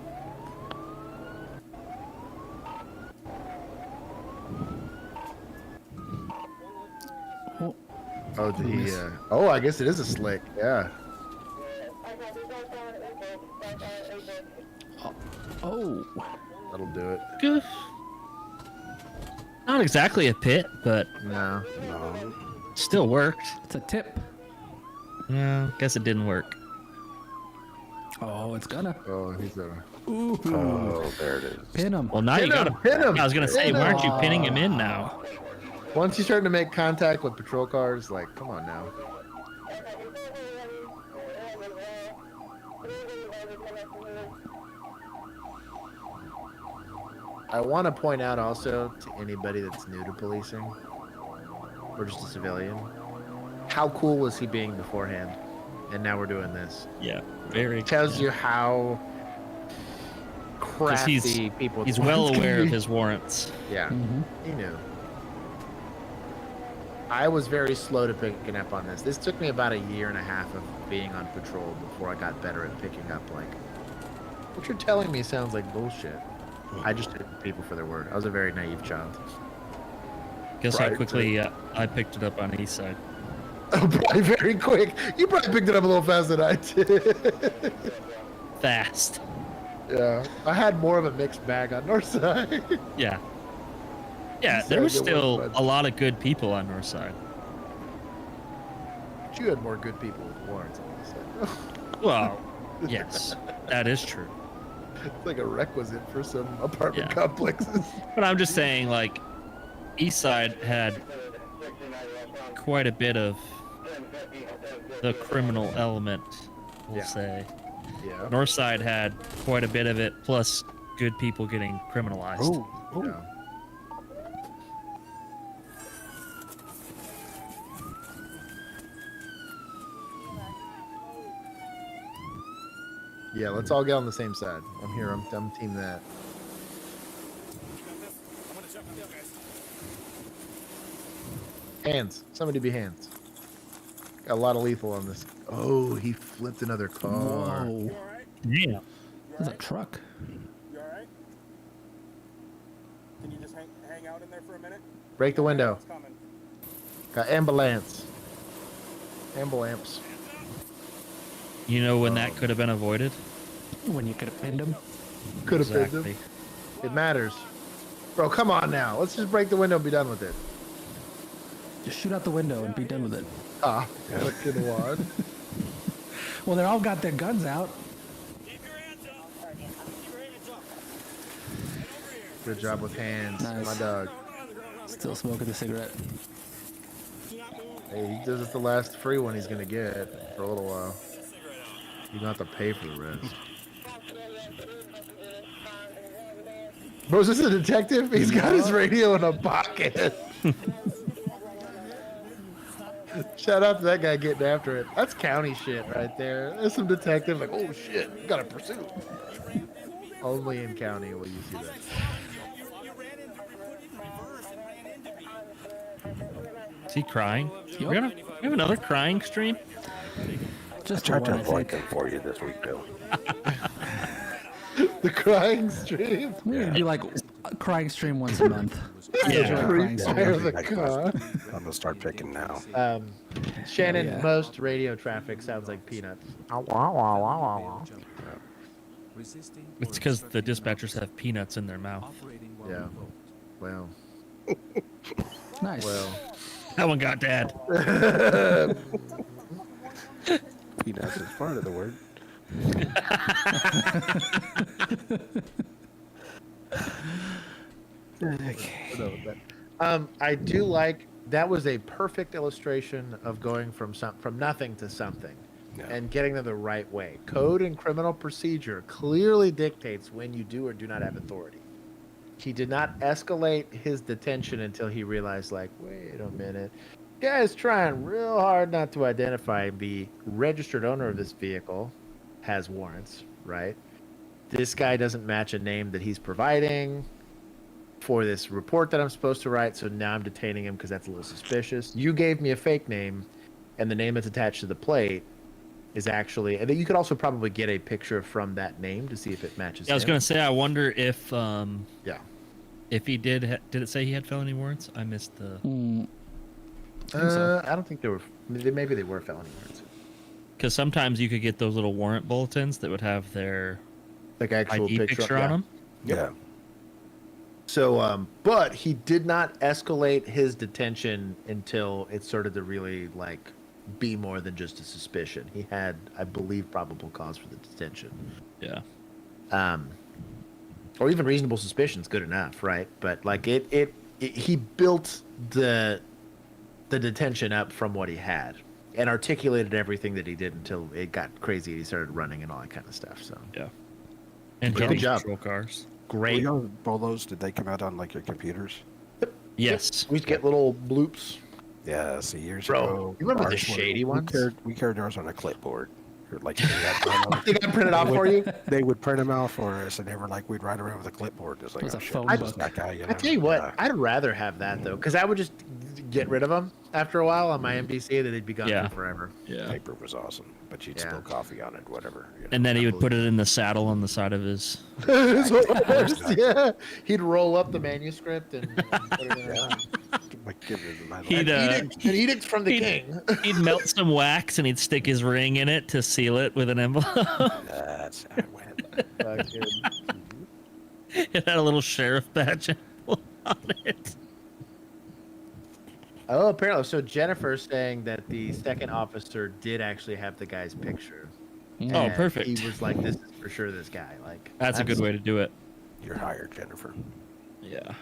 Oh, did he, oh, I guess it is a slick, yeah. Oh. That'll do it. Good. Not exactly a pit, but no. Still worked. It's a tip. Well, guess it didn't work. Oh, it's gonna. Oh, he's gonna. Ooh. Oh, there it is. Pin him. Well, now you gotta pin him. I was gonna say, why aren't you pinning him in now? Once you're starting to make contact with patrol cars, like, come on now. I want to point out also to anybody that's new to policing, or just a civilian, how cool was he being beforehand? And now we're doing this. Yeah, very. Tells you how crafty people. He's well aware of his warrants. Yeah, he knew. I was very slow to picking up on this. This took me about a year and a half of being on patrol before I got better at picking up, like, what you're telling me sounds like bullshit. I just took people for their word. I was a very naive child. Guess how quickly I picked it up on the east side. Oh, probably very quick. You probably picked it up a little faster than I did. Fast. Yeah, I had more of a mixed bag on north side. Yeah. Yeah, there was still a lot of good people on north side. But you had more good people with warrants on this side. Well, yes, that is true. It's like a requisite for some apartment complexes. But I'm just saying, like, east side had quite a bit of the criminal element, we'll say. Yeah. North side had quite a bit of it, plus good people getting criminalized. Oh. Yeah. Yeah, let's all get on the same side. I'm here. I'm team that. Hands. Somebody be hands. Got a lot of lethal on this. Oh, he flipped another car. Whoa. Yeah. That's a truck. You alright? Can you just hang out in there for a minute? Break the window. It's coming. Got ambulance. Ambulance. You know when that could have been avoided? When you could have pinned him? Could have pinned him. It matters. Bro, come on now. Let's just break the window and be done with it. Just shoot out the window and be done with it. Ah, fucking wad. Well, they all got their guns out. Good job with hands. Nice. My dog. Still smoking the cigarette. Hey, this is the last free one he's gonna get for a little while. You don't have to pay for the rest. Bro, is this a detective? He's got his radio in a pocket. Shout out to that guy getting after it. That's county shit right there. There's some detective like, oh shit, got a pursuit. Only in county will you see that. Is he crying? We have another crying stream? Just I tried to avoid them for you this week, Bill. The crying stream. Yeah. You like a crying stream once a month. Yeah. I'm gonna start picking now. Shannon, most radio traffic sounds like peanuts. It's because the dispatchers have peanuts in their mouth. Yeah. Well. Nice. Well. That one got dad. Peanuts is part of the word. I do like that was a perfect illustration of going from nothing to something and getting them the right way. Code and criminal procedure clearly dictates when you do or do not have authority. He did not escalate his detention until he realized, like, wait a minute. Guy's trying real hard not to identify the registered owner of this vehicle has warrants, right? this guy doesn't match a name that he's providing for this report that I'm supposed to write, so now I'm detaining him because that's a little suspicious. You gave me a fake name, and the name that's attached to the plate is actually, and then you could also probably get a picture from that name to see if it matches. Yeah, I was him. gonna say, I wonder if if he did it say he had felony warrants? I missed the. I don't think they were. Maybe they were felony warrants. Because sometimes you could get those little warrant bulletins that would have their like actual ID picture on them. Yeah. So, but he did not escalate his detention until it started to really like be more than just a suspicion. He had, I believe, probable cause for the detention. Yeah. Or even reasonable suspicion is good enough, right? But like he built the detention up from what he had and articulated everything that he did until it got crazy and he started running and all that kind of stuff. So yeah. And good job. patrol cars. Great. Bolos, did they come out on like your computers? Yes. We used to get little bloops. Yeah, see, years Bro, ago. you remember the ours shady were- ones? We carried ours on a clipboard. Or like, They got printed off for you? They would print them out for us, and they were like, we'd ride around with a clipboard. It's like, It was oh, a shit, phone this book. is that guy, you know? I tell you what, Yeah. I'd rather have that though, because I would just get rid of them after a while on my MBC, that they'd be gone Yeah. for forever. Yeah. Paper was awesome, but you'd Yeah. spill coffee on it, whatever. You know? And then he would put it in the saddle on the side of his. Yeah, he'd roll up the manuscript and put it in. My goodness, my He'd, An edict from the he'd- king. He'd melt some wax and he'd stick his ring in it to seal it with an envelope. That's how it went. Fucking- It had a little sheriff badge on it. Oh, apparently. So Jennifer's saying that the second officer did actually have the guy's picture. Oh, And perfect. He was like, "This is for sure this guy." Like, That's a good way to do it. You're hired, Jennifer. Yeah.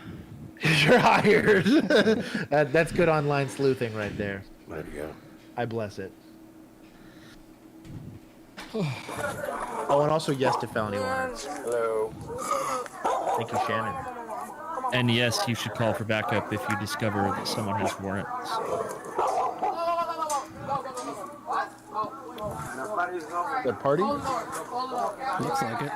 You're hired. That's good online sleuthing right there. There you go. I bless it. Oh, and also yes to felony warrants. Hello. Thank you, Shannon. And yes, you should call for backup if you discover that someone has warrants. Third party? Looks like it.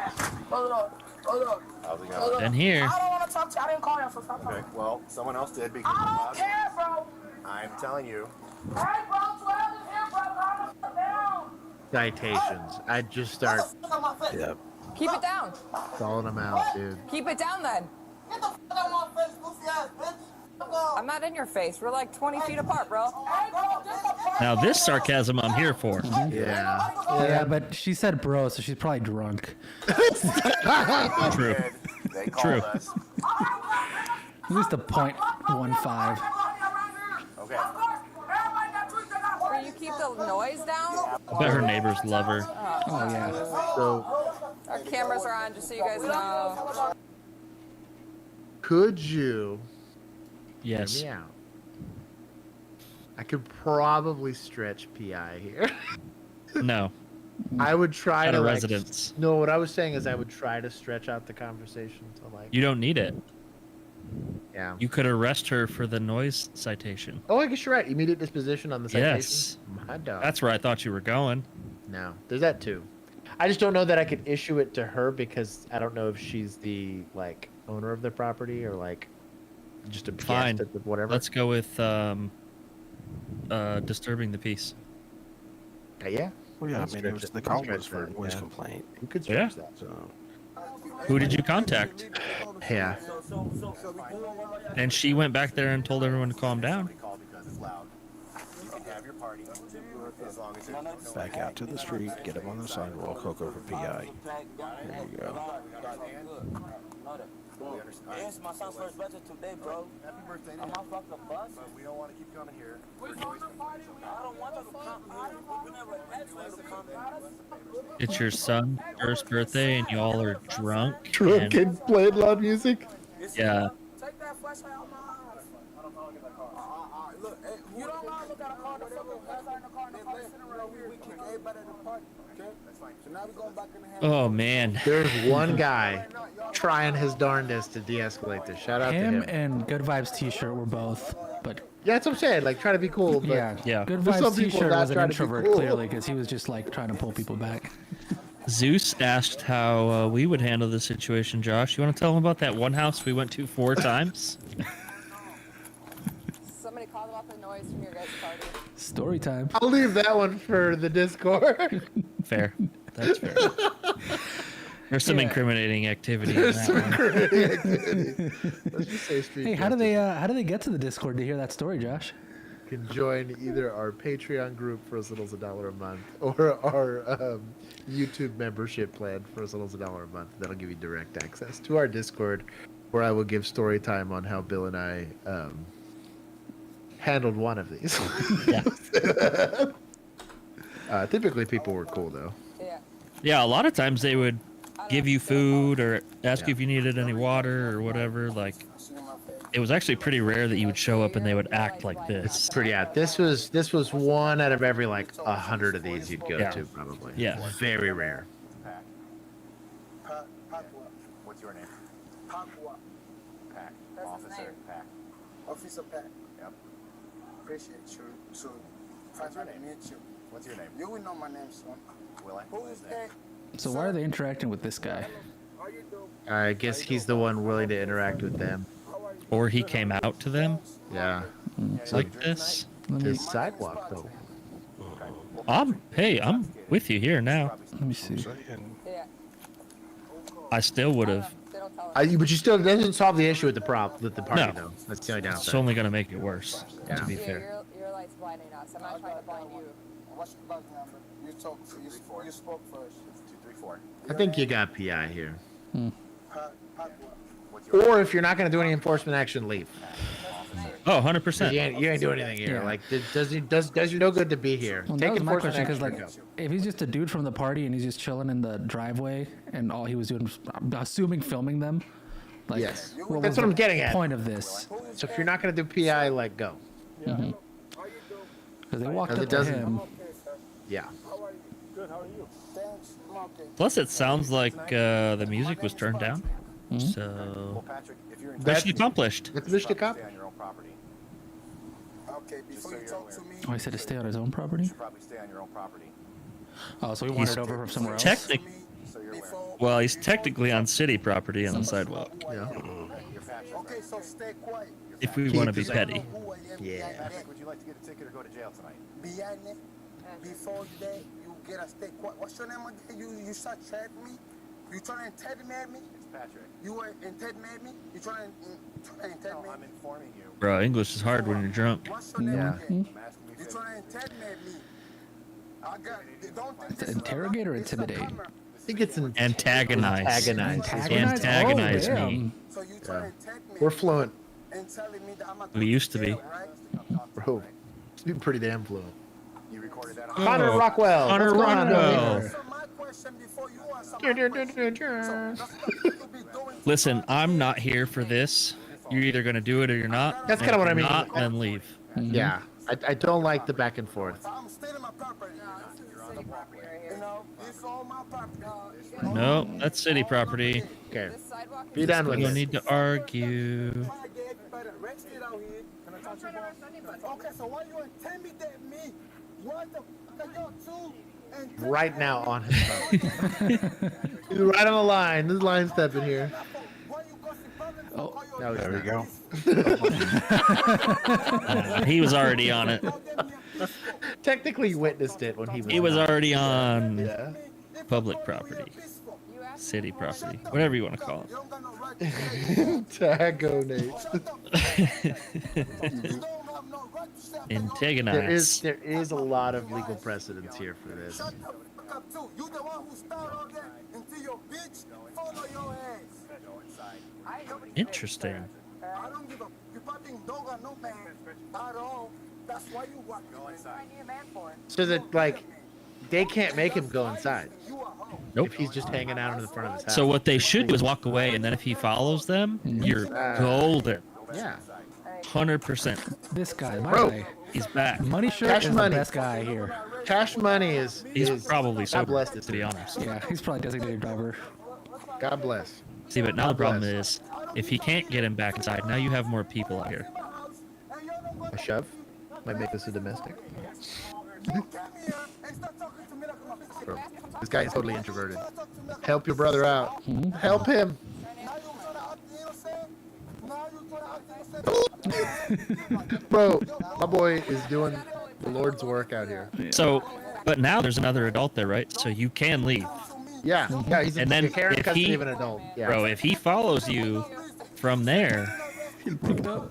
How's it going? And here. I don't want to talk to you. I didn't call you for something. Okay, well, someone else did because I don't care, bro. I'm telling you. Hey, bro, 12 is here, bro. Calm the fuck down. Citations. I'd just start Yeah. Keep it down. calling them out, dude. Keep it down then. Get the fuck out of my face, pussy ass bitch. I'm not in your face. We're like 20 feet apart, bro. Hey, bro, get the fuck Now this sarcasm I'm here for. Yeah. Yeah, but she said bro, so she's probably drunk. True. They True. called us. At least a .15. Okay. Will you keep the noise down? I bet her neighbors love her. Oh yeah. So, Our cameras are on, just so you guys know. could you Yes. hear me out? I could probably stretch PI here. No. I would try At to a like, residence. No, what I was saying is I would try to stretch out the conversation to like. You don't need it. Yeah. You could arrest her for the noise citation. Oh, I guess you're right. Immediate disposition on the citation. Yes. My dog. That's where I thought you were going. No, there's that too. I just don't know that I could issue it to her because I don't know if she's the like owner of the property or like just a Fine. guest at the whatever. Let's go with disturbing the peace. Yeah. Well, yeah, I Let's mean, stretch it was it. the Let's call stretch was for a that, noise yeah. complaint. You could Yeah. stretch that. So, Who did you contact? Yeah. And she went back there and told everyone to calm down. Call because it's loud. You can have your party as long as it's back out to the street, get him on the sidewalk, hook over PI. There you go. It's my son's first birthday today, bro. Happy birthday. I'm off the bus. But we don't want to keep coming here. I don't want you to come here. We never asked you to come here. It's your son's first birthday and y'all are drunk. Drunk and- and playing loud music. Yeah. Take that flashlight out my eyes. I don't want to get that car. Look, hey, you don't want to look at a car. The fucking flashlight in the car and the car sitting right here. We kick everybody at the party. Okay? That's fine. So now we're going back in the house. Oh man. There's one guy trying his darndest to de-escalate this. Shout out Him to him. and Good Vibes T-shirt were both, but Yeah, that's what I'm saying. Like, try to be cool. But yeah, Yeah. Good For some Vibes people, T-shirt not was an trying to be introvert cool. clearly because he was just like trying to pull people back. Zeus asked how we would handle this situation, Josh. You want to tell him about that one house we went to 4 times? Somebody called about the noise from your guys' party. Story time. I'll leave that one for the Discord. Fair. That's fair. There's some incriminating activity in There's some that one. incriminating activity. Let's just say street Hey, how do justice. they get to the Discord to hear that story, Josh? You can join either our Patreon group for as little as $1 a month or our YouTube membership plan for as little as $1 a month. That'll give you direct access to our Discord, where I will give story time on how Bill and I handled one of these. Yeah. Typically, people were cool though. Yeah, a lot of times they would give you food or ask you if you needed any water or whatever. Like, it was actually pretty rare that you would show up and they would act like this. This was one out of every like 100 of these you'd go to probably. Yeah. Very rare. What's your name? Pack. Officer Pack. Officer Pack. Yep. Appreciate you. So, What's your name? Meet you. What's your name? You will know my name, son. Will I? Who is that? So why are they interacting with this guy? I guess he's the one willing to interact with them. Or he came out to them. Yeah. Like this. This sidewalk though. Hey, I'm with you here now. Let me see. I still would have. But you still it doesn't solve the issue with the party No. though. That's the only downside. It's only gonna make it worse. Yeah. To be fair. Your light's blinding us. I'm not trying to blind you. What's your bug number? You talk. You spoke first. 234. I think you got PI here. What's Or if you're not going to do any enforcement action, leave. Oh, 100%. You ain't doing anything here. Yeah. Like, does you no good to be here? Well, Take that was my enforcement question, action. because and like, go. if he's just a dude from the party and he's just chilling in the driveway and all he was doing, was, I'm assuming filming them. Like, Yes. what That's was what I'm the getting at. Point of this. So if you're not going to do PI, like, go. Because they walked Because up it to doesn't- him. Yeah. Good. How are you? Thanks. I'm okay. Plus, it sounds like the music was turned down. So, Patrick, if you're in mission accomplished. It's mission stay accomplished. on your own property. Okay, before you talk to me. Oh, he said to stay on his own property? You should probably stay on your own property. Oh, so he He's wandered over from somewhere else? So you're aware. Well, he's technically on city property on the sidewalk. Yeah. Okay, so stay quiet. If we want to be petty. Yeah. Patrick, would you like to get a ticket or go to jail tonight? Behind it, before that, you get a stay quiet. What's your name again? You start chatting me? You trying to intimidate me? It's Patrick. You were intimidate me? You trying to intimidate me? I'm informing you. Bro, English is hard when you're drunk. What's your name Yeah. again? I'm asking you You if trying to intimidate me? I got. Don't think Is it this is interrogate or this is a intimidate? camera. I think it's an Antagonize. Antagonize? Antagonize me. So you trying to intimidate me We're fluent. and telling me that I'm not We used to be. Bro, it's pretty damn fluent. You recorded that on Connor Rockwell. Connor What's going on over Rockwell. here? So my question before you answer my question. So that's what you be doing. Listen, I'm not here for this. You're either going to do it or you're not. That's And kinda if what I you're mean. Not, then leave. Yeah. I don't like the back and forth. I'm still in my property. City property right here. You know, it's all my property. No, that's city property. Okay. This sidewalk Be done We with don't it. need to argue. Okay, so why you intimidate me? What the fuck are you two? Right now on his phone. He's right on the line. This line stepping here. Oh, No, There we go. He was already on it. Technically, you witnessed it when he was. He was already on Yeah. public property, city property, whatever you want to call it. Tagonate. Antagonize. There is a lot of legal precedence here for this. You the one who started all that until your bitch follow your ass. Interesting. I don't give a people think don't got no man at all. That's why you walk. Go inside. I need a man for it. So that like, they can't make him go inside. Nope. If he's just hanging out in the front of his house. So what they should do is walk away, and then if he follows them, you're golden. Yeah. 100%. This guy, my Bro. guy. He's back. Money Shirt Cash is money. the best guy here. Cash Money is. He's probably God sober, bless this to be dude. honest. Yeah, he's probably designated driver. God bless. See, but now the problem is, if he can't get him back inside, now you have more people out here. A shove might make this a domestic. You came here and start talking to me like I'm a bitch. Bro. This guy is totally introverted. Help your brother out. Help him. Bro, my boy is doing the Lord's work out here. So, but now there's another adult there, right? So you can leave. Yeah, yeah. He's And then Karen if custody he, of an adult. Yeah. bro, if he follows you from there,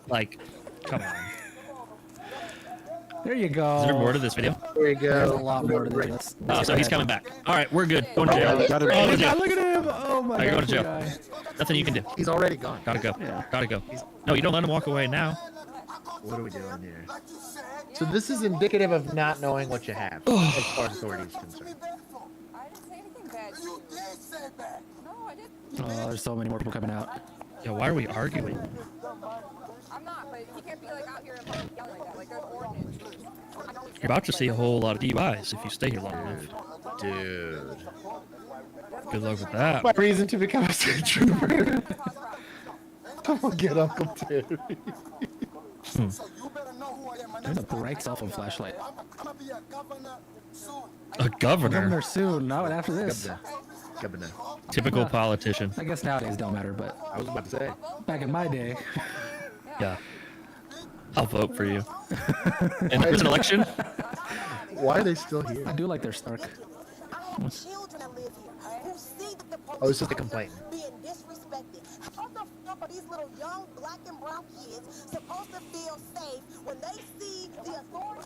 like, come on. There you go. Is there more to this video? There you go. There's a lot more to this. Oh, so he's coming back. All right, we're good. Going to jail. Oh, Go to jail. Look at him. Oh my All right, god. go to jail. guy. Nothing you can do. He's already gone. Gotta go. Gotta go. No, you don't let him walk away now. What are we doing here? So this is indicative of not knowing what you have, as far as authority is concerned. I didn't say anything bad. You did say bad. No, I didn't. Oh, there's so many more people coming out. Yeah, why are we arguing? I'm not, but he can't be like out here and like yelling like that. Like there's ordinance. You're about to see a whole lot of DUIs if you stay here long enough. Dude. Good luck with that. My reason to become a state trooper. I'm gonna get Uncle Terry. There's a bright cell phone flashlight. A governor? Governor soon. Not after this. Governor. Typical politician. I guess nowadays don't matter, but I was about to say. back in my day. Yeah. I'll vote for you. And there's an election? Why are they still here? I do like their Stark. Children that live here who see that the Oh, it's just a complaint. being disrespected. How the fuck are these little young black and brown kids supposed to feel safe when they see the authorities?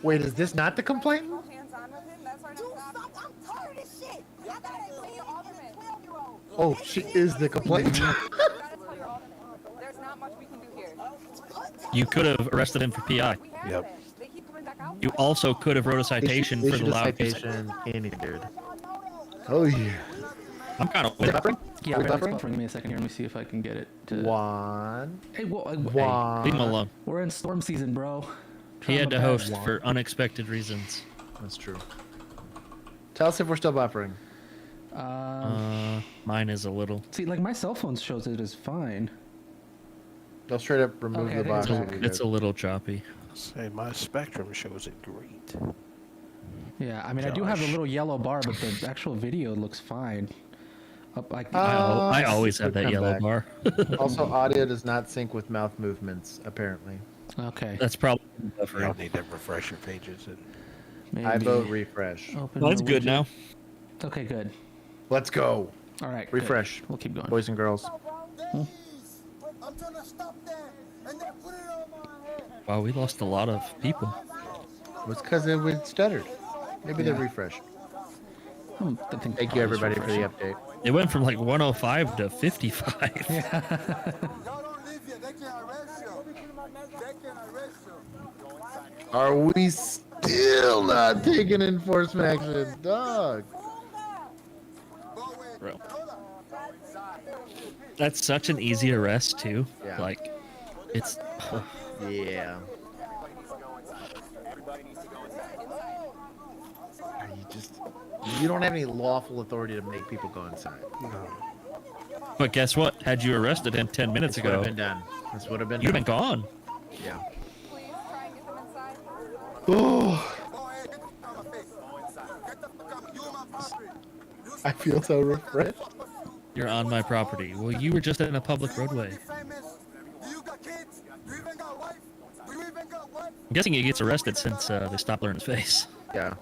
Wait, is this not the complaint? Hands on with him. That's our Do something. I'm tired of this shit. Y'all gotta explain to all the 12-year-olds. Oh, she is the complaint. There's not much we can do here. You could have arrested him for PI. Yep. They keep coming back out. You also could have wrote a citation for the loud music. Anything, dude. Oh yeah. I'm kind of Is it buffering? Yeah, Are we it's buffering? buffering. Give me a second here. Let me see if I can get it to. One. Hey, One. Leave him alone. We're in storm season, bro. He had to Trauma host bad. for unexpected reasons. That's true. Tell us if we're still buffering. Mine is a little. See, like my cell phone shows it as fine. They'll straight up remove Okay, I the think it's box. back. It's a little choppy. Say my Spectrum shows it great. Yeah, I mean, I do have a little yellow bar, but the actual video looks fine. Up, like, I always have that come yellow back. bar. Also, audio does not sync with mouth movements, apparently. Okay. That's probably You buffering. don't need to refresh your pages. And Maybe I vote refresh. open Well, it's the good widget. now. Okay, good. Let's go. All right. good. Refresh. We'll keep going. Boys and girls. I'm trying to stop that, and they put it on my head. Wow, we lost a lot of people. It's because it was stuttered. Maybe they Yeah. refresh. Thank you, everybody, for the update. It went from like 105 to 55. Y'all don't leave here. They can arrest you. They can arrest you. Are we still not taking enforcement action? Dog. Bro. That's such an easy arrest too. Yeah. Like, it's. Yeah. You don't have any lawful authority to make people go inside. No. But guess what? Had you arrested him 10 minutes This would have ago, been done. This would have been you'd done. have been gone. Yeah. Please try and get them inside. Oh, I feel so refreshed. You're on my property. Well, you were just in a public roadway. I'm guessing he gets arrested since they stopped learning his face. Yeah.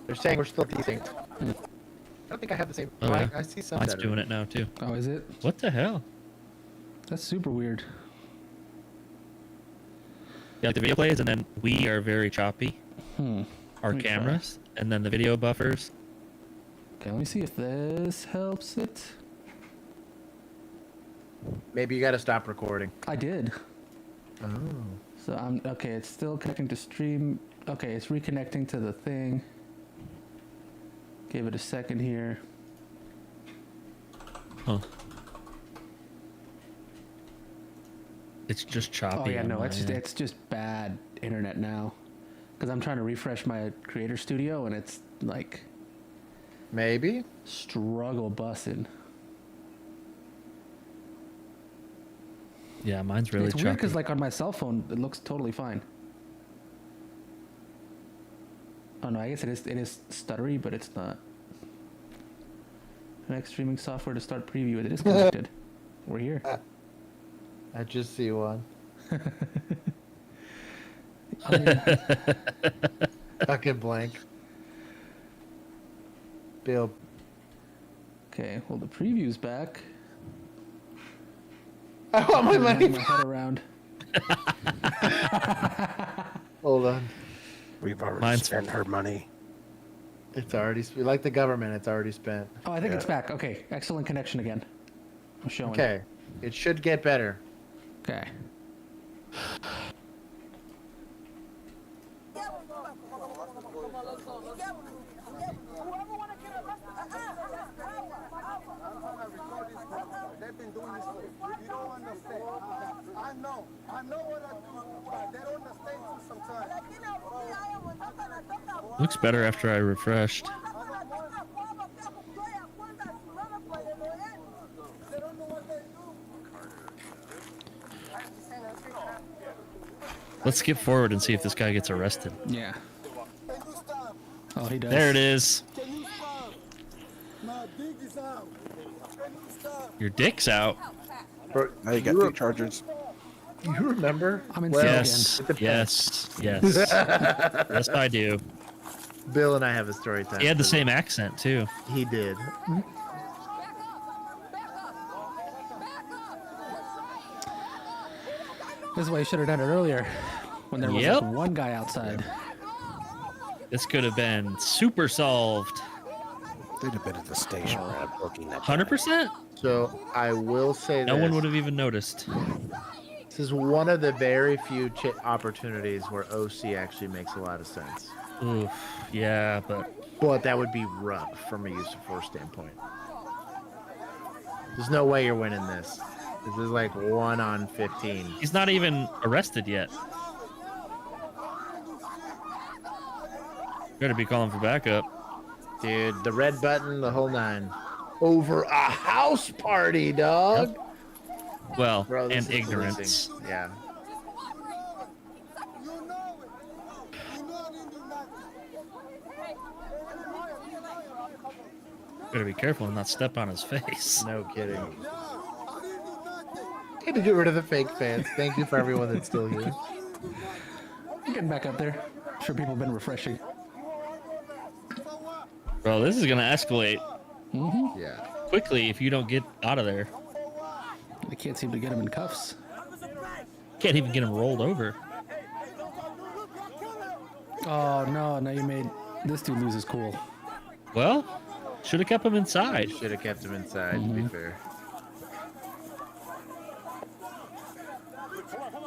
They're saying we're still desynced. I don't think I have the same. Oh, yeah. I see some Mine's that are- doing it now too. Oh, is it? What the hell? That's super weird. Yeah, like the video plays, and then we are very choppy. Our Let me try. cameras, and then the video buffers. Okay, let me see if this helps it. Maybe you got to stop recording. I did. Oh. So I'm okay. It's still connecting to stream. Okay, it's reconnecting to the thing. Give it a second here. Huh. It's just choppy. Oh yeah, on no, my it's end. just bad internet now. Because I'm trying to refresh my Creator Studio and it's like Maybe. struggle bussing. Yeah, mine's really It's choppy. weird because like on my cell phone it looks totally fine. Oh no, I guess it is stuttery, but it's not. Connect streaming software to start preview. It is connected. We're here. I just see one. Fucking blank. Bill. Okay, well the preview's back. I want my money My head around. Hold on. We've already spent her money. It's already like the government. It's already spent. Oh, I think it's back. Okay, excellent connection again. I'm showing. Okay, it should get better. Okay. They've been doing this for you don't understand. I know what I do, but they don't understand sometimes. Looks better after I refreshed. Let's skip forward and see if this guy gets arrested. Yeah. Oh, he does. There it is. Your dick's out. Bro, now you got 3 charges. You remember? I'm in Yes, yes. Yes, I do. Bill and I have a story time. He had the same accent, too. He did. This is why you should have done it earlier, when there was Yep. like one guy outside. This could have been super solved. They'd have been at the station working that. 100%? So I will say No this. one would have even noticed. This is one of the very few opportunities where OC actually makes a lot of sense. Oof, yeah, but that would be rough from a use of force standpoint. There's no way you're winning this. This is like 1 on 15. he's not even arrested yet. Better be calling for backup. Dude, the red button, the whole 9. Over a house party, dog. Yep. Well, Bro, this and is ignorance. policing. Yeah. Better be careful and not step on his face. No kidding. Had to get rid of the fake fans. Thank you for everyone that's still here. I'm getting back up there. I'm sure people have been refreshing. Bro, this is gonna escalate Yeah. quickly if you don't get out of there. I can't seem to get him in cuffs. Can't even get him rolled over. Oh no! Now you made this dude lose his cool. Well, should have kept him inside. Should have kept him inside, to be fair.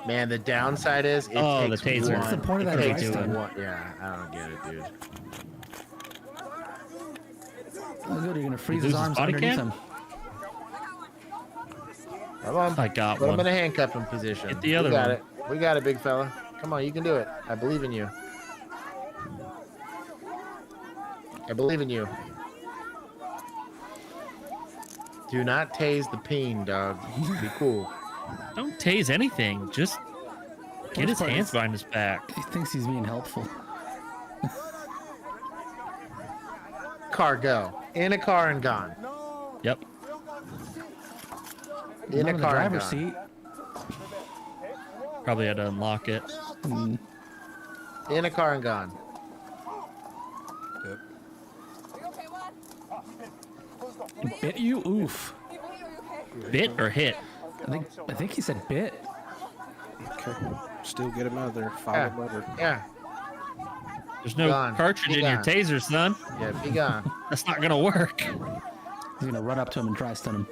Man, the downside is it Oh, takes the taser. one. What's the point of it that takes device then? one. Yeah, I don't get it, dude. Oh, good, you're gonna freeze Lose his his arms body underneath cam? him. Come on. I got Put him one. in a handcuffing position. Get the other we got one. it. We got it, big fella. Come on, you can do it. I believe in you. I believe in you. Do not tase the peen, dog. Be cool. Don't tase anything. Just get his hands behind his back. He thinks he's being helpful. Car go. In a car and gone. Yep. In Not a in the car and driver's gone. seat. Probably had to unlock it. In a car and gone. Bit you? Oof. Bit or hit? I think he said bit. Okay. Still get him out of there. Follow him over. Yeah. There's no Gone. cartridge Be in your gone. taser, son. Yeah, be gone. That's not gonna work. He's gonna run up to him and dry stun him.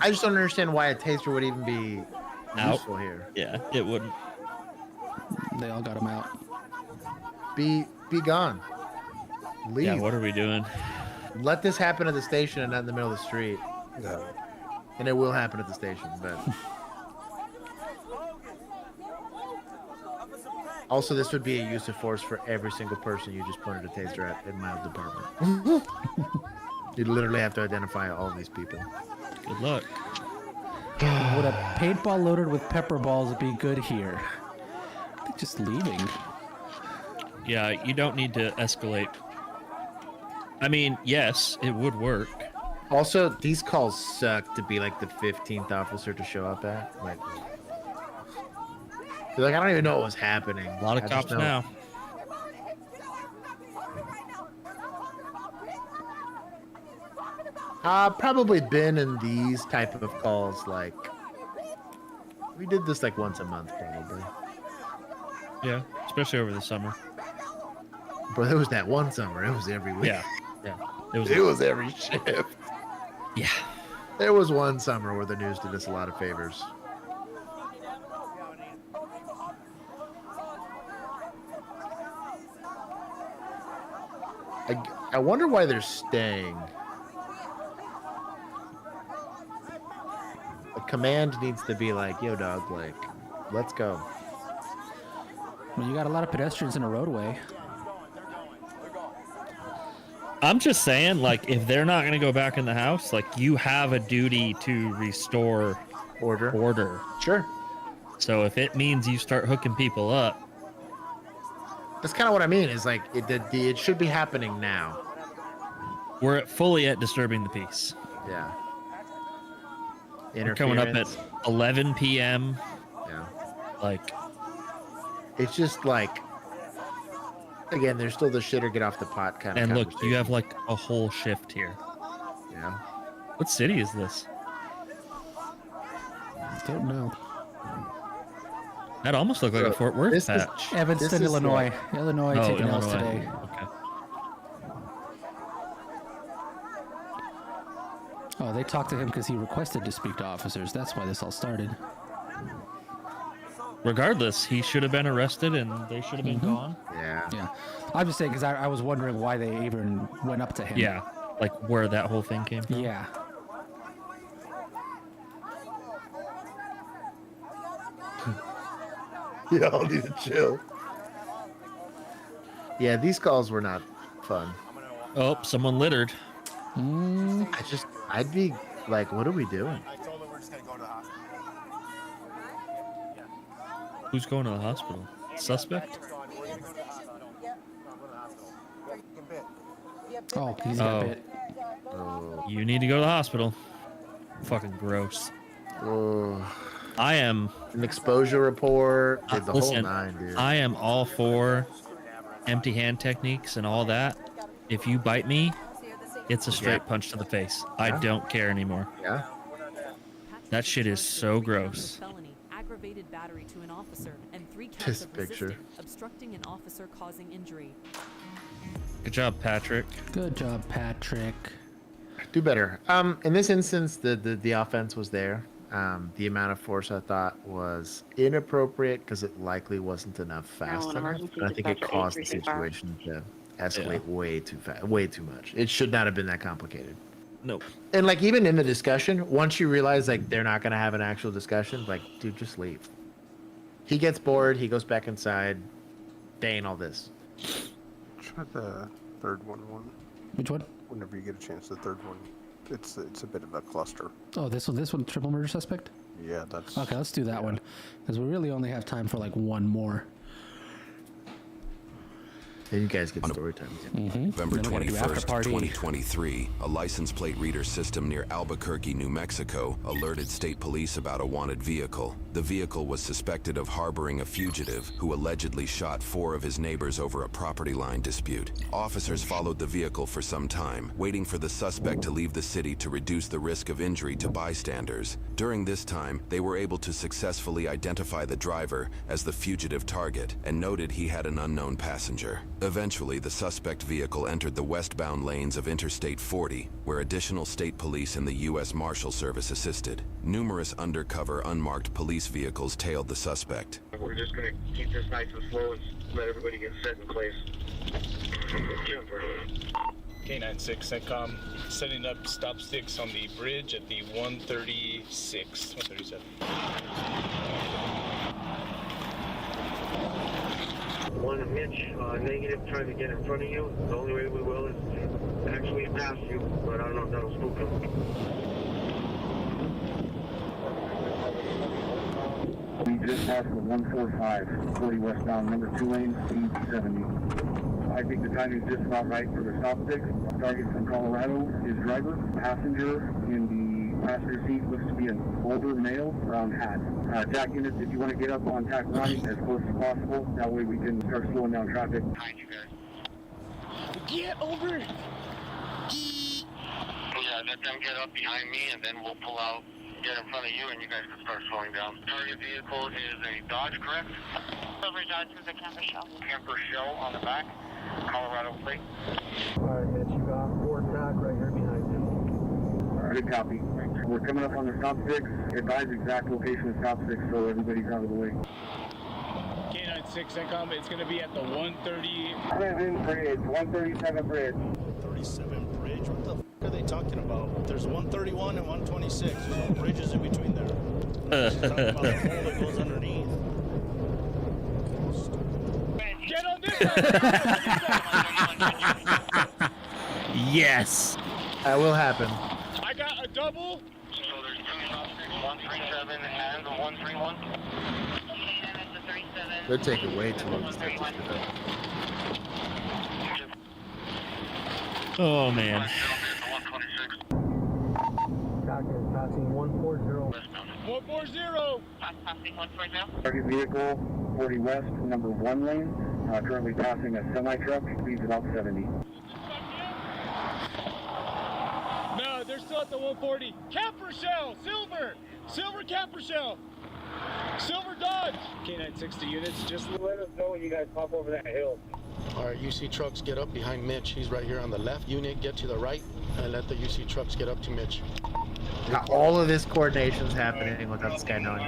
I just don't understand why a taser would even be Out. useful here. Yeah, it wouldn't. They all got him out. Be gone. Leave. Yeah, what are we doing? Let this happen at the station and not in the middle of the street. No. And it will happen at the station, but also this would be a use of force for every single person you just pointed a taser at in my department. You'd literally have to identify all these people. Good luck. Would a paintball loaded with pepper balls be good here? They're just leaving. Yeah, you don't need to escalate. I mean, yes, it would work. Also, these calls suck to be like the 15th officer to show up at. Like, I don't even know what was happening. A lot of cops now. Probably been in these type of calls. Like, we did this like once a month, probably. Yeah, especially over the summer. But it was that one summer. It was every week. Yeah, yeah. It was every shift. Yeah. There was one summer where the news did us a lot of favors. I wonder why they're staying. The command needs to be like, yo, dog, like, let's go. Well, you got a lot of pedestrians in a roadway. I'm just saying, like, if they're not going to go back in the house, like, you have a duty to restore order. Sure. So if it means you start hooking people up. That's kind of what I mean, is like, it should be happening now. We're fully at disturbing the peace. Yeah. We're coming up at 11 p.m. Yeah. Like. It's just like, again, there's still the shit or get off the pot kind of And look, conversation. you have like a whole shift here. Yeah. What city is this? Don't know. That almost looked like a Fort Worth patch. Evanston, Illinois. Illinois taking L's Illinois. today. Okay. Oh, they talked to him because he requested to speak to officers. That's why this all started. Regardless, he should have been arrested and they should have been gone. Yeah. Yeah. I'm just saying because I was wondering why they even went up to him. Yeah. Like where that whole thing came from. Yeah. Y'all need to chill. Yeah, these calls were not fun. Oh, someone littered. I'd be like, what are we doing? I told her we're just gonna go to the hospital. Who's going to the hospital? Suspect? Oh, he's got bit. You need to go to the hospital. Fucking gross. I am an exposure report. The listen, whole nine, dude. I am all for empty hand techniques and all that. If you bite me, it's a straight punch to the face. I don't care anymore. Yeah. That shit is so gross. Felony, aggravated battery to an officer, and 3 counts This of picture. resisting, obstructing an officer causing injury. Good job, Patrick. Good job, Patrick. Do better. In this instance, the offense was there. The amount of force I thought was inappropriate because it likely wasn't enough fast enough. But I think it caused the situation to escalate way too fast, way too much. It should not have been that complicated. Nope. And like even in the discussion, once you realize like they're not gonna have an actual discussion, like dude, just leave. He gets bored. He goes back inside. They ain't all this. Try the third one. Which one? Whenever you get a chance, the third one. It's a bit of a cluster. Oh, this one, triple murder suspect? Yeah, that's... Okay, let's do that one. Because we really only have time for like one more. Then you guys get story time. November 21st, 2023, a license plate reader system near Albuquerque, New Mexico, alerted state police about a wanted vehicle. The vehicle was suspected of harboring a fugitive who allegedly shot 4 of his neighbors over a property line dispute. Officers followed the vehicle for some time, waiting for the suspect to leave the city to reduce the risk of injury to bystanders. During this time, they were able to successfully identify the driver as the fugitive target and noted he had an unknown passenger. Eventually, the suspect vehicle entered the westbound lanes of Interstate 40, where additional state police and the U.S. Marshal Service assisted. Numerous undercover, unmarked police vehicles tailed the suspect. We're just going to keep this nice and slow and let everybody get set in place. K96 CENTCOM setting up stop sticks on the bridge at the 137. One Mitch, negative, trying to get in front of you. The only way we will is to actually pass you, but I don't know if that'll spook him. We just passed the 145, 40 westbound, number 2 lane, speed 70. I think the timing is just about right for the stop stick. Target from Colorado is driver. Passenger in the passenger seat looks to be an older male, brown hat. TAC units, if you want to get up on TAC 1 as close as possible, that way we can start slowing down traffic. Behind you guys. Get over! Yeah, let them get up behind me and then we'll pull out, get in front of you and you guys can start slowing down. Target vehicle is a Dodge, correct? Silver Dodge with a camper shell. Camper shell on the back, Colorado plate. Alright, Mitch, you got 4 TAC right here behind you. Alright, copy. We're coming up on the stop sticks. Advise exact location of stop sticks so everybody's out of the way. K96 CENTCOM, it's going to be at the 130. 7 bridge, 137 bridge. 37 bridge? What the f are they talking about? There's 131 and 126. There's no bridges in between there. They're talking about the hole that goes underneath. Get on this side! Yes. That will happen. I got a double. So there's 2 stop sticks, 137 and 131. They're taking way too long to step into that. Oh man. Passing 140. 140. Target vehicle, 40 west, number 1 lane. Currently passing a semi-truck, speeds about 70. No, they're still at the 140. Camper shell, silver camper shell. Silver Dodge! K960 units, just let us know when you guys pop over that hill. Alright, UC trucks get up behind Mitch. He's right here on the left. Unit, get to the right and let the UC trucks get up to Mitch. Now, all of this coordination's happening without this guy knowing.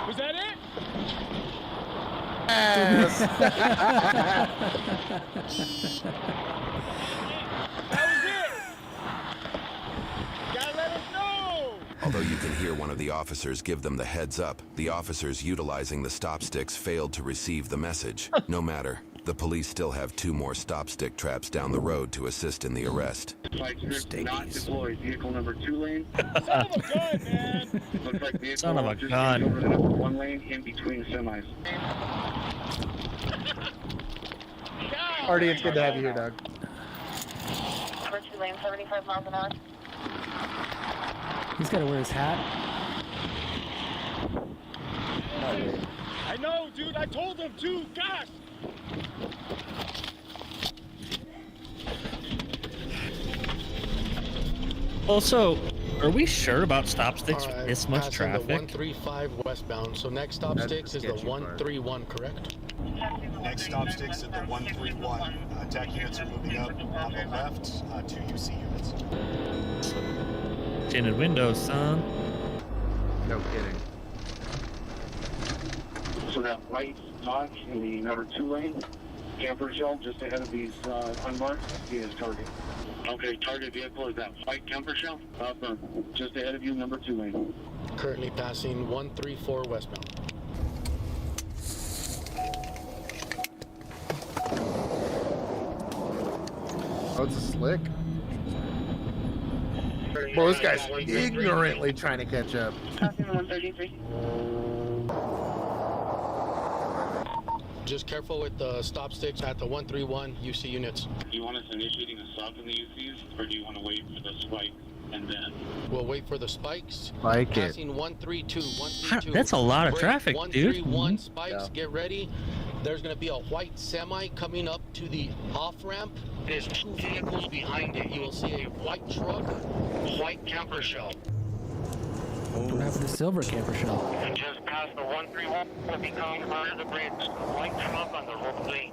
Was that it? Yes. Although you can hear one of the officers give them the heads up, the officers utilizing the stop sticks failed to receive the message. No matter, the police still have 2 more stop stick traps down the road to assist in the arrest. Not deployed. Vehicle number 2 lane. Son of a gun, man! Looks like vehicle Son of a just gun. over the number 1 lane in between the semis. Artie, it's good to have you here, Doug. Number 2 lane, 75 miles an hour. He's got to wear his hat. I know, dude, I told them to, gosh! Also, are we sure about stop sticks with Alright, this much passing traffic? the 135 westbound. So next stop That's sticks the is the sketchy part. 131, correct? Next stop sticks at the 131. TAC units are moving up on the left, 2 UC units. Tinted windows, son. No kidding. So that white Dodge in the number 2 lane, camper shell just ahead of these unmarked is target. Okay, target vehicle is that white camper shell? Just ahead of you, number 2 lane. Currently passing 134 westbound. Oh, it's a slick. Well, this guy's ignorantly trying to catch up. Passing 133. Just careful with the stop sticks at the 131 UC units. Do you want us initiating a stop in the UCs, or do you want to wait for the spike and then? We'll wait for the spikes. Like it. Passing 132, 132. That's a lot of Break, traffic, dude. 131 spikes, Yeah. get ready. There's going to be a white semi coming up to the off-ramp. There's 2 vehicles behind it. You will see a white truck, white camper shell. What happened to silver camper shell? Just past the 131, will become under the bridge. White truck on the road lane.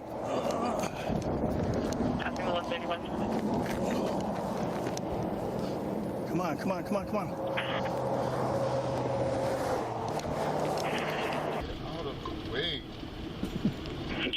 Passing 131. Come on, come on, come on, come on. Out of the way.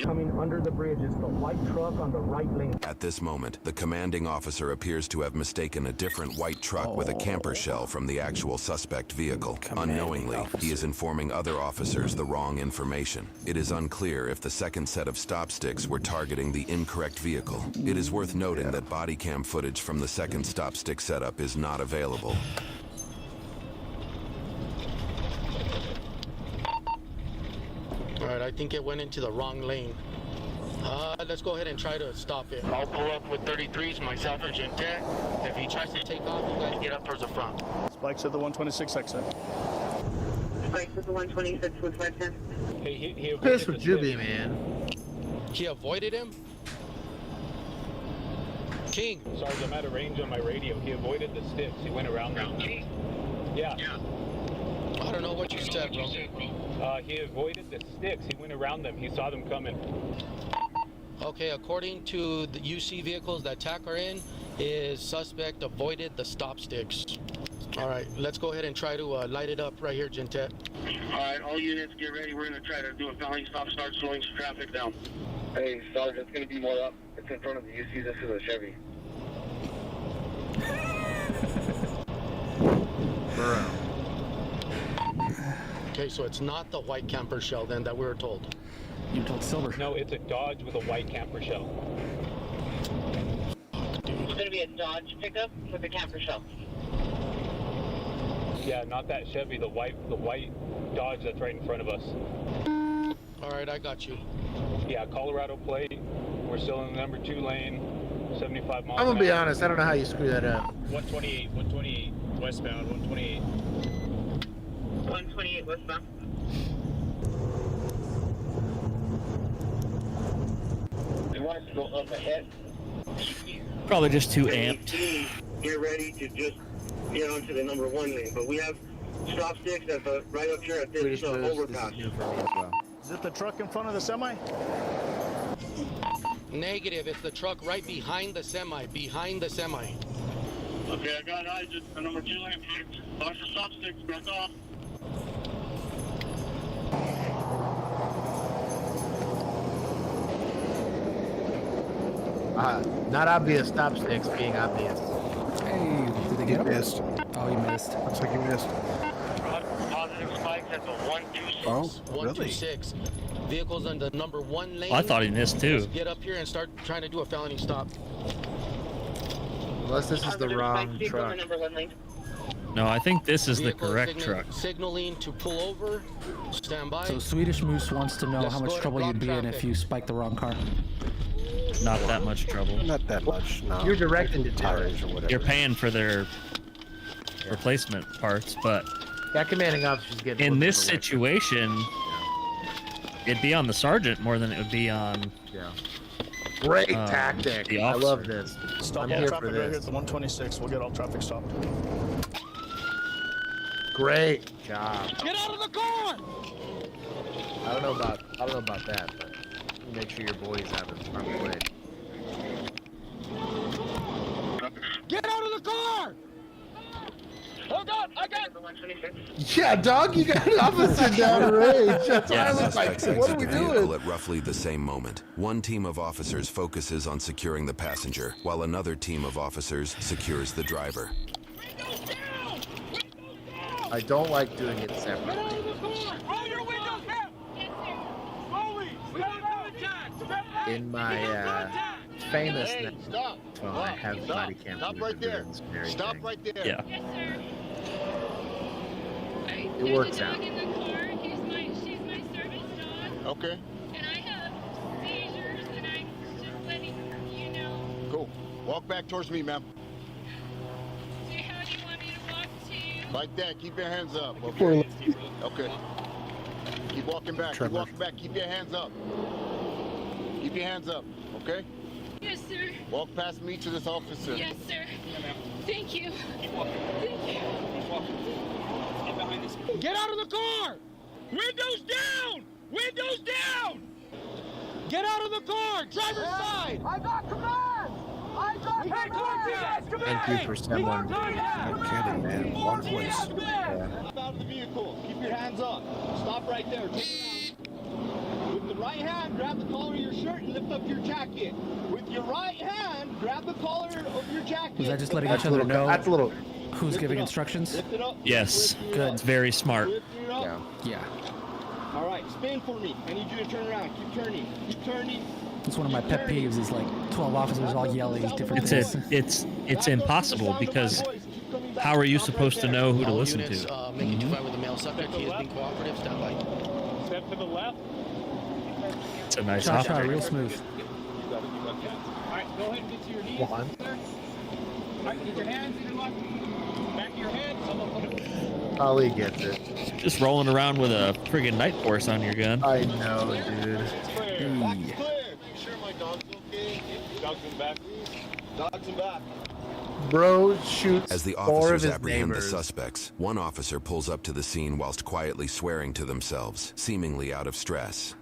coming under the bridge. It's the white truck on the right lane. At this moment, the commanding officer appears to have mistaken a different white truck with a camper shell from the actual suspect vehicle. Unknowingly, he is informing other officers the wrong information. It is unclear if the second set of stop sticks were targeting the incorrect vehicle. It is worth noting that body cam footage from the second stop stick setup is not available. All right, I think it went into the wrong lane. Let's go ahead and try to stop it. I'll pull up with 33s, myself and Gentet. If he tries to take off, you guys get up towards the front. Spikes at the 126 exit. Spikes at the 126 with 510. Hey, he Pissed with Juby, man. He avoided him? King. Sorry, I'm out of range on my radio. He avoided the sticks. He went around them. Yeah. I don't know what you said, bro. He avoided the sticks. He went around them. He saw them coming. Okay, according to the UC vehicles that TAC are in, is suspect avoided the stop sticks. All right, let's go ahead and try to light it up right here, Gentet. All right, all units, get ready. We're going to try to do a felony stop, start slowing traffic down. Hey, Sergeant, it's going to be more up. It's in front of the UC. This is a Chevy. Bro. Okay, so it's not the white camper shell then that we were told. You were told silver. No, it's a Dodge with a white camper shell. It's going to be a Dodge pickup with a camper shell. Yeah, not that Chevy, the white Dodge that's right in front of us. All right, I got you. Yeah, Colorado plate. We're still in the number 2 lane, 75 miles. I'm gonna be honest, I don't know how you screw that up. 128 westbound, 128. 128 westbound. You want us to go up ahead? Probably just too amped. Get ready to just get onto the number 1 lane, but we have stop sticks at the, right up here at this overpass. Is it the truck in front of the semi? Negative, it's the truck right behind the semi, behind the semi. Okay, I got eyes at the number 2 lane. Watch for stop sticks, back off. Not obvious stop sticks being obvious. Hey, did they get him? Missed. Oh, he missed. Looks like he missed. Positive spikes at the 126. Oh, really? 126. Vehicles on the number 1 lane. I thought he missed too. Just get up here and start trying to do a felony stop. Unless this is the wrong truck. No, I think this is the Vehicle correct truck. Signaling to pull over. Stand by. So Swedish Moose wants to know Let's how go much to trouble block you'd be in traffic. if you spiked the wrong car. Not that much trouble. Not that much, no. You're directing to tires or whatever. You're paying for their replacement parts, but That commanding officer's getting in looked this for, like, situation, it'd be on the sergeant more than it would be on. Yeah. Great tactic. the I officer. love this. Stop I'm all here traffic for right here this. at the 126. We'll get all traffic stopped. Great job. Get out of the car! I don't know about that, but you make sure your boys have it on the way. Get out of the car! Hold on, I got Yeah, dog, you got an officer down range. That's why I was like, Suspects what are exit we the vehicle doing? at roughly the same moment. One team of officers focuses on securing the passenger, while another team of officers secures the driver. I don't like doing it separately. Roll your windows down! Slowly! We got contact! In my famous Hey, stop. phone, I have Stop. body cam. Stop right there. Stop right there. Yeah. It works out. She's my service dog. Okay. And I have seizures, and I'm just letting you know. Cool. Walk back towards me, ma'am. So how do you want me to walk to you? Like that. Keep your hands up. Okay. Okay. Keep walking back. Keep walking back. Keep your hands up. Keep your hands up. Okay? Yes, sir. Walk past me to this officer. Yes, sir. Thank you. Thank you. Get out of the car! Windows down! Windows down! Get out of the car! Driver's side! I got command! I got command! Thank you for someone. No kidding, man. One place. Step out of the vehicle. Keep your hands up. Stop right there. Turn around. With the right hand, grab the collar of your shirt and lift up your jacket. With your right hand, grab the collar of your jacket. Was that just letting each other know That's a little. who's giving instructions? Lift it up. Yes. Good. It's very smart. Lift it up. Yeah. All right, spin for me. I need you to turn around. Keep turning. Keep turning. It's one of my pet peeves is like 12 officers all yelling different things. It's impossible because how are you supposed to know who to listen to? Making 2-5 with the male subject. He is being cooperative. Stand by. Step to the left. It's a nice Shot, operator. real smooth. All right, go ahead and get to your knees. One. All right, get your hands in your lap. Back of your head. Someone put it. Ali gets it. Just rolling around with a friggin' night force on your gun. I know, dude. Back is clear. You sure my dog's okay? Dog's in back. Dog's in back. Bro shoots As the 4 of officers his apprehend the neighbors. suspects, one officer pulls up to the scene whilst quietly swearing to themselves, seemingly out of stress.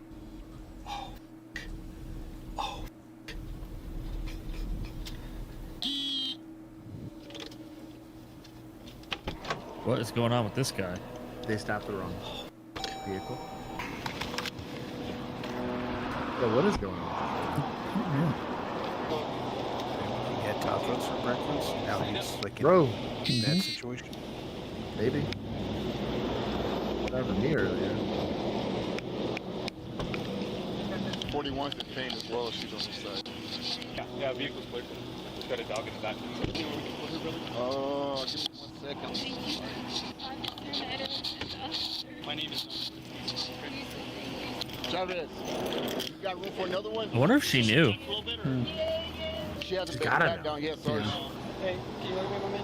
What is going on with this guy? They stopped the wrong vehicle. Yeah, what is going on? He had tacos for breakfast. Now he's like in Bro. a bad situation. Maybe. That was me earlier. 41's detained as well as she's on the side. Yeah, vehicle's clear. Just got a dog in the back. Oh, give me 1 second. My name is... Chavez, you got room for another one? I wonder if she knew. She has to She's put gotta back know. down. Yeah, sorry. Hey, can you let me, my man?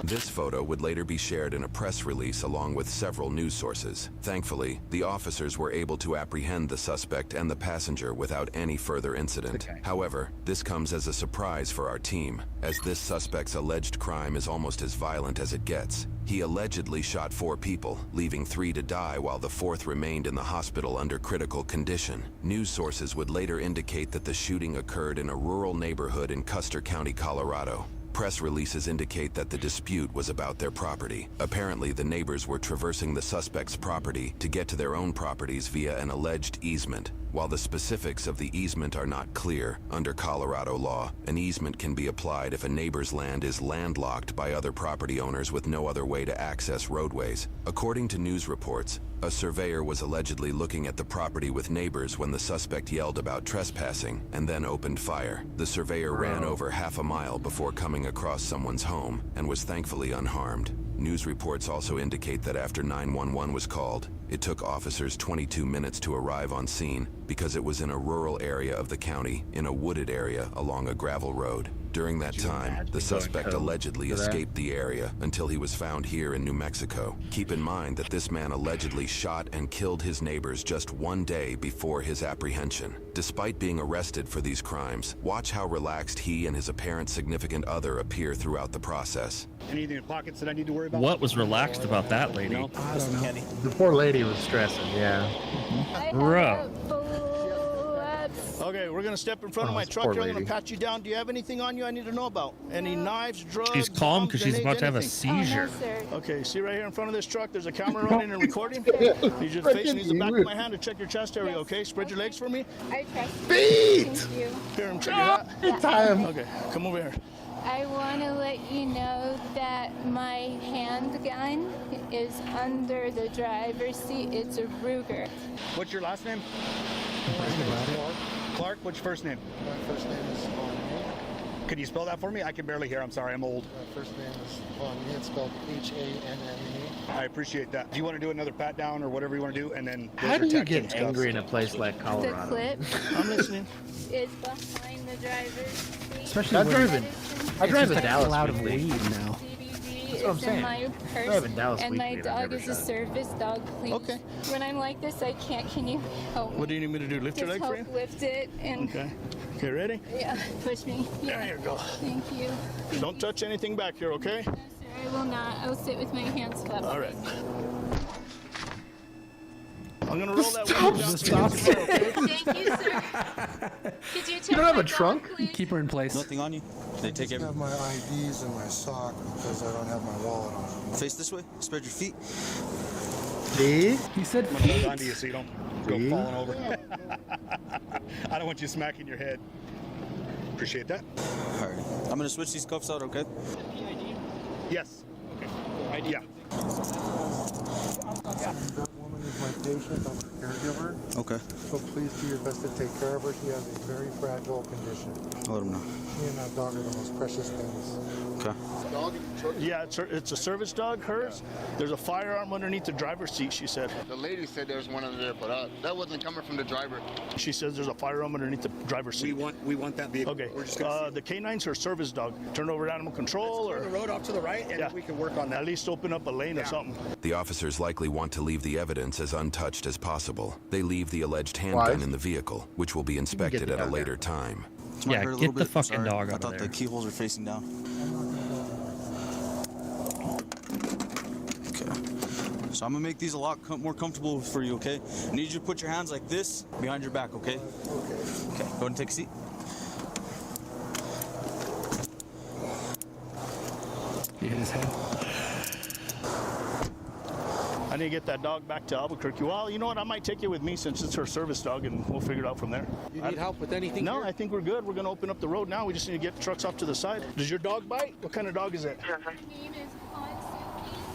This photo would later be shared in a press release along with several news sources. Thankfully, the officers were able to apprehend the suspect and the passenger without any further incident. However, this comes as a surprise for our team, as this suspect's alleged crime is almost as violent as it gets. He allegedly shot 4 people, leaving 3 to die while the 4th remained in the hospital under critical condition. News sources would later indicate that the shooting occurred in a rural neighborhood in Custer County, Colorado. Press releases indicate that the dispute was about their property. Apparently, the neighbors were traversing the suspect's property to get to their own properties via an alleged easement. While the specifics of the easement are not clear, under Colorado law, an easement can be applied if a neighbor's land is landlocked by other property owners with no other way to access roadways. According to news reports, a surveyor was allegedly looking at the property with neighbors when the suspect yelled about trespassing and then opened fire. The surveyor ran over half a mile before coming across someone's home and was thankfully unharmed. News reports also indicate that after 911 was called, it took officers 22 minutes to arrive on scene because it was in a rural area of the county, in a wooded area along a gravel road. During that time, the suspect allegedly escaped the area until he was found here in New Mexico. Keep in mind that this man allegedly shot and killed his neighbors just 1 day before his apprehension. Despite being arrested for these crimes, watch how relaxed he and his apparent significant other appear throughout the process. Anything in pockets that I need to worry about? What was relaxed about that lady? I don't know. The poor lady was stressing, yeah. Bro. Okay, we're gonna step in front of my truck here. I'm gonna pat you down. Do you have anything on you I need to know about? Any knives, drugs? She's calm because she's about to have a anything? seizure. Okay, see right here in front of this truck, there's a camera running and recording. Need your face needs the back of my hand to check your chest area, okay? Spread your legs for me. I trust you. Beat! Thank you. Here, check your hat. Good time. Okay, come over here. I want to let you know that my handgun is under the driver's seat. It's a Ruger. What's your last name? Clark, what's your first name? My first name is Bonnie. Could you spell that for me? I can barely hear. I'm sorry, I'm old. My first name is Bonnie. It's spelled H-A-N-N-E. I appreciate that. Do you want to do another pat down or whatever you want to do? And then How do you get angry in a place like Colorado? The clip I'm listening. is behind the driver's seat. Especially I when drive in a Dallas cloud of weekly. weed now. It's what I'm in saying. my purse, drive in Dallas and my weekly and I've dog never is a shot it. service dog. Please. Okay. When I'm like this, I can't. Can you help? What do you need me to do? Lift your Just leg for help you? lift it and Okay. Okay, ready? yeah, push me. Yeah. There you go. Thank you. Don't touch anything back here, okay? No, sir, I will not. I'll sit with my hands flat. All right. I'm gonna roll that window down. Stop. Thank you, sir. Could you check You don't have my a trunk? dog, please? Keep her in place. Nothing on you? They take I everything. have my IDs in my sock because I don't have my wallet on. Face this way. Spread your feet. See? He said I'm gonna hold feet. on to you so you don't go See? falling over. I don't want you smacking your head. Appreciate that. All right. I'm gonna switch these cuffs out, okay? Yes. Okay. Yeah. That woman is my patient. I'm her caregiver. Okay. So please do your best to take care of her. She has a very fragile condition. I'll let him know. She and that dog are the most precious things. Okay. Yeah, it's a service dog, hers. There's a firearm underneath the driver's seat, she said. The lady said there was one under there, but that wasn't coming from the driver. She says there's a firearm underneath the driver's seat. We want that vehicle. Okay. We're just gonna The K9's her service dog. Turn over to animal control, turn or the road off to the right, and we can work on that. at least open up a lane or something. The officers likely want to leave the evidence as untouched as possible. They leave the alleged handgun in the vehicle, which will be inspected at a later time. Yeah, get the fucking dog I out thought of there. the keyholes were facing down. Okay. So I'm gonna make these a lot more comfortable for you, okay? I need you to put your hands like this behind your back, okay? Okay. Okay. Go ahead and take a seat. He hit his head. I need to get that dog back to Albuquerque. Well, you know what? I might take you with me since it's her service dog, and we'll figure it out from there. You need help with anything? No, here? I think we're good. We're going to open up the road now. We just need to get the trucks off to the side. Does your dog bite? What kind of dog is it? Her name is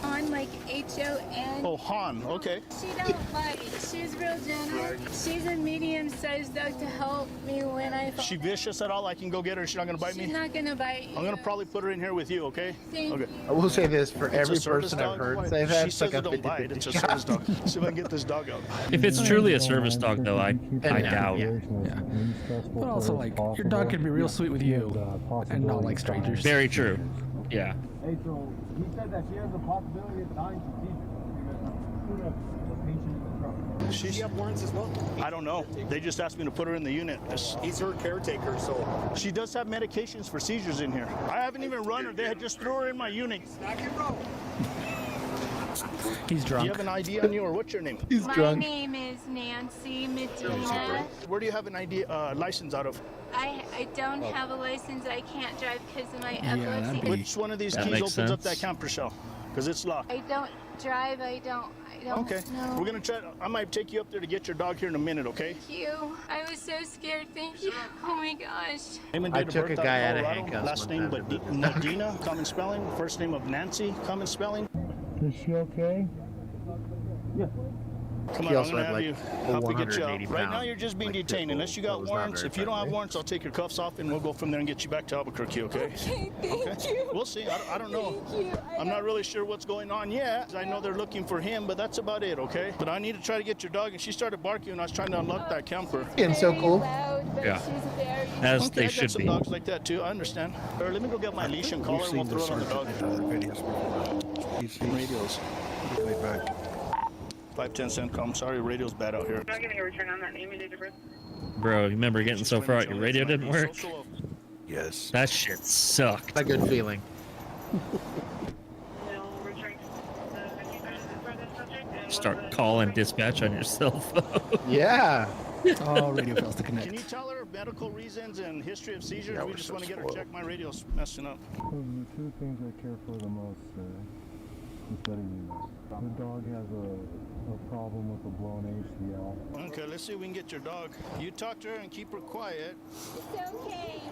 Han, like H-O-N. Oh, Han. Okay. She don't bite. She's real gentle. She's a medium-sized dog to help me when I fall. Is she vicious at all? I can go get her. She's not going to bite me? She's not gonna bite you. I'm going to probably put her in here with you, okay? Thank Okay. I will say this, for It's a every service person dog? I've heard they've had, She it's like says a it don't bite. 50-50 It's a shot. service dog. See if I can get this dog out. If it's truly a service dog, though, I doubt. Yeah. But also, like, your dog can be real sweet with you and not like strangers. Very true. Yeah. Hey, so he said that she has a possibility of dying from seizures. Does she have warrants as well? I don't know. They just asked me to put her in the unit. He's her caretaker, so She does have medications for seizures in here. I haven't even run her. They had just threw her in my unit. He's drunk. Do you have an ID on you, or what's your name? My name is Nancy Medina. Where do you have an ID license out of? I don't have a license. I can't drive because of my epilepsy. Which one of these That keys makes opens up sense. that camper shell? Because it's locked. I don't drive. I don't Okay. know. We're gonna try. I might take you up there to get your dog here in a minute. Okay. Thank you. I was so scared. Thank you. Oh my gosh. Name and I date of took birth a guy out out of Colorado. handcuffs Last one name time. but Medina, common spelling. First name of Nancy, common spelling. Is she okay? Yeah. Come He on, I'm also gonna had, have like, you a help me get you 180 out. Right now, pound, you're just being like, detained. pit Unless you bull got that was not warrants. very If you don't have friendly. warrants, I'll take your cuffs off and we'll go from there and get you back to Albuquerque. Okay? Okay, thank you. We'll see. I don't know. Thank you. I'm not really sure what's going on yet. I know they're looking for him, but that's about it, okay? But I need to try to get your dog, and she started barking when I was trying to unlock that camper. Getting so cool. Yeah. As Okay, they I got should some be. dogs like that too. I understand. Or let me go get my leash and collar, and we'll throw it on the dog. Radios. Way back. 5-10 CENTCOM. Sorry, radio's bad out here. Not giving a return on that name and date of birth. Bro, you remember getting so far out your radio didn't work? Yes. That shit sucked. A good feeling. No return. Start calling dispatch on your cell phone. Yeah. Oh, radio fails to connect. Can you tell her medical reasons and history of seizures? Yeah, We we're just so want to get her spoiled. checked. My radio's messing up. The two things I care for the most, is letting you know. The dog has a problem with a blown ACL. Okay, let's see if we can get your dog. You talk to her and keep her quiet. It's okay.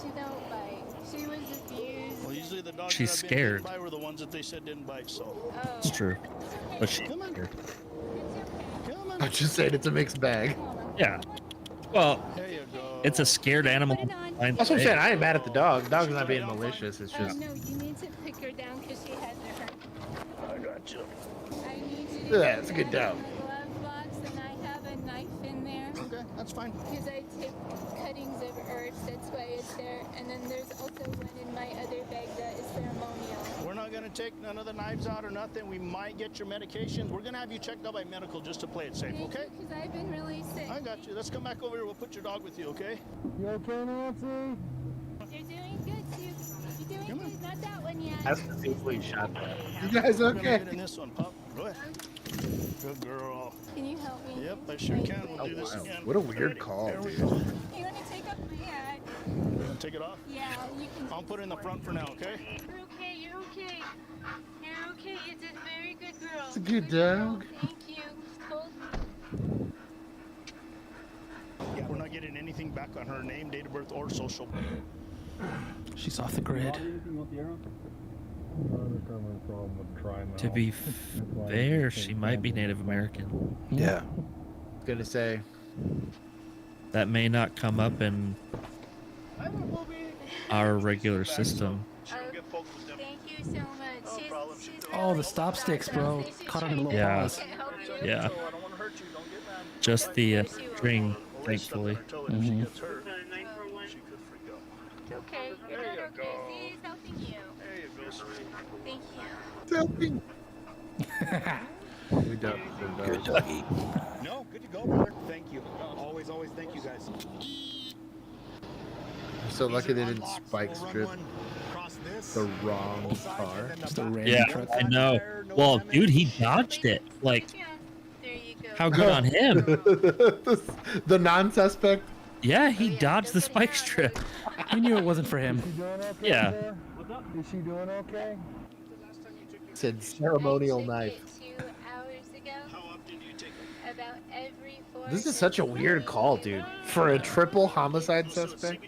She don't bite. She was abused. Well, usually the dogs She's that have been bitten scared. by were the ones that they said didn't bite, so. It's true. But she, Come on. Come on. I'm just saying it's a mixed bag. yeah. Well, There you go. it's a scared animal. That's what I'm saying. I ain't mad at the dog. The dog's not being malicious. It's Oh just. no, you need to pick her down because she has a hurt. I got you. I need you to Yeah, it's a good get dog. in the glove box, and I have a knife in there. Okay, that's fine. Because I take cuttings of herbs, that's why it's there. And then there's also one in my other bag that is ceremonial. We're not going to take none of the knives out or nothing. We might get your medications. We're going to have you checked out by medical just to play it safe, okay? Because I've been really sick. I got you. Let's come back over here. We'll put your dog with you, okay? You okay, Nancy? You're doing good, too. You're doing good. Not that one yet. That's the people he shot that. You guys We're gonna okay? get in this one, pup. Go ahead. Good girl. Can you help me? Yep, I sure can. We'll Oh, do this wow. again. What a weird Ready? call, There we dude. go. You want to take off my hat? You wanna take it off? Yeah, you can. I'll put it in the front for now, okay? You're okay. You're okay. You're Okay, you did very good, girl. It's a good dog. Thank you. Both. Yeah, we're not getting anything back on her name, date of birth, or social. She's off the grid. To be fair, she might be Native American. Yeah. Gonna say. That may not come up in our regular system. Thank you so much. She's Oh, the stop sticks, bro. Caught on a little Yeah. pause. Yeah. Just the string, thankfully. Mhm. okay. You're not okay. See, he's helping you. There you go, sweetie. Thank you. Helping. We don't. Good doggy. No, good to go, brother. Thank you. Always, always thank you guys. I'm so lucky they didn't spike strip the wrong car. Just a random Yeah, truck. I know. Well, dude, he dodged it. Like, There you go. how good on him? The non-suspect. Yeah, he dodged the spike strip. We knew it wasn't for him. Yeah. Is she doing okay? Said ceremonial knife. 2 hours ago. How often do you take them? About every 4. This is such a weird call, dude. For a triple homicide suspect.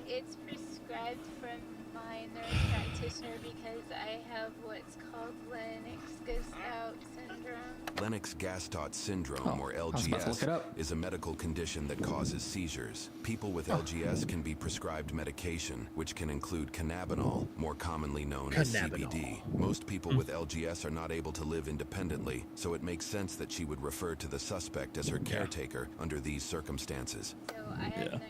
It's prescribed from my nurse practitioner because I have what's called Lennox-Gastaut syndrome. Lennox-Gastaut syndrome, or was about to look it LGS, up. is a medical condition that causes seizures. People with LGS can be prescribed medication, which can include cannabinol, more commonly known as CBD. Most people with LGS are not able to live independently, so it makes sense that she would refer to the suspect as her caretaker under these circumstances. So I have 90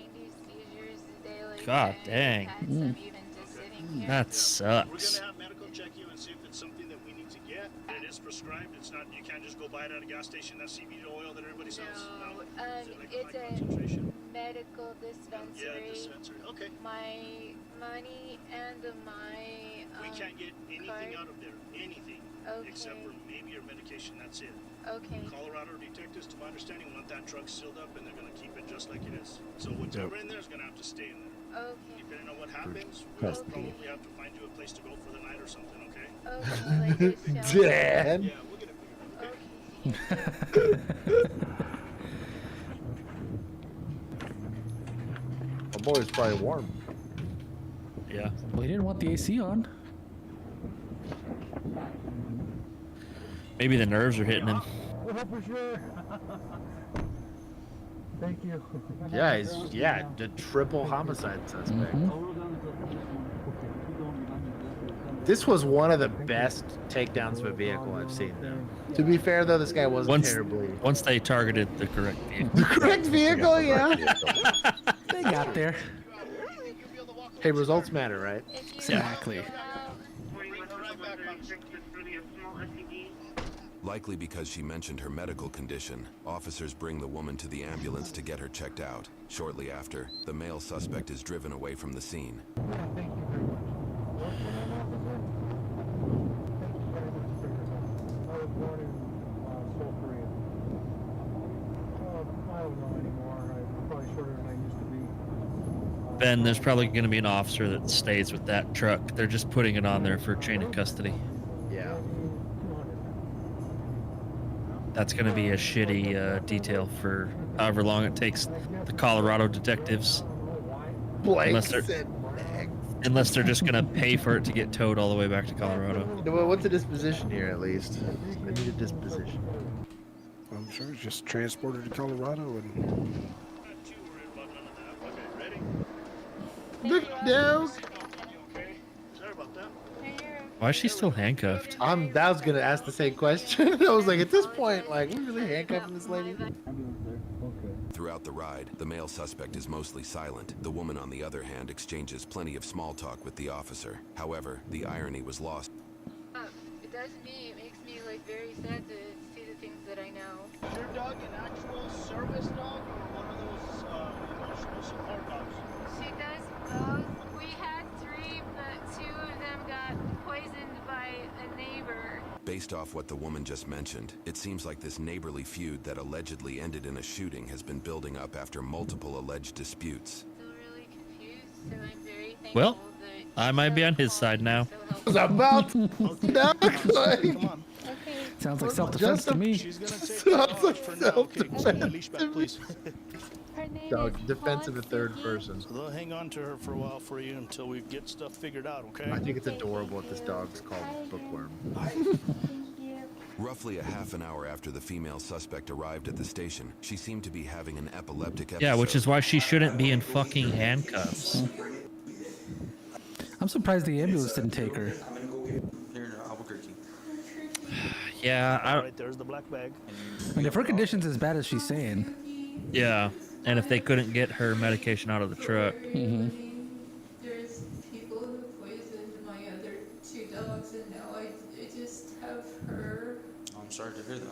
seizures daily. God and dang. had some even just sitting here. That We're sucks. gonna have medical check you and see if it's something that we need to get. It is prescribed. It's not. You can't just go buy it at a gas station. That CBD oil that everybody sells. No, Is it like it's high a concentration? medical Yeah, dispensary. dispensary. Okay. My money and my We can't get anything card. out of there. Anything. Okay. Except for maybe your medication. That's it. Okay. Colorado detectives, to my understanding, want that truck sealed up and they're going to keep it just like it is. So whatever in there is going to have to stay in there. Okay. Depending on what happens, we'll probably have to find you a place to go for the night or something, okay? Okay. Like this show. Dad. Yeah, we'll get it figured out. My boy's probably warm. Yeah. Well, he didn't want the AC on. Maybe the nerves are hitting him. For sure. Thank you. Yeah, he's the triple homicide suspect. This was one of the best takedowns of a vehicle I've seen, though. To be fair, though, this guy wasn't terribly. Once they targeted the correct vehicle. The correct vehicle, yeah. They got there. Hey, results matter, right? Exactly. Likely because she mentioned her medical condition, officers bring the woman to the ambulance to get her checked out. Shortly after, the male suspect is driven away from the scene. Thank you very much. What's your name, officer? I was born in Seoul, Korea. I don't know anymore. I'm probably shorter than I used to be. Ben, there's probably going to be an officer that stays with that truck. They're just putting it on there for chain of custody. Yeah. That's going to be a shitty detail for however long it takes the Colorado detectives. Unless they're just going to pay for it to get towed all the way back to Colorado. Well, what's the disposition here, at least? I need a disposition. I'm sure it's just transported to Colorado and. Look, no. Why is she still handcuffed? I was gonna ask the same question. I was like, at this point, like, we really handcuffing this lady? Throughout the ride, the male suspect is mostly silent. The woman, on the other hand, exchanges plenty of small talk with the officer. However, the irony was lost. It does me. It makes me like very sad to see the things that I know. Is your dog an actual service dog or one of those emotional support dogs? She does both. We had 3, but 2 of them got poisoned by a neighbor. Based off what the woman just mentioned, it seems like this neighborly feud that allegedly ended in a shooting has been building up after multiple alleged disputes. Still really confused, so I'm very thankful Well, that I might be on his side now. About Sounds like self-defense to me. She's gonna take the dog for now. Okay, give me the leash back, please. Dog, defense of the third person. So they'll hang on to her for a while for you until we get stuff figured out, okay? I think it's adorable that this dog's called Bookworm. Roughly a half an hour after the female suspect arrived at the station, she seemed to be having an epileptic episode. Yeah, which is why she shouldn't be in fucking handcuffs. I'm surprised the ambulance didn't take her. Yeah, Right there's the black bag. I mean, if her condition's as bad as she's saying. yeah. And if they couldn't get her medication out of the truck. There's people who poisoned my other 2 dogs, and now I just have her. I'm sorry to hear that.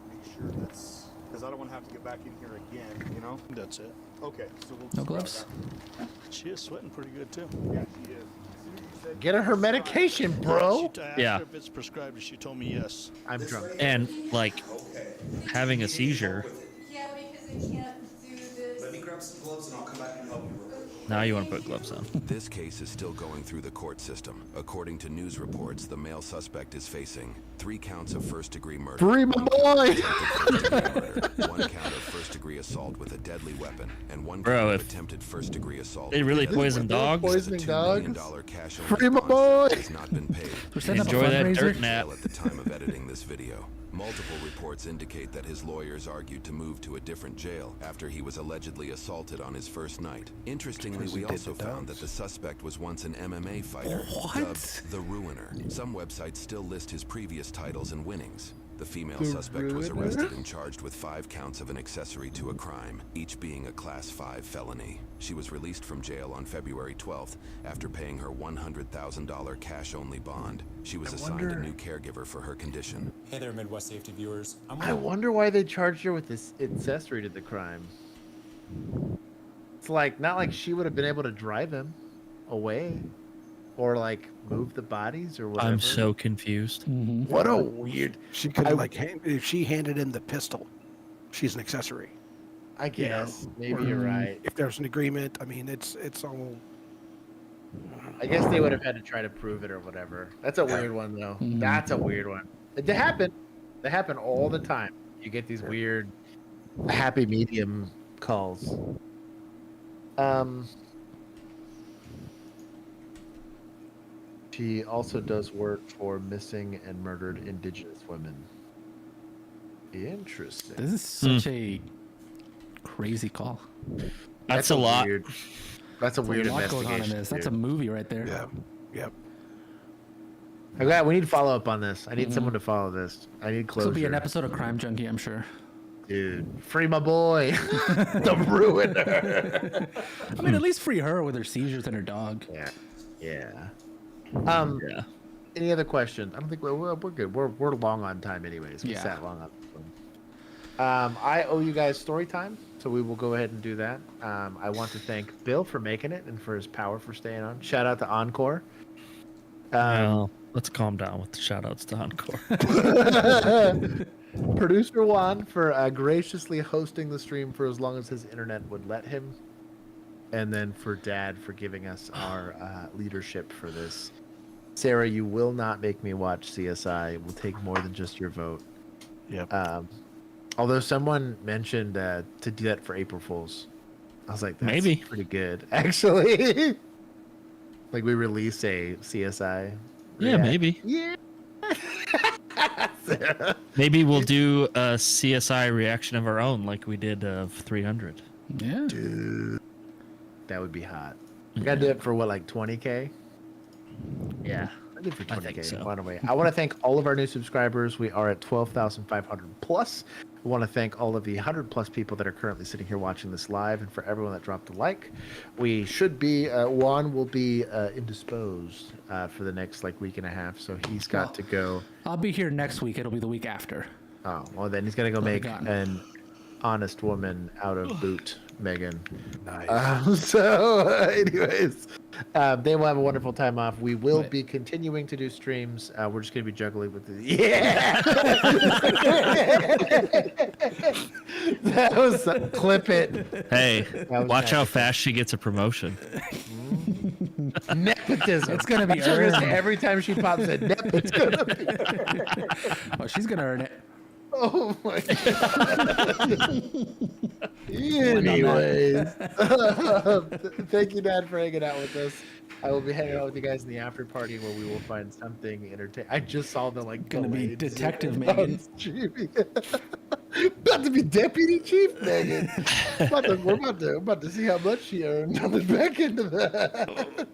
Make sure that's because I don't want to have to get back in here again. You know. That's it. Okay. So we'll No gloves. She is sweating pretty good too. Yeah, she is. Get her medication, bro. I asked Yeah. her if it's prescribed, and she told me yes. I'm drunk. And, like, having a seizure. Yeah, because I can't do this. Let me grab some gloves and I'll come back and help you. Now you want to put gloves on. This case is still going through the court system. According to news reports, the male suspect is facing 3 counts of first-degree murder. Free my boy! 1 count of first-degree assault with a deadly weapon, and 1 Bro, count of if attempted first-degree assault. they really poison dogs, Poisoning $2 dogs. million cash Free my boy! has not been paid. We're setting up a enjoy that fundraiser. dirt nap. At the time of editing this video, multiple reports indicate that his lawyers argued to move to a different jail after he was allegedly assaulted on his first night. Interestingly, we also found that the suspect was once an MMA fighter, dubbed the Ruiner. Some websites still list his previous titles and winnings. The female suspect was arrested and charged with 5 counts of an accessory to a crime, each being a Class 5 felony. She was released from jail on February 12th after paying her $100,000 cash-only bond. She was assigned a new caregiver for her condition. Hey there, Midwest Safety viewers. I wonder why they charged her with this accessory to the crime. It's like, not like she would have been able to drive him away or like move the bodies or whatever. I'm so confused. What a weird. She could have if she handed him the pistol, she's an accessory. I guess. Maybe Or you're right. If there's an agreement, I mean, it's all. I guess they would have had to try to prove it or whatever. That's a weird one, though. That's a weird one. They happen. They happen all the time. You get these weird happy medium calls. She also does work for missing and murdered Indigenous women. Interesting. This is such a crazy call. That's a lot. Weird, that's a weird There's a lot going investigation. on in this. That's a dude. movie right there. Yeah. Yep. Okay, we need follow up on this. I need someone to follow this. I need This closure. will be an episode of Crime Junkie, I'm sure. Dude, free my boy, the Ruiner. I mean, at least free her with her seizures and her dog. Yeah. Yeah. Any other questions? I don't think we're good. We're long on time, anyways. We Yeah. sat long on this one. I owe you guys story time, so we will go ahead and do that. I want to thank Bill for making it and for his power for staying on. Shout out to Encore. Well, let's calm down with the shout outs to Encore. Producer Juan for graciously hosting the stream for as long as his internet would let him. And then for Dad for giving us our leadership for this. Sarah, you will not make me watch CSI. It will take more than just your vote. Yep. Although someone mentioned to do that for April Fools. I was like, that's Maybe. pretty good, actually. Like we release a CSI. Yeah, maybe. Yeah. Maybe we'll do a CSI reaction of our own like we did of 300. Yeah. Dude, that would be hot. We gotta do it for what, like 20K? Yeah. I did for 20K. think so. By the way, I want to thank all of our new subscribers. We are at 12,500 plus. I want to thank all of the 100 plus people that are currently sitting here watching this live, and for everyone that dropped a like. We should be Juan will be indisposed for the next week and a half, so he's got to go. I'll be here next week. It'll be the week after. Oh, well then he's gonna go I'll be make gone. an honest woman out of Boot Megan. Nice. Anyways, they will have a wonderful time off. We will be continuing to do streams. We're just going to be juggling with the... Yeah! That was... Clip it. Hey, was watch how magical. fast she gets a promotion. Nepotism. It's gonna be We're gonna say earned. every time she pops a nep, it's gonna be. Oh, she's gonna earn it. Oh my god. Anyways, thank you, Dad, for hanging out with us. I will be hanging out with you guys in the after party where we will find something entertaining. I just saw the Gonna be delayed Detective Zoom on Megan. streaming. About to be Deputy Chief Megan. We're about to see how much she earned on the back end of that.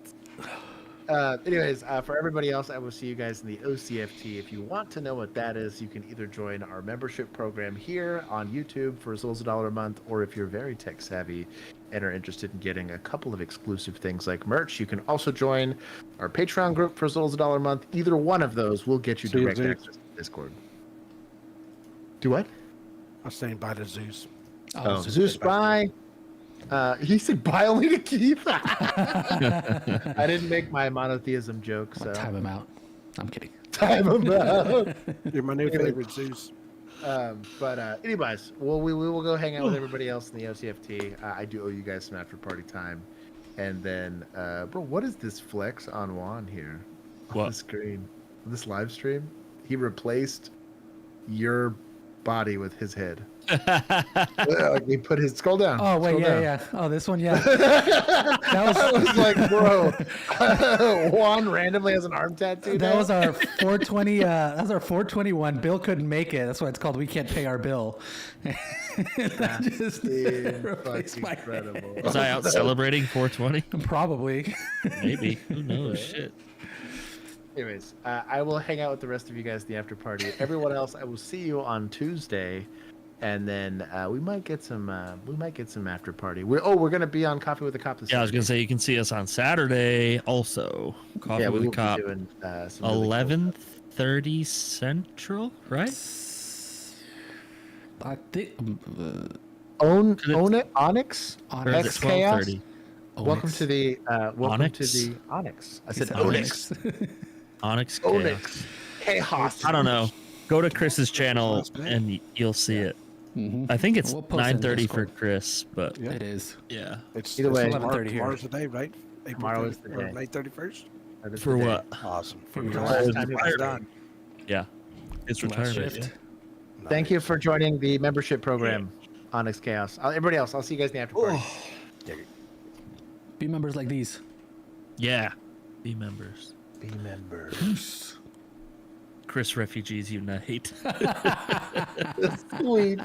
Anyways, for everybody else, I will see you guys in the OCFT. If you want to know what that is, you can either join our membership program here on YouTube for as little as $1 a month, or if you're very tech savvy and are interested in getting a couple of exclusive things like merch, you can also join our Patreon group for as little as $1 a month. Either one of those will get you direct access to Discord. Do what? I was saying bye to Zeus. Oh, Zeus, bye. He said bye only to Keith. I didn't make my monotheism joke, so Time him out. I'm kidding. time him out. You're my new favorite, Zeus. Anyways, we will go hang out with everybody else in the OCFT. I do owe you guys some after party time. And then, bro, what is this flex on Juan here? On What? the screen? This live stream? He replaced your body with his head. Like he put his scroll down. Oh wait, scroll down. yeah. Oh, this one, yeah. I was like, bro, Juan randomly has an arm tattoo. That now? was our 420. That was our 421. Bill couldn't make it. That's why it's called "We Can't Pay Our Bill." That just replaced my incredible. head. Was I out celebrating 420? Probably. Maybe. Who knows? Shit. Anyways, I will hang out with the rest of you guys in the after party. Everyone else, I will see you on Tuesday, and then we might get some. We might get some after party. We're gonna be on Coffee with the Cop this. Yeah, I was gonna say you can see us on Saturday also. Coffee with we the will Cop. be doing some really cool 11:30 Central, right? I think. Onyx. Or is it X Chaos. 12:30? Welcome to the Onyx? Onyx. I said said Onyx. Onyx. Onyx. Chaos. I don't know. Go to Chris's channel and you'll see it. I think it's We'll post it in 9:30 for Discord. Chris, but It is. yeah. It's Either way, 11:30 here. Tomorrow's the day, right? Tomorrow is the day. May 31st. That is For the day. what? Awesome. For The the last time he was retirement. done. Yeah. It's Last retirement. shift. Thank you for joining the membership program, Onyx Chaos. Everybody else, I'll see you guys in the after party. Be members like these. Yeah. Be members. Be members. Chris Refugees Unite. Sweet.